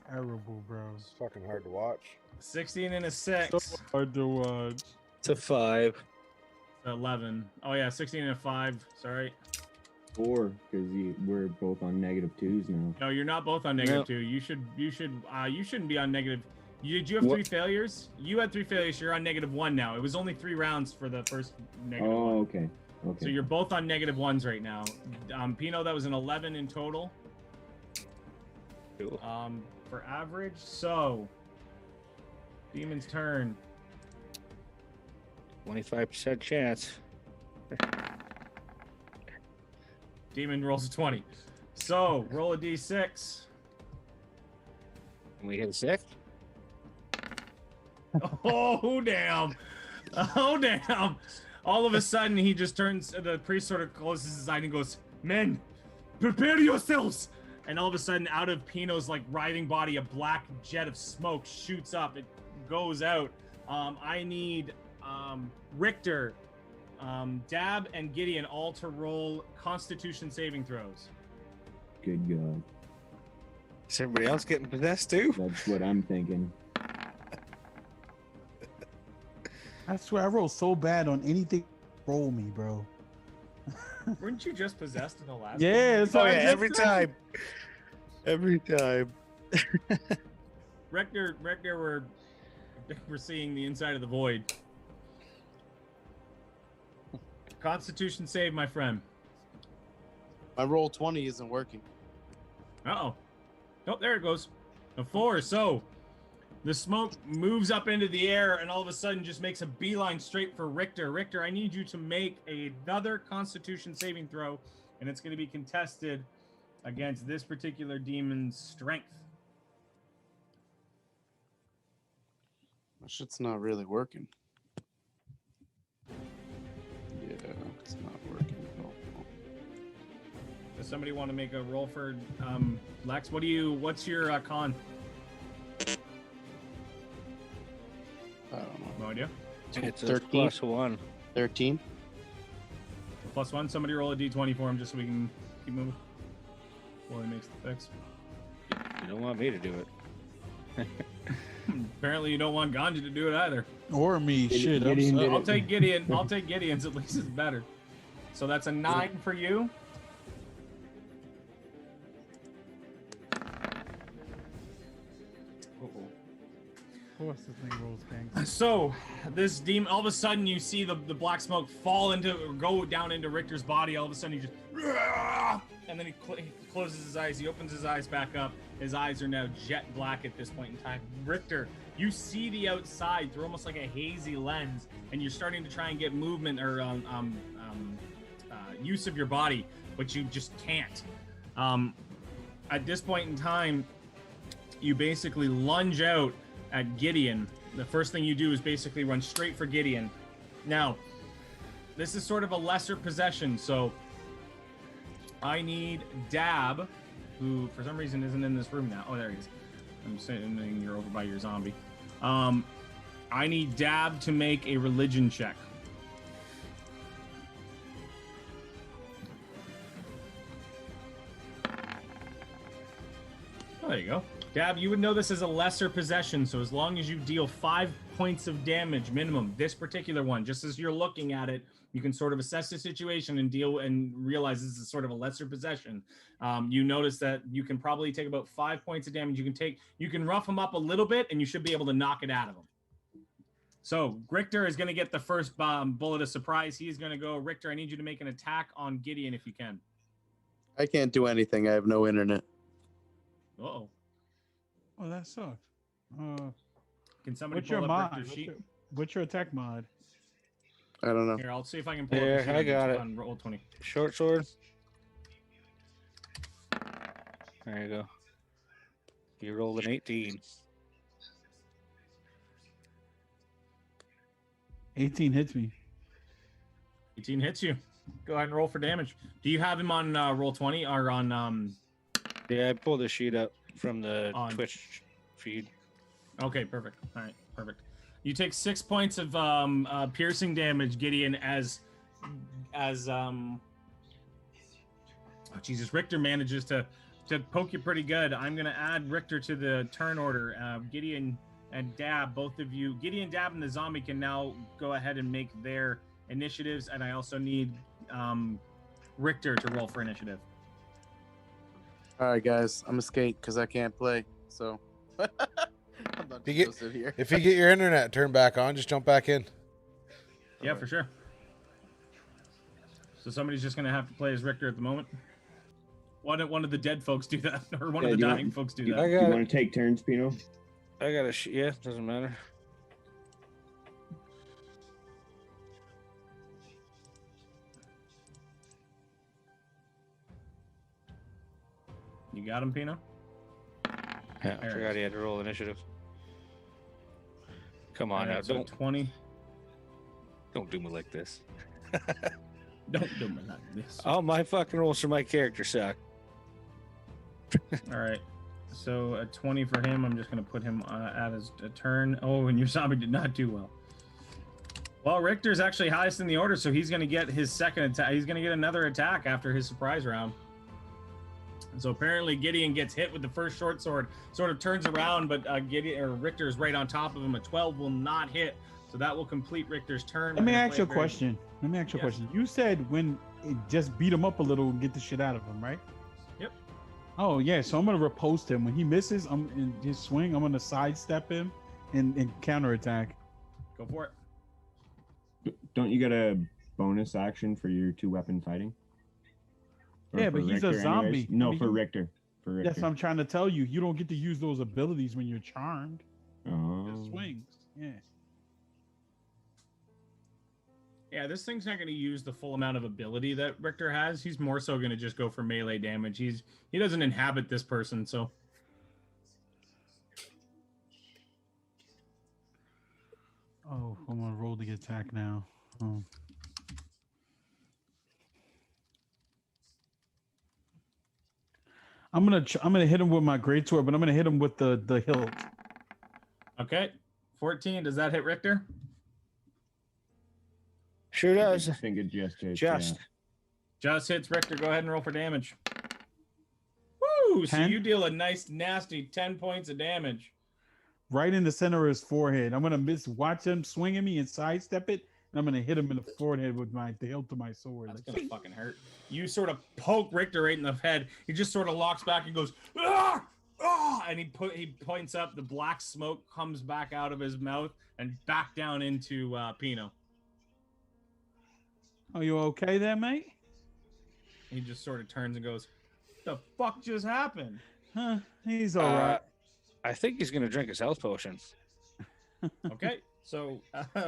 Terrible, bro. It's fucking hard to watch. 16 and a 6. So hard to watch. It's a 5. 11. Oh yeah, 16 and a 5. Sorry. 4, because we're both on -2s now. No, you're not both on -2. You shouldn't be on negative. Did you have What- 3 failures? You had 3 failures. You're on -1 now. It was only 3 rounds for the first -1. Oh, okay. Okay. So you're both on -1s right now. Pino, that was an 11 in total. Cool. For average. So, Demon's turn. 25% chance. Demon rolls a 20. So roll a d6. And we hit 6. Oh damn! Oh damn! All of a sudden, he just turns. The priest sort of closes his eye and goes, "Men, prepare yourselves!" And all of a sudden, out of Pino's like writhing body, a black jet of smoke shoots up. It goes out. I need Richter, Dab, and Gideon all to roll Constitution saving throws. Good God. Is everybody else getting possessed too? That's what I'm thinking. I swear I roll so bad on anything. Roll me, bro. Weren't you just possessed in the last? Yeah, that's Oh what I yeah, just every said. time. Every time. Richter, we're seeing the inside of the void. Constitution save, my friend. My roll 20 isn't working. Uh-oh. Oh, there it goes. A 4. So the smoke moves up into the air and all of a sudden just makes a beeline straight for Richter. Richter, I need you to make another Constitution saving throw, and it's going to be contested against this particular demon's strength. My shit's not really working. Yeah, it's not working at all. Does somebody want to make a roll for Lex? What's your con? I don't know. No idea. It's a 13. +1. 13? +1. Somebody roll a d20 for him just so we can keep moving. While he makes the fix. You don't want me to do it. Apparently you don't want Ganja to do it either. Or me. Shit. I'm Gideon sorry. did I'll it. take Gideon. I'll take Gideon's. At least it's better. So that's a 9 for you. Of course, this thing rolls gangs. So this demon, all of a sudden you see the black smoke go down into Richter's body. All of a sudden he just, and then he closes his eyes. He opens his eyes back up. His eyes are now jet black at this point in time. Richter, you see the outside through almost like a hazy lens, and you're starting to try and get movement or use of your body, but you just can't. At this point in time, you basically lunge out at Gideon. The first thing you do is basically run straight for Gideon. Now, this is sort of a lesser possession, so I need Dab, who for some reason isn't in this room now. Oh, there he is. I'm assuming you're over by your zombie. I need Dab to make a religion check. Oh, there you go. Dab, you would know this as a lesser possession, so as long as you deal 5 points of damage minimum, this particular one, just as you're looking at it, you can sort of assess the situation and deal and realize this is sort of a lesser possession. You notice that you can probably take about 5 points of damage. You can rough him up a little bit, and you should be able to knock it out of him. So Richter is going to get the first bullet of surprise. He's going to go. Richter, I need you to make an attack on Gideon if you can. I can't do anything. I have no internet. Uh-oh. Oh, that sucks. Can somebody What's pull your up mod? Richter's sheet? What's your attack mod? I don't know. Here, I'll see if I can pull There, up the sheet I got it. on roll 20. Short sword. There you go. You rolled an 18. 18 hits me. 18 hits you. Go ahead and roll for damage. Do you have him on roll 20 or on Yeah, I pulled the sheet up from the On- Twitch feed. Okay, perfect. All right, perfect. You take 6 points of piercing damage, Gideon, as oh Jesus, Richter manages to poke you pretty good. I'm gonna add Richter to the turn order. Gideon and Dab, both of you, Gideon, Dab, and the zombie can now go ahead and make their initiatives, and I also need Richter to roll for initiative. All right, guys. I'm a skate because I can't play. So I'm about You to get- go sit here. If you get your internet turned back on, just jump back in. Yeah, for sure. So somebody's just gonna have to play as Richter at the moment. Why don't one of the dead folks do that, or one of the do you dying want- folks do Do that? you want to take turns, Pino? I got a yeah, doesn't matter. You got him, Pino? Yeah, I There it forgot is. he had to roll initiative. Come on now, Alright, so don't 20. do me like this. Don't do me like this. All my fucking rolls for my character suck. All right. So a 20 for him. I'm just going to put him at his turn. Oh, and your zombie did not do well. Well, Richter's actually highest in the order, so he's going to get his second attack. He's going to get another attack after his surprise round. So apparently Gideon gets hit with the first short sword, sort of turns around, but Richter's right on top of him. A 12 will not hit, so that will complete Richter's turn. Let me We're gonna ask you a play very- question. Let me ask you a Yes. question. You said when it just beat him up a little and get the shit out of him, right? Yep. Oh yeah, so I'm gonna riposte him when he misses. I'm in his swing. I'm gonna sidestep him and counterattack. Go for it. Don't you get a bonus action for your 2-weapon fighting? Or Yeah, for but he's a Richter zombie. anyways? No, I mean, for Richter. For Richter. That's what I'm trying to tell you. You don't get to use those abilities when you're charmed. Oh. Just swings. Yeah. Yeah, this thing's not going to use the full amount of ability that Richter has. He's more so going to just go for melee damage. He doesn't inhabit this person, so Oh, I'm gonna roll the attack now. Oh. I'm gonna hit him with my greatsword, but I'm gonna hit him with the hilt. okay. 14. Does that hit Richter? Sure does. I think it just hits. Just. Just hits Richter. Go ahead and roll for damage. Woo! So 10? you deal a nice, nasty 10 points of damage. Right in the center of his forehead. I'm gonna watch him swing at me and sidestep it, and I'm gonna hit him in the forehead with the hilt of my sword. That's gonna fucking hurt. You sort of poke Richter right in the head. He just sort of locks back and goes, ah! Ah! And he points up. The black smoke comes back out of his mouth and back down into Pino. Are you okay there, mate? He just sort of turns and goes, "The fuck just happened?" Huh? He's all right. I think he's gonna drink his health potion. Okay, so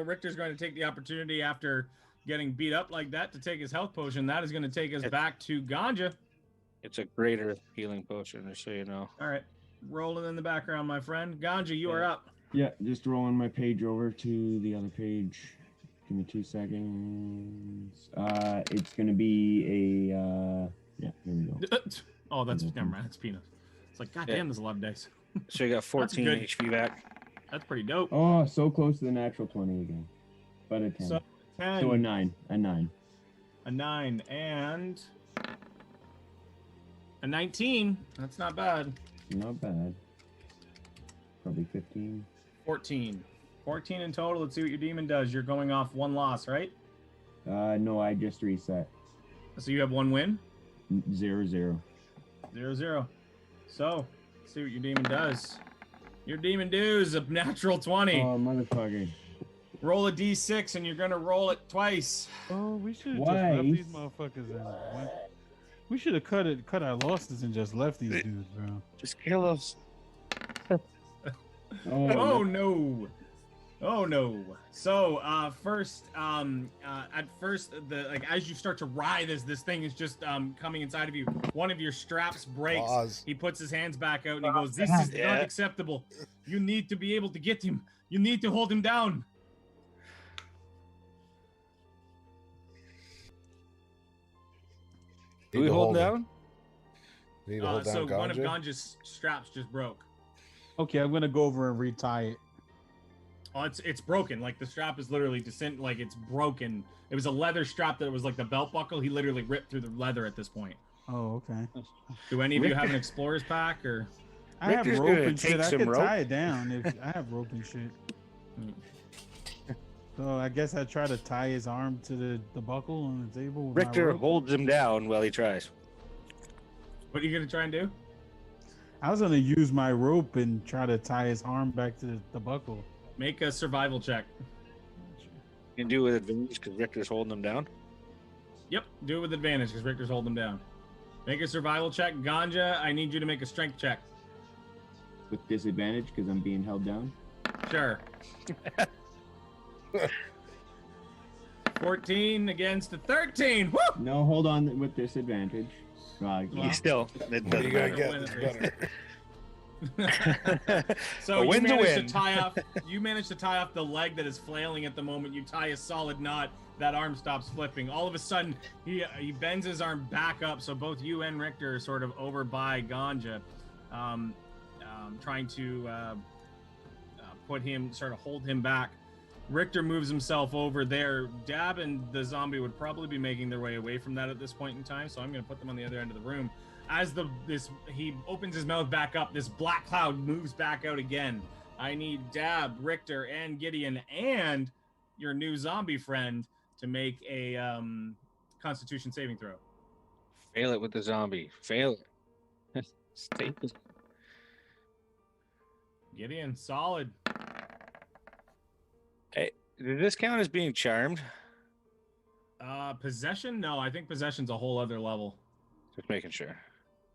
Richter's going to take the opportunity after getting beat up like that to take his health potion. That is going to take us back to Ganja. It's a greater healing potion, just so you know. All right, rolling in the background, my friend. Ganja, you are up. Yeah, just rolling my page over to the other page. Give me 2 seconds. It's gonna be a yeah. There we go. Oh, that's never mind. That's peanuts. It's like, God damn, there's a lot of dice. So you got 14 good. HP back. That's pretty dope. Oh, so close to the natural 20 again. But a 10. So 10, So a 9. A 9. a 9, and a 19. That's not bad. Not bad. Probably 15. 14. 14 in total. Let's see what your demon does. You're going off 1 loss, right? No, I just reset. So you have 1 win. 0-0. 0-0. So, let's see what your demon does. Your demon does a natural 20. Oh, motherfucker. Roll a d6 and you're going to roll it twice. Oh, we should have just left Twice? these motherfuckers in. We should have cut our losses and just left these dudes, bro. Just kill us. Oh no. Oh no. So first at first as you start to writhe as this thing is just coming inside of you, one of your straps breaks. Pause. He puts his hands back out and he goes, "This is Yeah. not acceptable. You need to be able to get him. You need to hold him down." Do we hold down? Need to hold down So one of Ganja? Ganja's straps just broke. Okay, I'm gonna go over and retie it. Oh, it's broken. Like the strap is literally like it's broken. It was a leather strap that was like the belt buckle. He literally ripped through the leather at this point. Oh, okay. Do any of you have an explorer's pack or? I have Richter's rope gonna and take shit. I some could rope. tie it down if I have rope and shit. So I guess I try to tie his arm to the buckle on the table. With my Richter rope. holds him down while he tries. What are you gonna try and do? I was gonna use my rope and try to tie his arm back to the buckle. Make a survival check. You can do it with advantage because Richter's holding him down. Yep, do it with advantage because Richter's holding him down. Make a survival check. Ganja, I need you to make a strength check. With disadvantage because I'm being held down. Sure. 14 against a 13. Woo! No, hold on with disadvantage. He's still. It What are you doesn't gonna matter. get? It's better. So A you win's a managed win. to tie off. You managed to tie off the leg that is flailing at the moment. You tie a solid knot. That arm stops flipping. All of a sudden, he bends his arm back up. So both you and Richter are sort of over by Ganja, trying to put him, sort of hold him back. Richter moves himself over there. Dab and the zombie would probably be making their way away from that at this point in time. So I'm going to put them on the other end of the room. As he opens his mouth back up, this black cloud moves back out again. I need Dab, Richter, and Gideon, and your new zombie friend to make a Constitution saving throw. Fail it with the zombie. Fail it. Stay. Gideon, solid. Hey, did this count as being charmed? Possession? No, I think possession's a whole other level. Just making sure.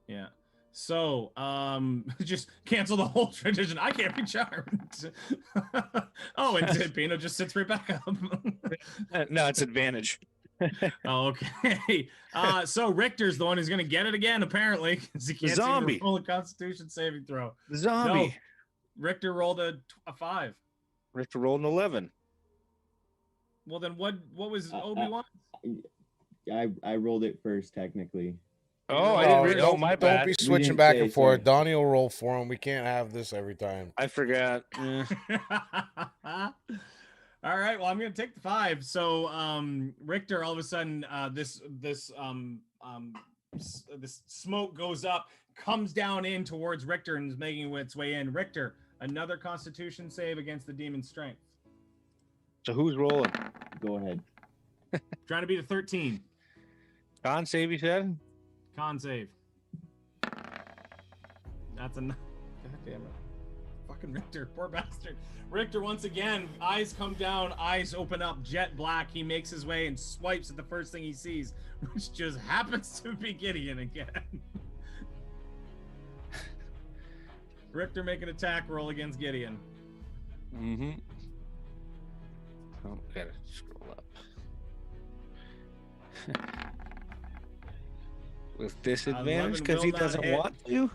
Yeah. So, just cancel the whole tradition. I can't be charmed. Oh, and Pino just sits right back up. No, it's advantage. Oh, okay. So Richter's the one who's going to get it again, apparently, because he can't seem to zombie. roll a Constitution saving throw. The zombie. No, Richter rolled a 5. Richter rolled an 11. Well, then what was Obi-Wan? I rolled it first, technically. Oh, I didn't read. Oh, Don't- my Don't bad. be You switching didn't back say, and forth. sorry. Donnie will roll for him. We can't have this every time. I forgot. All right, well, I'm gonna take the 5. So Richter, all of a sudden, this smoke goes up, comes down in towards Richter, and is making its way in. Richter, another Constitution save against the demon's strength. So who's rolling? Go ahead. Trying to beat a 13. Con save, you said? Con save. That's enough. God damn it. Fucking Richter, poor bastard. Richter, once again, eyes come down, eyes open up, jet black. He makes his way and swipes at the first thing he sees, which just happens to be Gideon again. Richter, make an attack roll against Gideon. Mm-hmm. Oh, gotta scroll up. With disadvantage 11 because he will not doesn't hit. want to.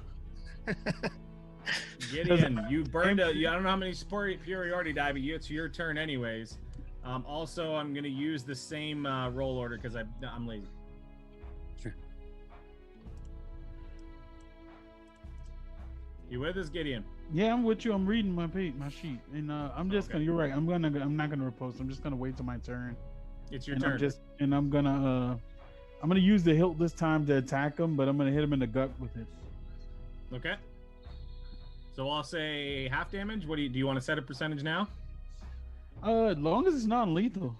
Gideon, you burned a. I don't know how many superiority die, but it's your turn anyways. Also, I'm gonna use the same roll order because I'm lazy. You with us, Gideon? Yeah, I'm with you. I'm reading my sheet, and I'm just gonna. You're right. I'm not gonna riposte. I'm just gonna wait till my turn. It's your And turn. I'm gonna use the hilt this time to attack him, but I'm gonna hit him in the gut with it. Okay. So I'll say half damage. What do you want to set a percentage now? As long as it's non-lethal.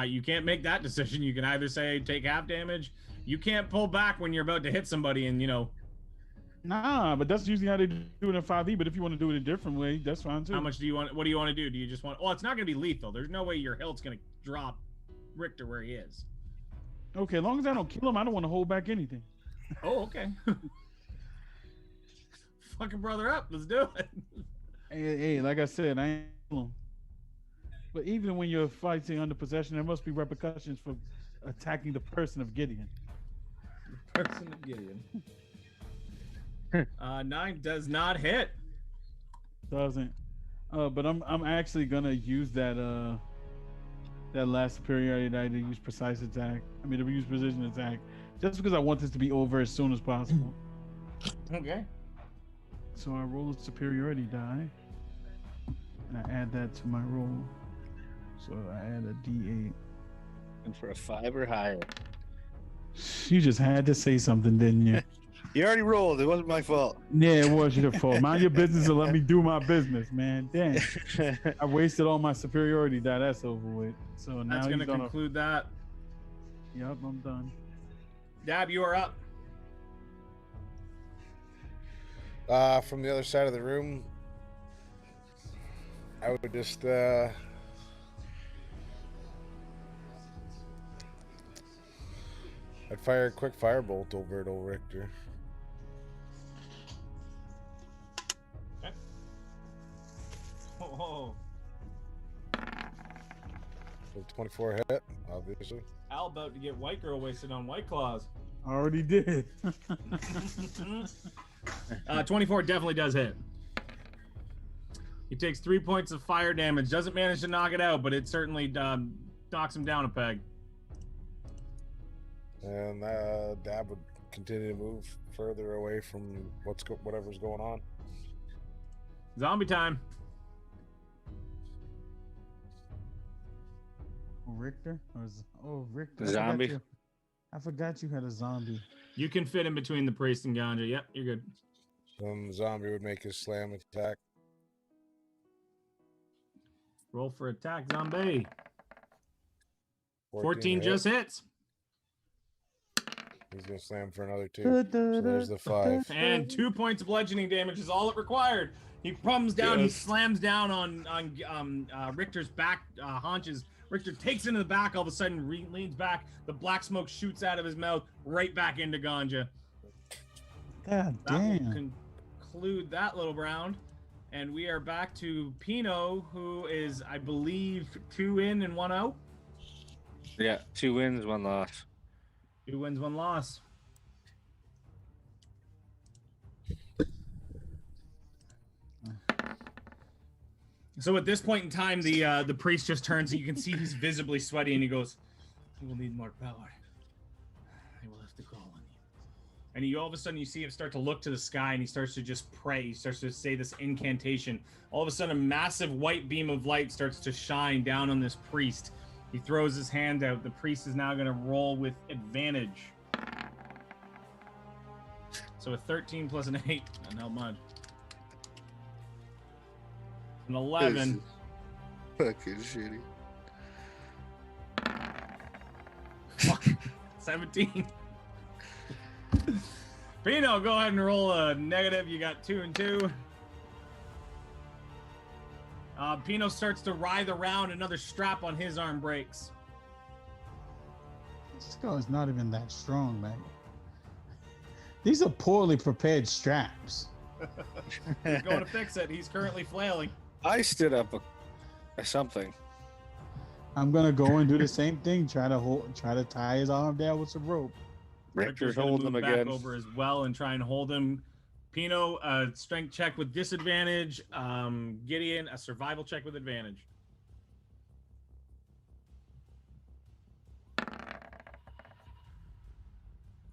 You can't make that decision. You can either say take half damage. You can't pull back when you're about to hit somebody, and Nah, but that's usually how they do it in 5e. But if you want to do it a different way, that's fine too. how much do you want? What do you want to do? Do you just want? Well, it's not going to be lethal. There's no way your hilt's going to drop Richter where he is. Okay, as long as I don't kill him, I don't want to hold back anything. Oh, okay. Fucking brother up. Let's do it. Hey, like I said, I ain't kill him. But even when you're fighting under possession, there must be repercussions for attacking the person of Gideon. Person of Gideon. 9 does not hit. Doesn't. But I'm actually gonna use that last superiority die to use precise attack. I mean to use precision attack, just because I want this to be over as soon as possible. Okay. So I roll a superiority die, and I add that to my roll. So I add a D8. And for a 5 or higher. You just had to say something, didn't you? You already rolled. It wasn't my fault. Yeah, it was your fault. Mind your business and let me do my business, man. Damn. I wasted all my superiority die. That's over with. So now That's going to he's conclude that. Yep, I'm done. Dab, you are up. From the other side of the room, I would just I'd fire a quick firebolt over at old Richter. Okay. Oh, So 24 hit, obviously. Al about to get white girl wasted on White Claws. Already did. 24 definitely does hit. He takes 3 points of fire damage. Doesn't manage to knock it out, but it certainly knocks him down a peg. And Dab would continue to move further away from whatever's going on. Zombie time. Richter? Richter. Zombie. I forgot you had a zombie. You can fit in between the priest and Ganja. Yep, you're good. Then the zombie would make his slam attack. Roll for attack, zombie. 14 to hit. just hits. He's gonna slam for another 2. So there's the 5. And 2 points of bludgeoning damage is all it required. He comes down, he slams down on Richter's back haunches. Richter takes into the back, all of a sudden leans back. The black smoke shoots out of his mouth, right back into Ganja. God That will damn. conclude that little round. And we are back to Pino, who is, I believe, 2 in and 1 out. Yeah, 2 wins, 1 loss. 2 wins, 1 loss. So at this point in time, the priest just turns, and you can see he's visibly sweaty, and he goes, "You will need more power. I will have to call on you." And you all of a sudden you see him start to look to the sky, and he starts to just pray. He starts to say this incantation. All of a sudden, a massive white beam of light starts to shine down on this priest. He throws his hand out. The priest is now going to roll with advantage. So a 13 plus an 8, not how much. An 11. Fucking shitty. Fuck. 17. Pino, go ahead and roll a negative. You got 2 and 2. Pino starts to writhe around. Another strap on his arm breaks. This guy's not even that strong, man. These are poorly prepared straps. He's going to fix it. He's currently flailing. I stood up a something. I'm gonna go and do the same thing. Try to tie his arm down with some rope. Richter's gonna holding him move back again. over as well and try and hold him. Pino, strength check with disadvantage. Gideon, a survival check with advantage.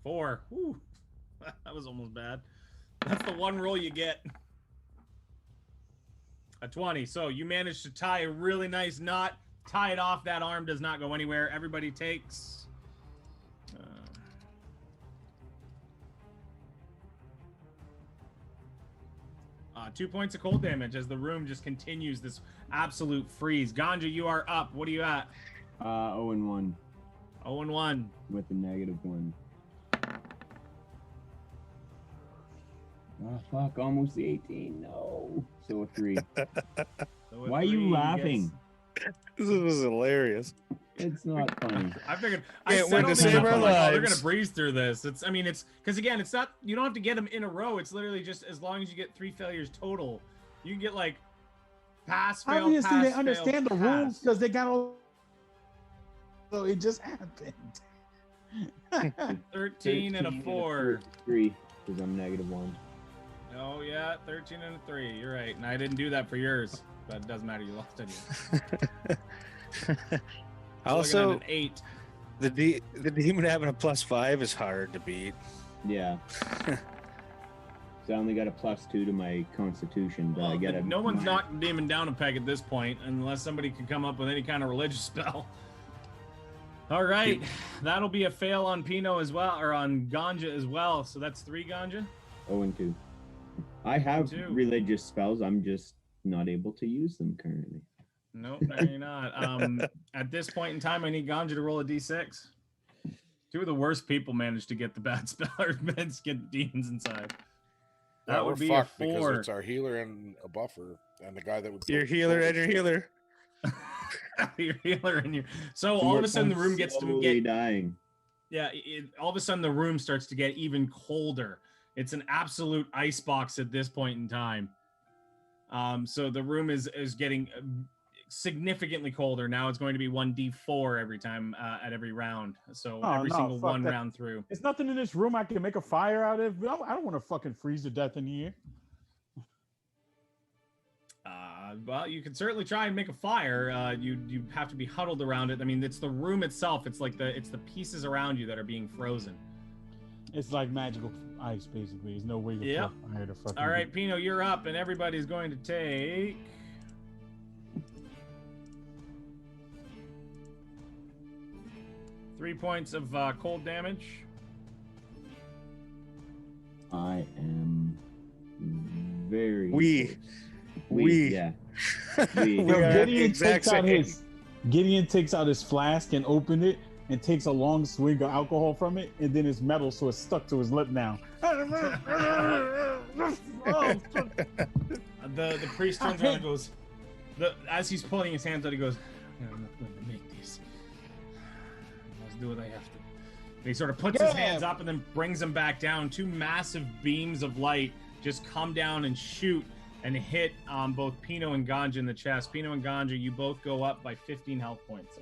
Four. Whew. That was almost bad. That's the one roll you get. A 20. So you managed to tie a really nice knot. Tie it off. That arm does not go anywhere. Everybody takes... 2 points of cold damage as the room just continues this absolute freeze. Ganja, you are up. What are you at? 0 and 1 0 and 1. with the -1. Oh fuck! Almost the 18. No. So a 3. So a Why are you 3 laughing? This was hilarious. It's not funny. I figured Can't I win to said save they're our gonna lives. breeze through this. It's because again, it's not, you don't have to get them in a row. It's literally just as long as you get 3 failures total. You can get like pass, fail, Obviously, pass, they understand fail, the rules pass. because they got all. So it just happened. 13 and a 4. 3 because I'm -1. Oh yeah, 13 and a 3. You're right. And I didn't do that for yours, but it doesn't matter. You lost anyway. Also, an 8. the demon having a +5 is hard to beat. Yeah. So I only got a +2 to my constitution, but I got a. No one's knocked demon down a peg at this point, unless somebody can come up with any kind of religious spell. All right, that'll be a fail on Pino as well, or on Ganja as well. So that's 3 Ganja. 0 and 2. I have 2. religious spells. I'm just not able to use them currently. Nope, no, you're not. At this point in time, I need Ganja to roll a d6. 2 of the worst people managed to get the bad spell or get the demons inside. That we're would be a fucked because 4. it's our healer and a buffer and the guy that would. Your healer and your healer. Your healer and your. So all of a sudden the room gets to slowly get. dying. Yeah, all of a sudden the room starts to get even colder. It's an absolute ice box at this point in time. So the room is getting significantly colder. Now it's going to be 1d4 every time at every round. So every single one round through. There's nothing in this room I can make a fire out of. I don't want to fucking freeze to death in here. Well, you can certainly try and make a fire. You have to be huddled around it. I mean, it's the room itself. It's like the pieces around you that are being frozen. It's like magical ice, basically. There's no way to fire to fucking. All right, Pino, you're up, and everybody's going to take 3 points of cold damage. I am very. Yeah. Gideon takes out his flask and opened it and takes a long swig of alcohol from it, and then it's metal, so it's stuck to his lip now. The priest turns around and goes, as he's pulling his hands out, he goes, I'm not going to make this. Let's do what I have to. And he sort of puts his hands up and then brings them back down. 2 massive beams of light just come down and shoot and hit both Pino and Ganja in the chest. Pino and Ganja, you both go up by 15 health points.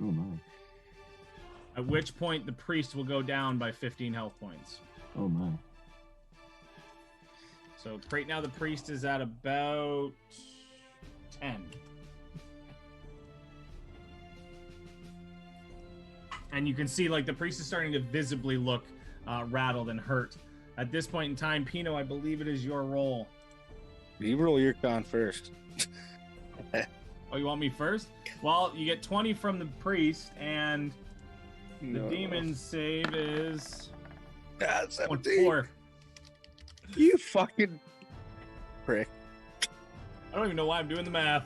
Oh my. At which point the priest will go down by 15 health points. Oh my. So right now the priest is at about 10. And you can see like the priest is starting to visibly look rattled and hurt. At this point in time, Pino, I believe it is your roll. You roll your con first. Oh, you want me first? Well, you get 20 from the priest, and the demon save is 17. 4. You fucking prick. I don't even know why I'm doing the math.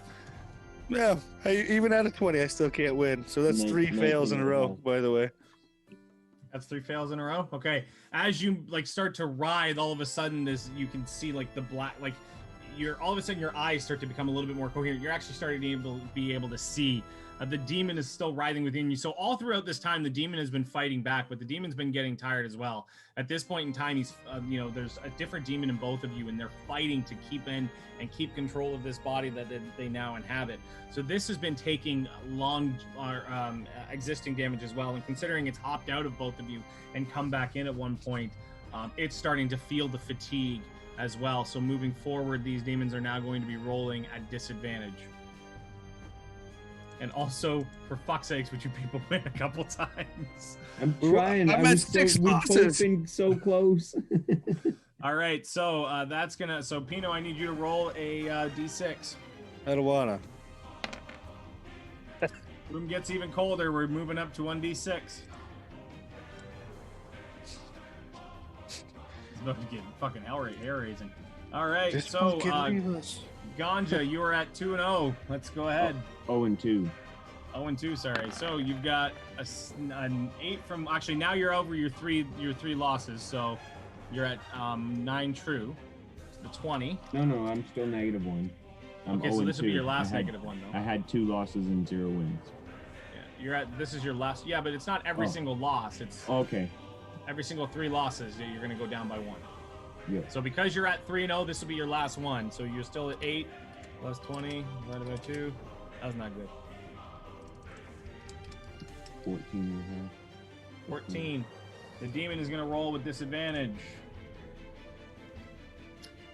No, even out of 20, I still can't win. So that's 3 fails in a row, by the way. That's 3 fails in a row. Okay. As you like start to writhe, all of a sudden, you can see like the black, like all of a sudden your eyes start to become a little bit more coherent. You're actually starting to be able to see. The demon is still writhing within you. So all throughout this time, the demon has been fighting back, but the demon's been getting tired as well. At this point in time, he's, there's a different demon in both of you, and they're fighting to keep in and keep control of this body that they now inhabit. So this has been taking long, existing damage as well. And considering it's hopped out of both of you and come back in at one point, it's starting to feel the fatigue as well. So moving forward, these demons are now going to be rolling at disadvantage. And also, for fuck's sakes, would you people win a couple times? I'm trying. I'm at 6 losses. Been so close. All right, so that's gonna. So Pino, I need you to roll a d6. I don't wanna. Room gets even colder. We're moving up to 1d6. It's about to get fucking hair raising. All right, Just so fucking Ganja, you are at 2-0. Let's go ahead. 0-2. 0-2, sorry. So you've got an 8 from. Actually, now you're over your three losses. So you're at 9 true. The 20. No, I'm still -1. I'm okay, 0-2. so this will be your last negative one, though. I had 2 losses and 0 wins. Yeah, this is your last. Yeah, but it's not every single loss. It's okay. Every single 3 losses, you're going to go down by 1. Yeah. So because you're at 3-0, this will be your last one. So you're still at 8 plus 20 divided by 2. That was not good. 14. 14. The demon is going to roll with disadvantage.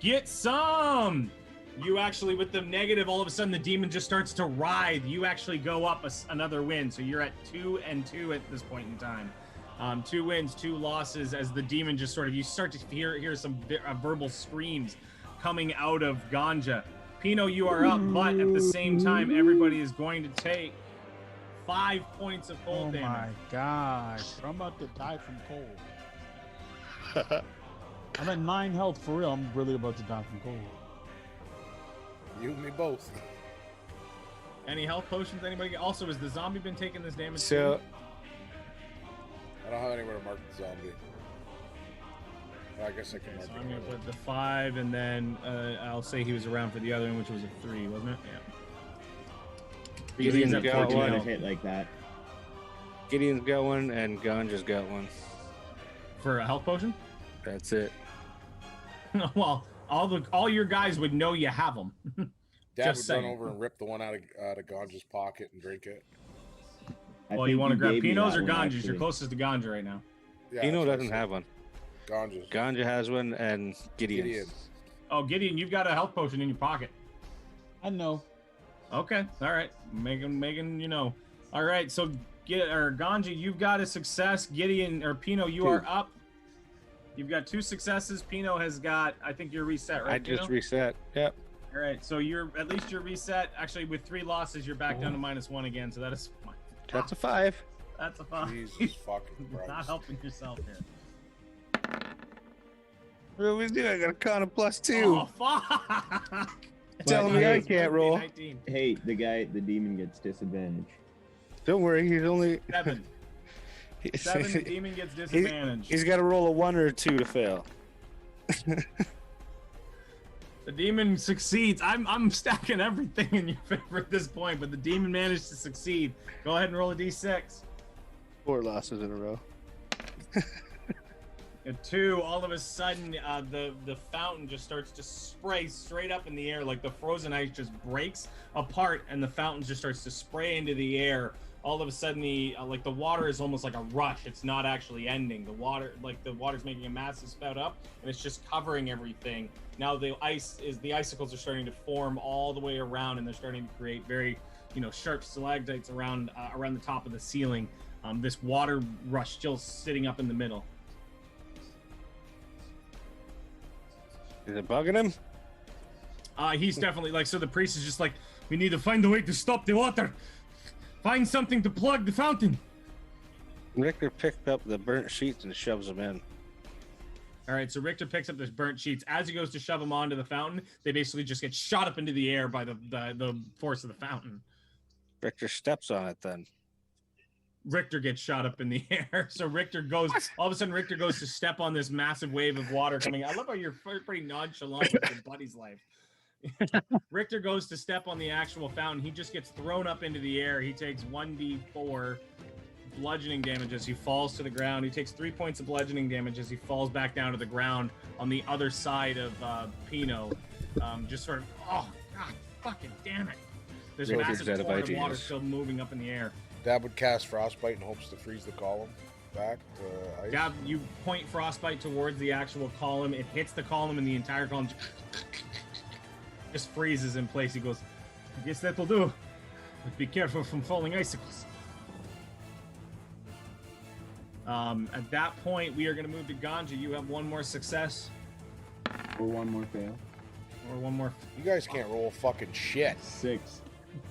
Get some! You actually, with the negative, all of a sudden the demon just starts to writhe. You actually go up another win. So you're at 2-2 at this point in time. 2 wins, 2 losses, as the demon just sort of, you start to hear some verbal screams coming out of Ganja. Pino, you are up, but at the same time, everybody is going to take 5 points of cold damage. Oh my gosh. I'm about to die from cold. I'm at 9 health for real. I'm really about to die from cold. You and me both. Any health potions? Anybody? Also, has the zombie been taking this damage? So, I don't have anywhere to mark the zombie. I guess I can mark So it I'm gonna over. put the 5, and then I'll say he was around for the other one, which was a 3, wasn't it? Yeah. Gideon's at got 14 one. health. hit like that. Gideon's got one, and Ganja's got one. For a health potion. That's it. Well, all your guys would know you have them. Dad Just would run saying. over and rip the one out of Ganja's pocket and drink it. Well, you want to grab gave me Pino's that or one, Ganja's? You're actually. closest to Ganja right now. Yeah, Pino that's what I doesn't said. have one. Ganja's. Ganja has one, and Gideon. Gideon. Oh, Gideon, you've got a health potion in your pocket. I know. Okay, all right. Megan, you know. All right, so Ganja, you've got a success. Gideon or Pino, you 2. are up. You've got 2 successes. Pino has got, I think you're reset, right? I just Pino? reset. Yep. All right, so at least you're reset. Actually, with 3 losses, you're back down to -1 again. So that is fine. That's a 5. That's a 5. Jesus fucking Not Christ. helping yourself here. What do we do? I got a con of +2. Oh fuck! Telling me I can't roll. 19. Hey, the demon gets disadvantage. Don't worry, he's only 7. 7. The demon gets disadvantage. he's got to roll a 1 or a 2 to fail. The demon succeeds. I'm stacking everything in your favor at this point, but the demon managed to succeed. Go ahead and roll a d6. 4 losses in a row. A 2. All of a sudden, the fountain just starts to spray straight up in the air, like the frozen ice just breaks apart, and the fountain just starts to spray into the air. All of a sudden, the water is almost like a rush. It's not actually ending. The water's making a massive spout up, and it's just covering everything. Now the icicles are starting to form all the way around, and they're starting to create very, sharp stalactites around the top of the ceiling. This water rush still sitting up in the middle. Is it bugging him? He's definitely so the priest is just like, we need to find a way to stop the water. Find something to plug the fountain. Richter picked up the burnt sheets and shoves them in. All right, so Richter picks up this burnt sheets. As he goes to shove them onto the fountain, they basically just get shot up into the air by the force of the fountain. Richter steps on it then. Richter gets shot up in the air. So Richter goes, all of a sudden Richter goes to step on this massive wave of water coming. I love how you're pretty nonchalant with your buddy's life. Richter goes to step on the actual fountain. He just gets thrown up into the air. He takes 1d4 bludgeoning damage as he falls to the ground. He takes 3 points of bludgeoning damage as he falls back down to the ground on the other side of Pino. Just sort of, oh, God, fucking damn it. There's a Richard's massive out of torrent of water ideas. still moving up in the air. Dad would cast Frostbite in hopes to freeze the column back to ice. Gab, you point Frostbite towards the actual column. It hits the column, and the entire column just freezes in place. He goes, I guess that'll do. But be careful from falling icicles. At that point, we are going to move to Ganja. You have 1 more success. Or 1 more fail. Or 1 more. You guys can't roll fucking shit. 6.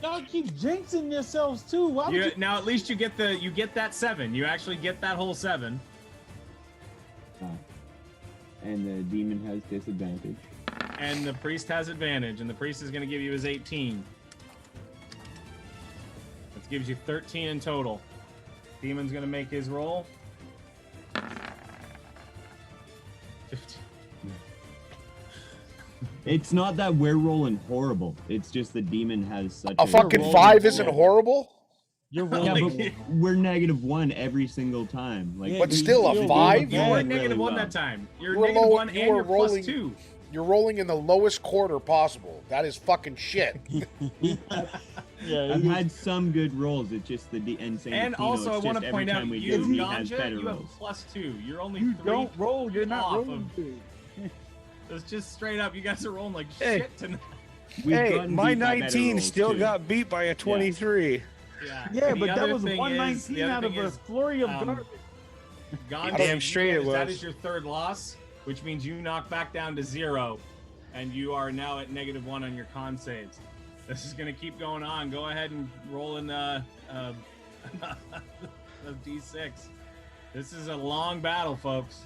Y'all keep jinxing yourselves too. Why would you? Now, at least you get that 7. You actually get that whole 7. And the demon has disadvantage. And the priest has advantage. And the priest is going to give you his 18. That gives you 13 in total. Demon's going to make his roll. 15. It's not that we're rolling horrible. It's just the demon has such A fucking rolling 5 isn't forward. horrible? You're Yeah, rolling. but we're -1 every single time. Like, Yeah, But still a you're 5? You rolling were really negative 1 well. that time. You're You were negative low- 1 you and were you're rolling- +2. You're rolling in the lowest quarter possible. That is fucking shit. Yeah, I've had some good rolls. It's just the and same And with Pino, also, I it's want just to every point out, time we you, do, he has Ganja, better you have rolls. +2. You're only you 3 don't roll. You're not off rolling. of- It's just straight up. You guys are rolling like Hey. shit tonight. We've Hey, gotten my beat by better 19 rolls, still too. got beat by a 23. Yeah, Yeah, The but that other was thing is- 119 the other out of thing a is, flurry of um, garbage. Ganja, Damn straight it That was. is your 3rd loss, which means you knock back down to 0, and you are now at -1 on your con saves. This is going to keep going on. Go ahead and roll in a d6. This is a long battle, folks.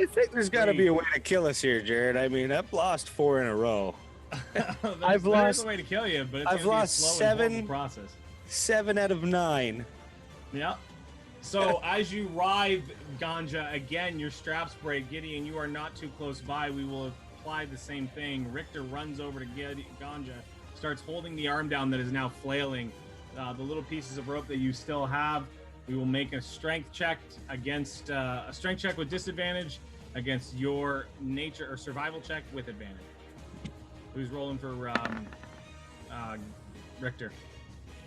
I think there's got to be a way to kill us here, Jared. I mean, I've lost 4 in a row. There's lost- a way to kill you, but it's I've gonna lost be a slow and horrible 7. process. 7 out of 9. Yeah. So as you writhe, Ganja, again, your straps break. Gideon, you are not too close by. We will apply the same thing. Richter runs over to Ganja, starts holding the arm down that is now flailing. The little pieces of rope that you still have. We will make a strength check against a strength check with disadvantage against your nature or survival check with advantage. Who's rolling for Richter?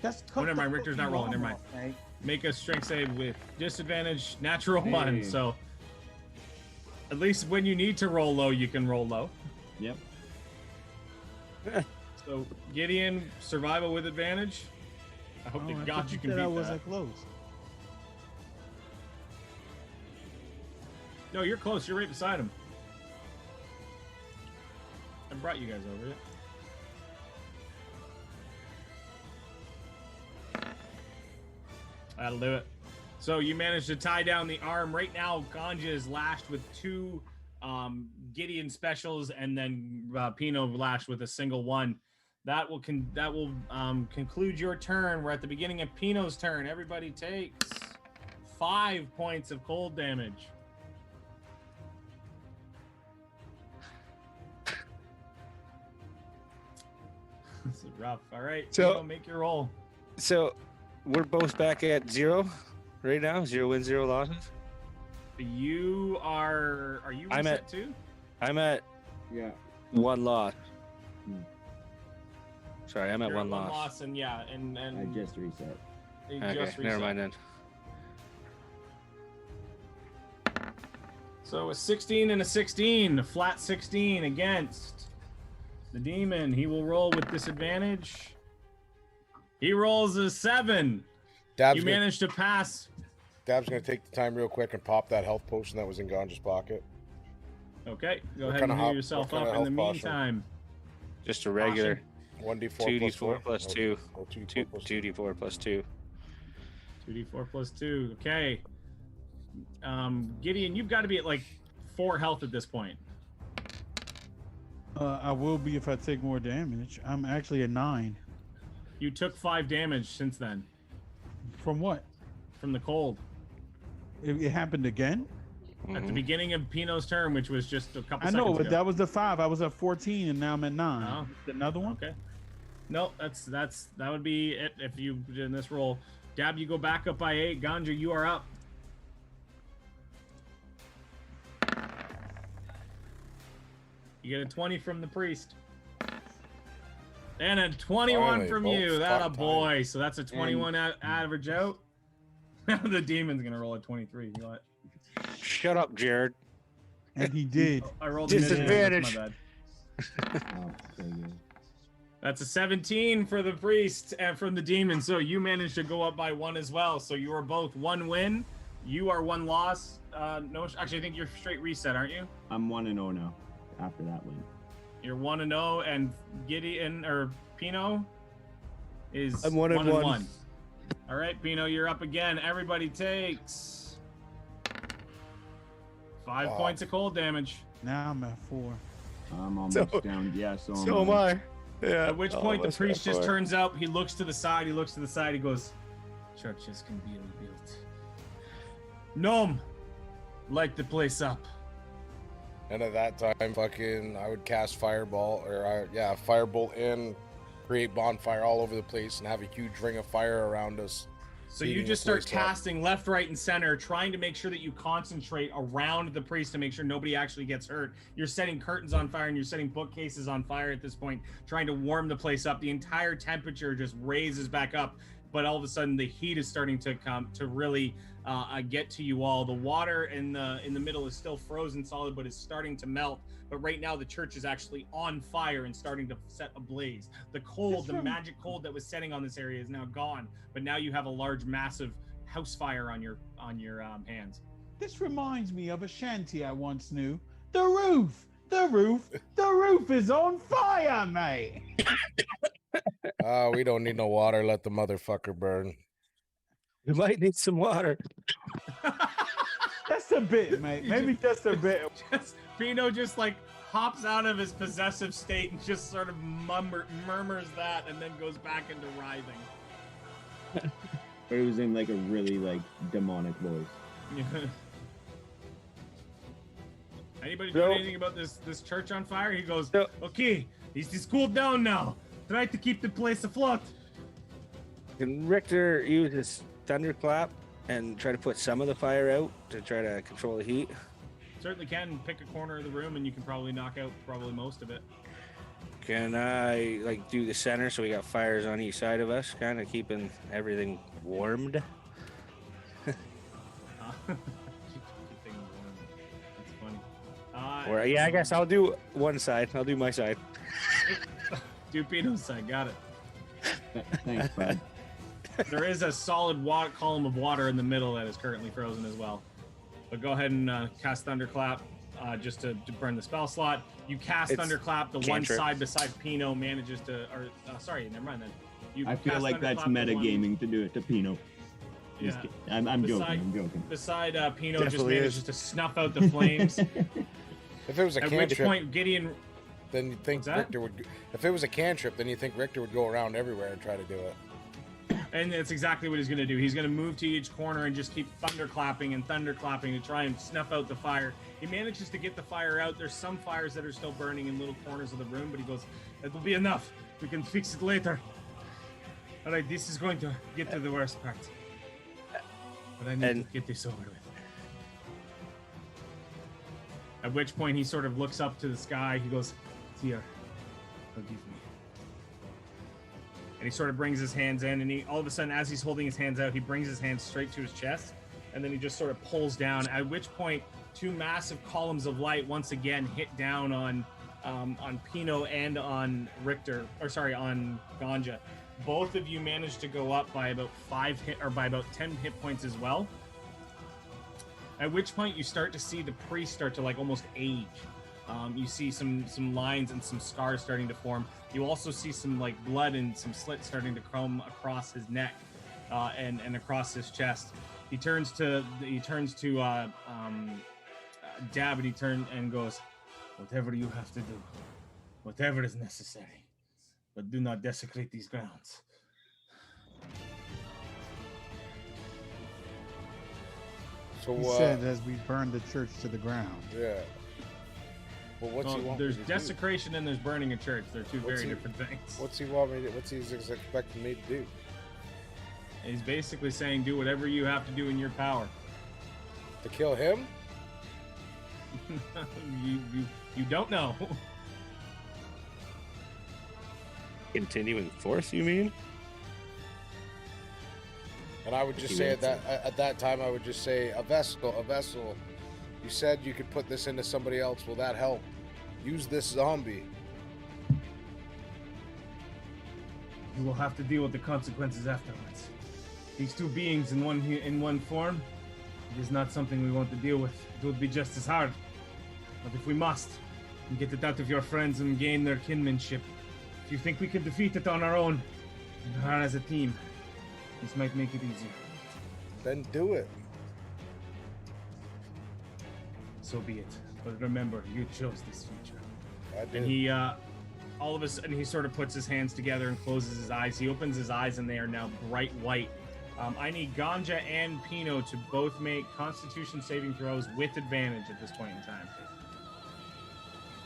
Oh, never mind. Richter's not rolling. Never mind. Right? Make a strength save with disadvantage, natural one. So at least when you need to roll low, you can roll low. Yep. So Gideon, survival with advantage. I hope to God you can beat I that. wasn't close. No, you're close. You're right beside him. I brought you guys over. That'll do it. So you managed to tie down the arm. Right now, Ganja is lashed with two Gideon specials, and then Pino lashed with a single one. That will conclude your turn. We're at the beginning of Pino's turn. Everybody takes 5 points of cold damage. This is rough. All right, So- Pino, make your roll. So we're both back at 0 right now. 0 wins, 0 losses. You are you I'm reset at- too? I'm at Yeah. 1 loss. Sorry, I'm at You're 1 at loss. and yeah, and I just reset. you Okay, just never reset. mind then. So a 16 and a 16, a flat 16 against the demon. He will roll with disadvantage. He rolls a 7. You managed to pass. Dab's gonna take the time real quick and pop that health potion that was in Ganja's pocket. Okay, go What ahead kind and of heal yourself what kind up of in the health potion? meantime. Just a regular 1d4 2d4 plus plus 2. 2d4 plus 2. 2d4 plus 2. 2d4 plus 2. Okay. Gideon, you've got to be at like 4 health at this point. I will be if I take more damage. I'm actually at 9. You took 5 damage since then From what? from the cold. It happened again? At the beginning of Pino's turn, which was just a couple I seconds know, but ago. that was the 5. I was at 14 and now I'm at 9. Oh. Another one? Okay. No, that would be it if you did in this roll. Dab, you go back up by 8. Ganja, you are up. You get a 20 from the priest. And a 21 Finally, from folks, you. That a fuck boy. So that's a 21 average out. The demon's going to roll a 23. You know what? Shut up, Jared. And he did. I rolled Disadvantage. That's my bad. Oh, so good. That's a 17 for the priest and from the demon. So you managed to go up by 1 as well. So you are both 1 win. You are 1 loss. No, actually, I think you're straight reset, aren't you? I'm 1-0 now. After that win. You're 1-0, and Gideon or Pino is I'm 1-1. All right, Pino, you're up again. Everybody takes 5 points of cold damage. Now I'm at 4. I'm almost down. Yeah, so So am I. Yeah. At which point the priest just turns out. He looks to the side. He looks to the side. He goes, "Churches can be rebuilt. Gnome, light the place up." And at that time, I would cast Fireball, or Firebolt in, create bonfire all over the place, and have a huge ring of fire around us. So you Heating just the start place up. casting left, right, and center, trying to make sure that you concentrate around the priest to make sure nobody actually gets hurt. You're setting curtains on fire and you're setting bookcases on fire at this point, trying to warm the place up. The entire temperature just raises back up, but all of a sudden the heat is starting to come to really get to you all. The water in the middle is still frozen solid, but is starting to melt. But right now the church is actually on fire and starting to set ablaze. The cold, the magic cold that was setting on this area is now gone. But now you have a large, massive house fire on your hands. This reminds me of a shanty I once knew. The roof! The roof! The roof is on fire, mate! We don't need no water. Let the motherfucker burn. We might need some water. Just a bit, mate. Maybe just a bit. Pino just like hops out of his possessive state and just sort of murmurs that and then goes back into writhing. But it was in like a really like demonic voice. Anybody do anything about this church on fire? He goes, No. okay, it's cooled down now. Try to keep the place afloat. Can Richter use his thunderclap and try to put some of the fire out to try to control the heat? Certainly can pick a corner of the room and you can probably knock out probably most of it. Can I like do the center so we got fires on each side of us, kind of keeping everything warmed? Keeping warm. That's funny. Or yeah, I guess I'll do one side. I'll do my side. Do Pino's side. Got it. Thanks, bud. There is a solid column of water in the middle that is currently frozen as well. But go ahead and cast Thunderclap just to burn the spell slot. You cast Thunderclap. The one side beside Pino manages to... sorry, never mind then. I feel like that's metagaming to do it to Pino. Yeah. I'm joking. Beside Pino just manages to snuff out the flames. If it was a At cantrip, which point Gideon... then you think Richter would... If it was a cantrip, then you think Richter would go around everywhere and try to do it. And that's exactly what he's going to do. He's going to move to each corner and just keep thunderclapping to try and snuff out the fire. He manages to get the fire out. There's some fires that are still burning in little corners of the room, but he goes, "That will be enough. We can fix it later." All right, this is going to get to the worst part. But I need to get this over with. At which point he sort of looks up to the sky. He goes, "Here, forgive me." And he sort of brings his hands in, and he all of a sudden, as he's holding his hands out, he brings his hands straight to his chest, and then he just sort of pulls down. At which point, two massive columns of light once again hit down on Pino and on Richter, on Ganja. Both of you managed to go up by about 10 hit points as well. At which point, you start to see the priest start to like almost age. You see some lines and some scars starting to form. You also see some like blood and some slits starting to come across his neck and across his chest. He turns to Dab and he turns and goes, "Whatever you have to do, whatever is necessary, but do not desecrate these grounds." So He said as we burn the church to the ground. Yeah. Well, what's he want There's me to desecration and there's burning a church. They're two very different things. What's he want me to? What's he expecting me to do? He's basically saying, do whatever you have to do in your power. To kill him? You don't know. Continuing force, you mean? And I would just say at that time, I would just say a vessel. You said you could put this into somebody else. Will that help? Use this zombie. You will have to deal with the consequences afterwards. These two beings in one form, it is not something we want to deal with. It would be just as hard. But if we must, and get it out of your friends and gain their kinship, if you think we can defeat it on our own, and as a team, this might make it easier. Then do it. So be it. But remember, you chose this future. I did. And he, all of a sudden, he sort of puts his hands together and closes his eyes. He opens his eyes, and they are now bright white. I need Ganja and Pino to both make Constitution saving throws with advantage at this point in time.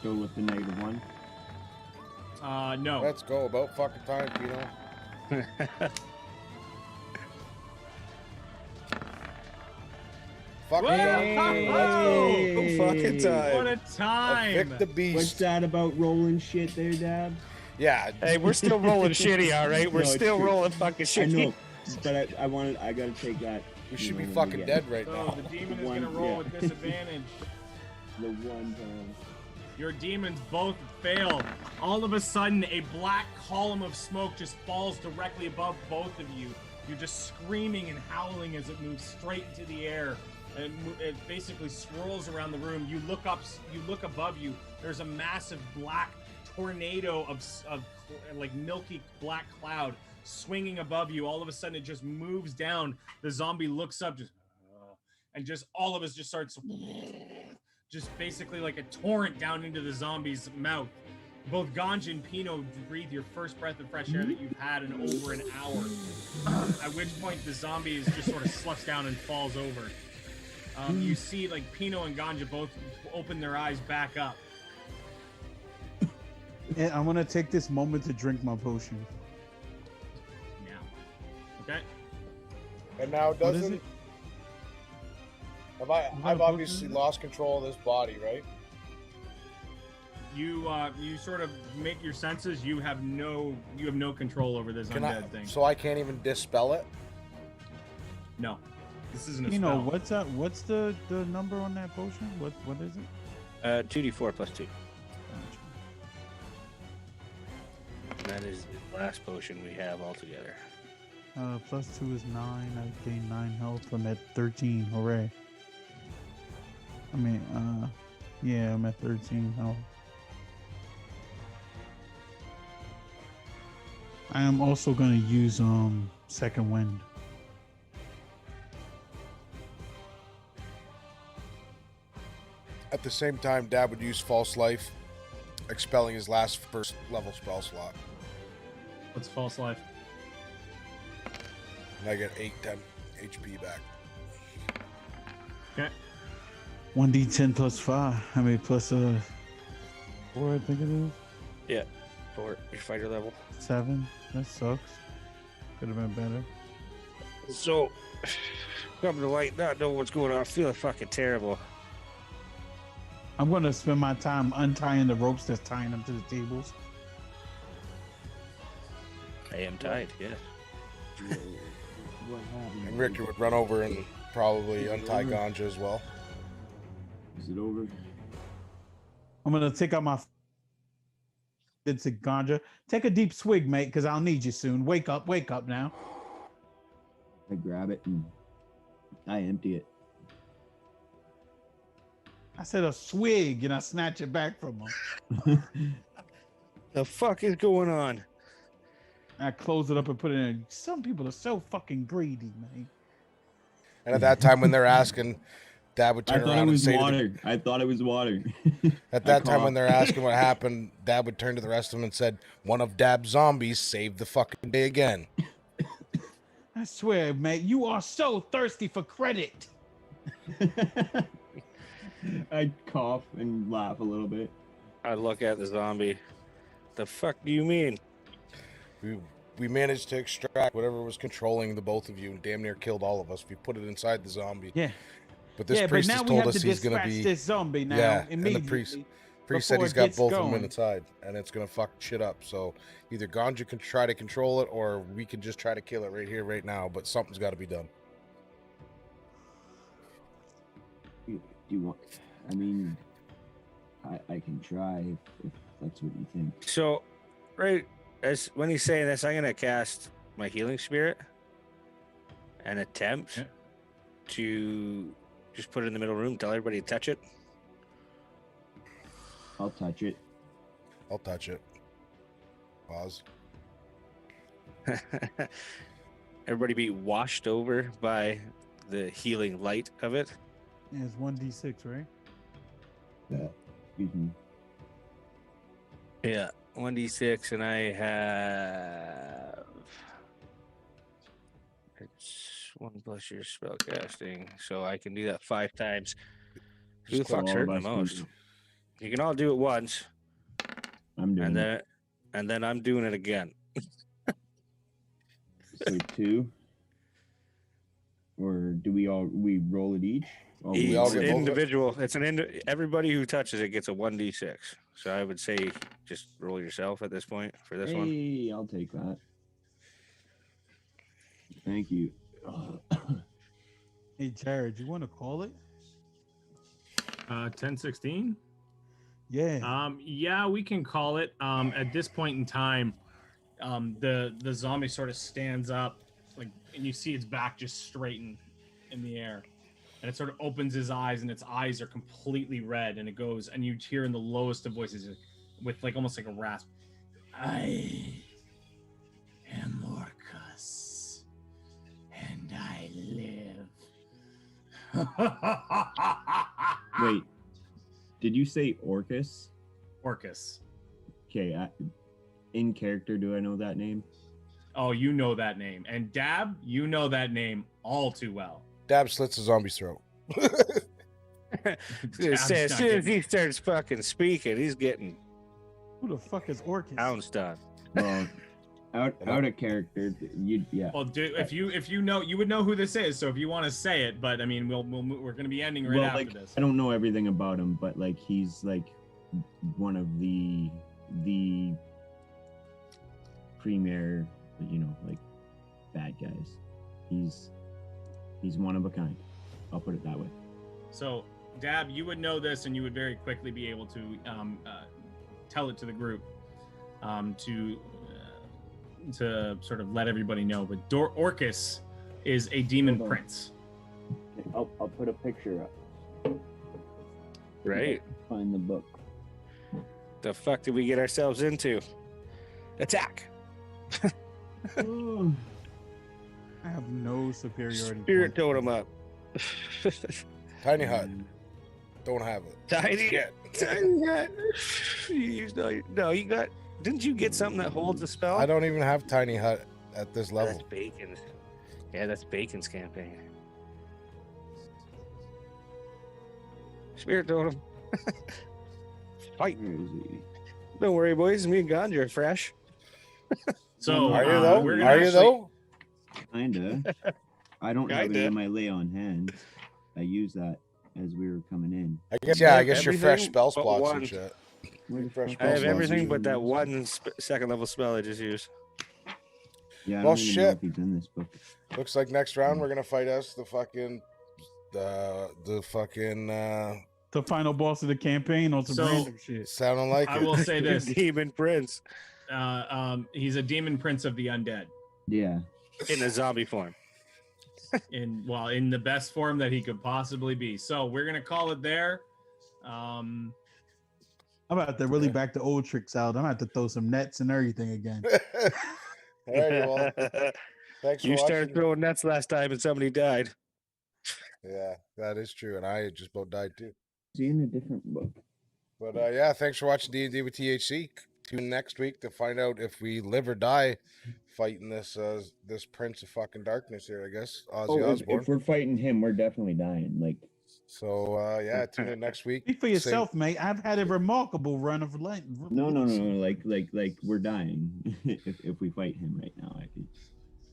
Go with the -1. No. Let's go. About fucking time, Pino. Fucking Hey. Fucking time. What a time! Pick the beast. What's that about rolling shit there, Dad? Yeah. Hey, we're still rolling shitty, all right? We're No, it's still true. rolling fucking I shitty. know, but I gotta take that. We should be when we fucking get dead right So now. the demon is One- going to roll yeah. with disadvantage. The one time. Your demons both fail. All of a sudden, a black column of smoke just falls directly above both of you. You're just screaming and howling as it moves straight into the air. It basically swirls around the room. You look up, you look above you. There's a massive black tornado of like milky black cloud swinging above you. All of a sudden, it just moves down. The zombie looks up, and just all of us just starts, just basically like a torrent down into the zombie's mouth. both Ganj and Pino breathe your first breath of fresh air that you've had in over an hour. At which point the zombie is just sort of sluts down and falls over. You see, like, Pino and Ganja both open their eyes back up. And I'm gonna take this moment to drink my potion. Now. Okay? And now What is doesn't it? I've What obviously potion? lost control of this body, right? You sort of make your senses. You have no control over this undead thing. So I can't even dispel it? No, this isn't a You spell. know what's up? What's the number on that potion? What is it? 2d4 plus 2. That is the last potion we have altogether. Plus 2 is 9. I gain 9 health. I'm at 13. Hooray! I mean, yeah, I'm at 13 health. I am also gonna use second wind. At the same time, Dad would use false life, expelling his last first level spell slot. What's false life? And I get 8-10 HP back. Okay. 1d10 plus 5. I mean, plus 4, I think it is. Yeah. For your fighter level. 7. That sucks. Could have been better. So, come to light, not know what's going on. I'm feeling fucking terrible. I'm gonna spend my time untying the ropes that's tying them to the tables. I am tied, yes. What happened? And Richter would run over and probably untie Ganja as well. Is it over? I'm gonna take out my. It's a ganja. Take a deep swig, mate, because I'll need you soon. Wake up now. I grab it and I empty it. I said a swig, and I snatch it back from him. The fuck is going on? I close it up and put it in. Some people are so fucking greedy, man. And at that time, when they're asking, Dad would I turn thought around it and was say, water. I thought it was water. at that I time when coughed. they're asking what happened, Dad would turn to the rest of them and said, "One of Dab's zombies saved the fucking day again." I swear, mate, you are so thirsty for credit. I cough and laugh a little bit. I look at the zombie. The fuck do you mean? We managed to extract whatever was controlling the both of you and damn near killed all of us. We put it inside the zombie. Yeah. But this Yeah, but priest now has we told have us to he's going to dispatch be... this zombie now Yeah, and the immediately. priest said before he's it got gets both of them going. inside, and it's going to fuck shit up. So either Ganja can try to control it, or we can just try to kill it right here, right now. But something's got to be done. Do you want? I mean, I can try if that's what you think. So, right as when he's saying this, I'm gonna cast my healing spirit and attempt to just put it in the middle room, tell everybody to touch it. I'll touch it. I'll touch it. Pause. Everybody be washed over by the healing light of it. Yeah, it's 1d6, right? Excuse me. Yeah, 1d6, and I have it's 1 plus your spell casting, so I can do that 5 times. Who the Just kill fuck's all of hurting the us can most? do- You can all do it once, I'm doing and it. then I'm doing it again. So 2. Or do we roll it each? Oh, we all It's get both of it? individual. It's everybody who touches it gets a 1d6. So I would say just roll yourself at this point for this one. Hey, I'll take that. Thank you. Hey, Jared, you want to call it? 10-16. Yeah. Yeah, we can call it. At this point in time, the zombie sort of stands up, like, and you see its back just straighten in the air, and it sort of opens his eyes, and its eyes are completely red, and it goes, and you hear in the lowest of voices, with like almost like a rasp, "I am Orcus, and I live." Wait, did you say Orcus? Orcus. Okay, in character, do I know that name? Oh, you know that name. And Dab, you know that name all too well. Dab slits a zombie's throat. As soon Dab's as not he starts fucking speaking, he's getting Who the fuck is Orcus? pounced on. Well, out of character, yeah. Well, if you know, you would know who this is. So if you want to say it, but I mean, we're gonna be ending right after like, this. I don't know everything about him, but like he's like one of the premier, like bad guys. He's one of a kind. I'll put it that way. So, Dab, you would know this, and you would very quickly be able to tell it to the group to sort of let everybody know. But Orcus is a demon Hold on. prince. I'll put a picture up. Right. Find the book. The fuck did we get ourselves into? Attack! Oh, I have no superiority. Spirit points. totem up. Tiny hut. Don't have it. Tiny, Shit. tiny hut. No, you got. Didn't you get something that holds a spell? I don't even have tiny hut at this That's level. Bacon's. Yeah, that's Bacon's campaign. Spirit totem. Fight. where is he? Don't worry, boys. Me and Gandhi are fresh. So Are you though? we're gonna Are you actually- though? Kinda. I don't have it Kinda. in my lay on hand. I used that as we were coming in. I guess. Yeah, I guess you're fresh Everything spell but slots one. and shit. Where the Fresh fuck I have is spell everything he? but that one second level spell I just used. Yeah, I Well, don't even know shit. if he's in this book. Looks like next round we're gonna fight us the fucking The final boss of the campaign on some So- random shit. sounding like I it. will say this: Demon Prince he's a demon prince of the undead, Yeah. in a zombie form. in the best form that he could possibly be. So we're gonna call it there. I'm about to really back the old tricks out. I'm gonna have to throw some nets and everything again. All right, well, thanks for You watching. started throwing nets last time and somebody died. Yeah, that is true, and I just about died too. Is he in a different book? But yeah, thanks for watching D&D with THC. Tune in next week to find out if we live or die fighting this this Prince of fucking Darkness here. I guess Ozzy Osbourne. if we're fighting him, we're definitely dying. Like, So yeah, tune in next week. Speak for Same- yourself, mate. I've had a remarkable run of life. no. Like we're dying if we fight him right now. I think.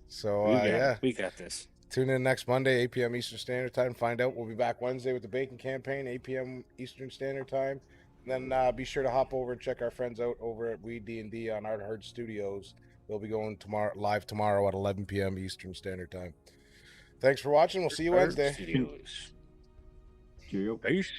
So We got, yeah, we got this. tune in next Monday, 8 p.m. Eastern Standard Time. Find out. We'll be back Wednesday with the Bacon campaign, 8 p.m. Eastern Standard Time. And then be sure to hop over and check our friends out over at We D&D on Art Herd Studios. They'll be going live tomorrow at 11 p.m. Eastern Standard Time. Thanks for watching. We'll see you Wednesday. Studios. Cheerio. Peace.